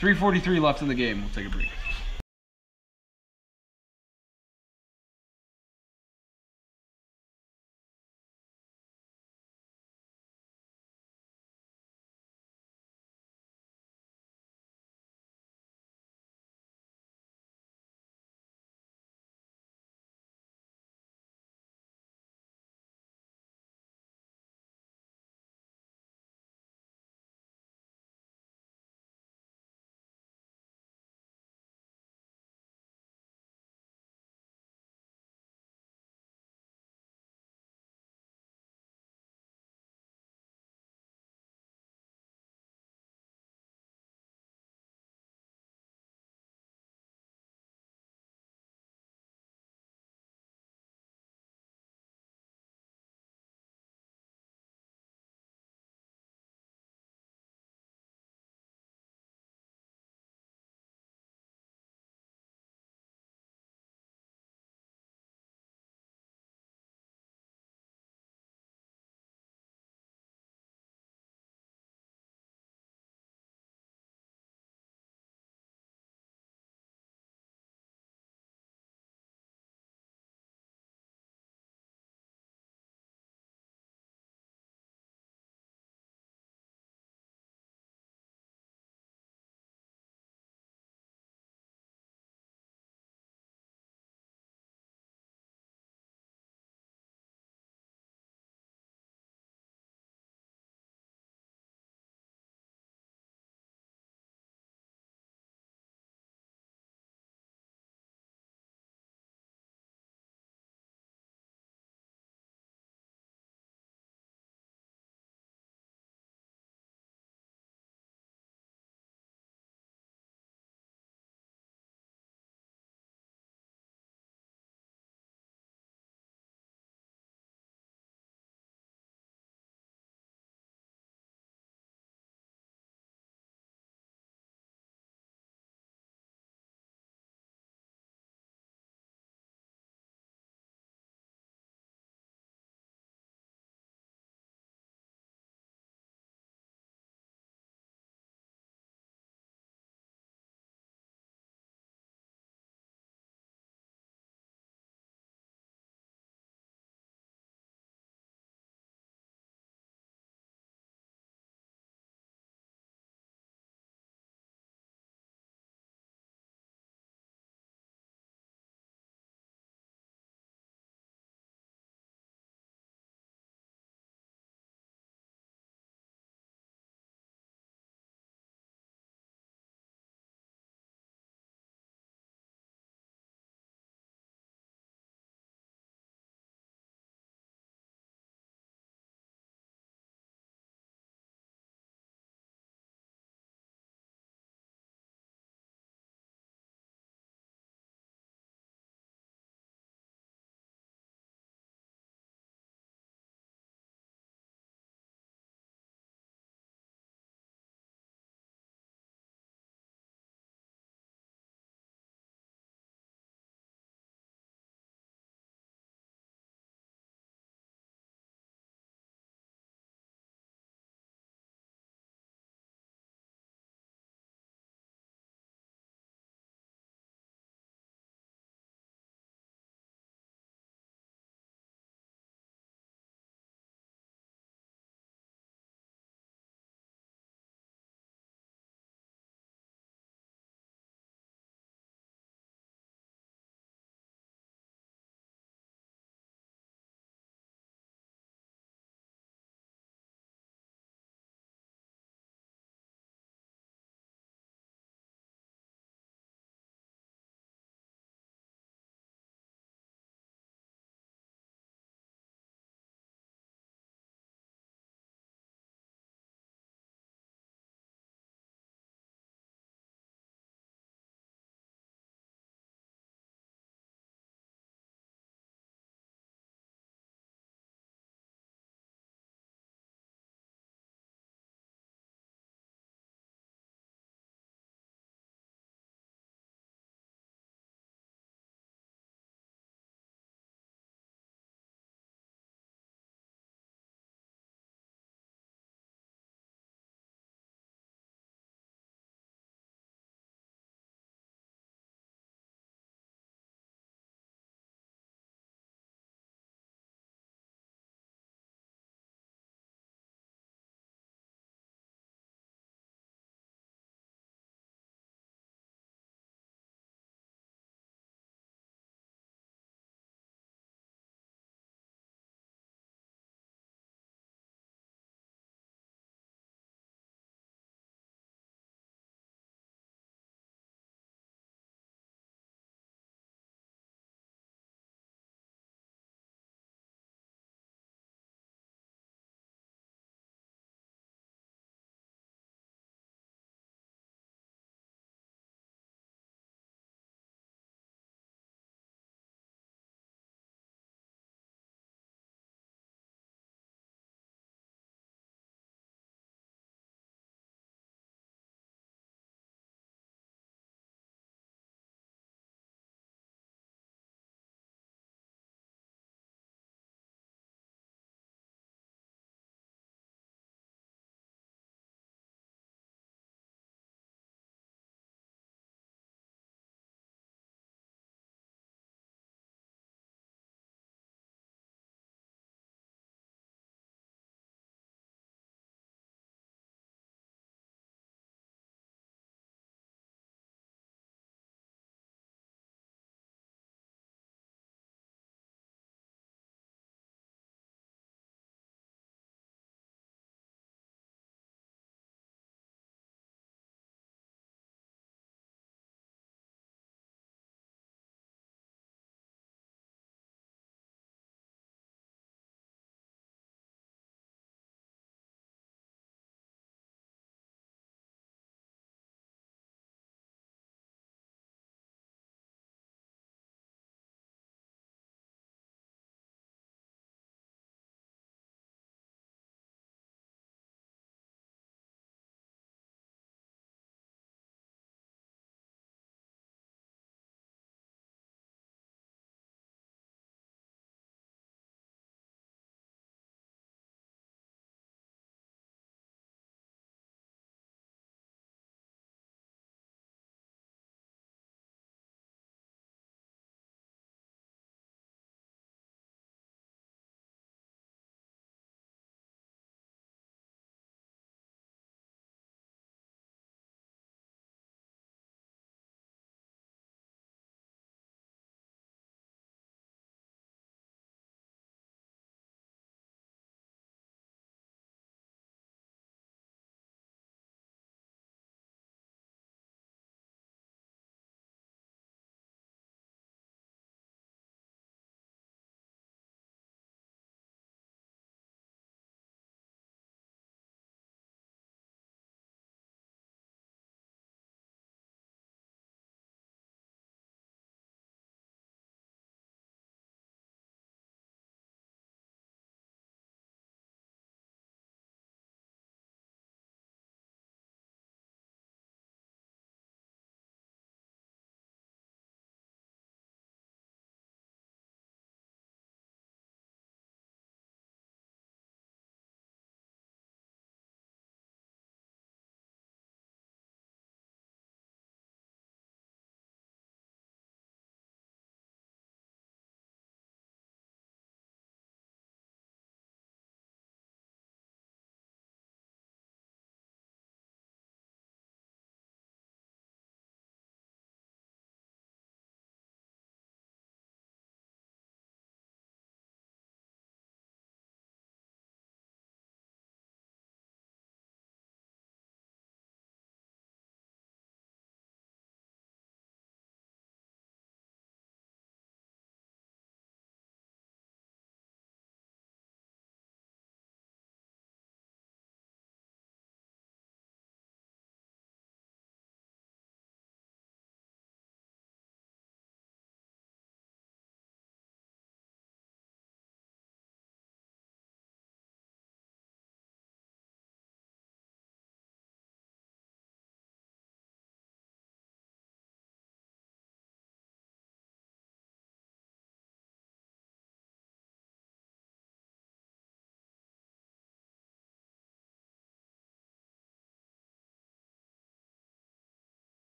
3:43 left in the game. We'll take a break.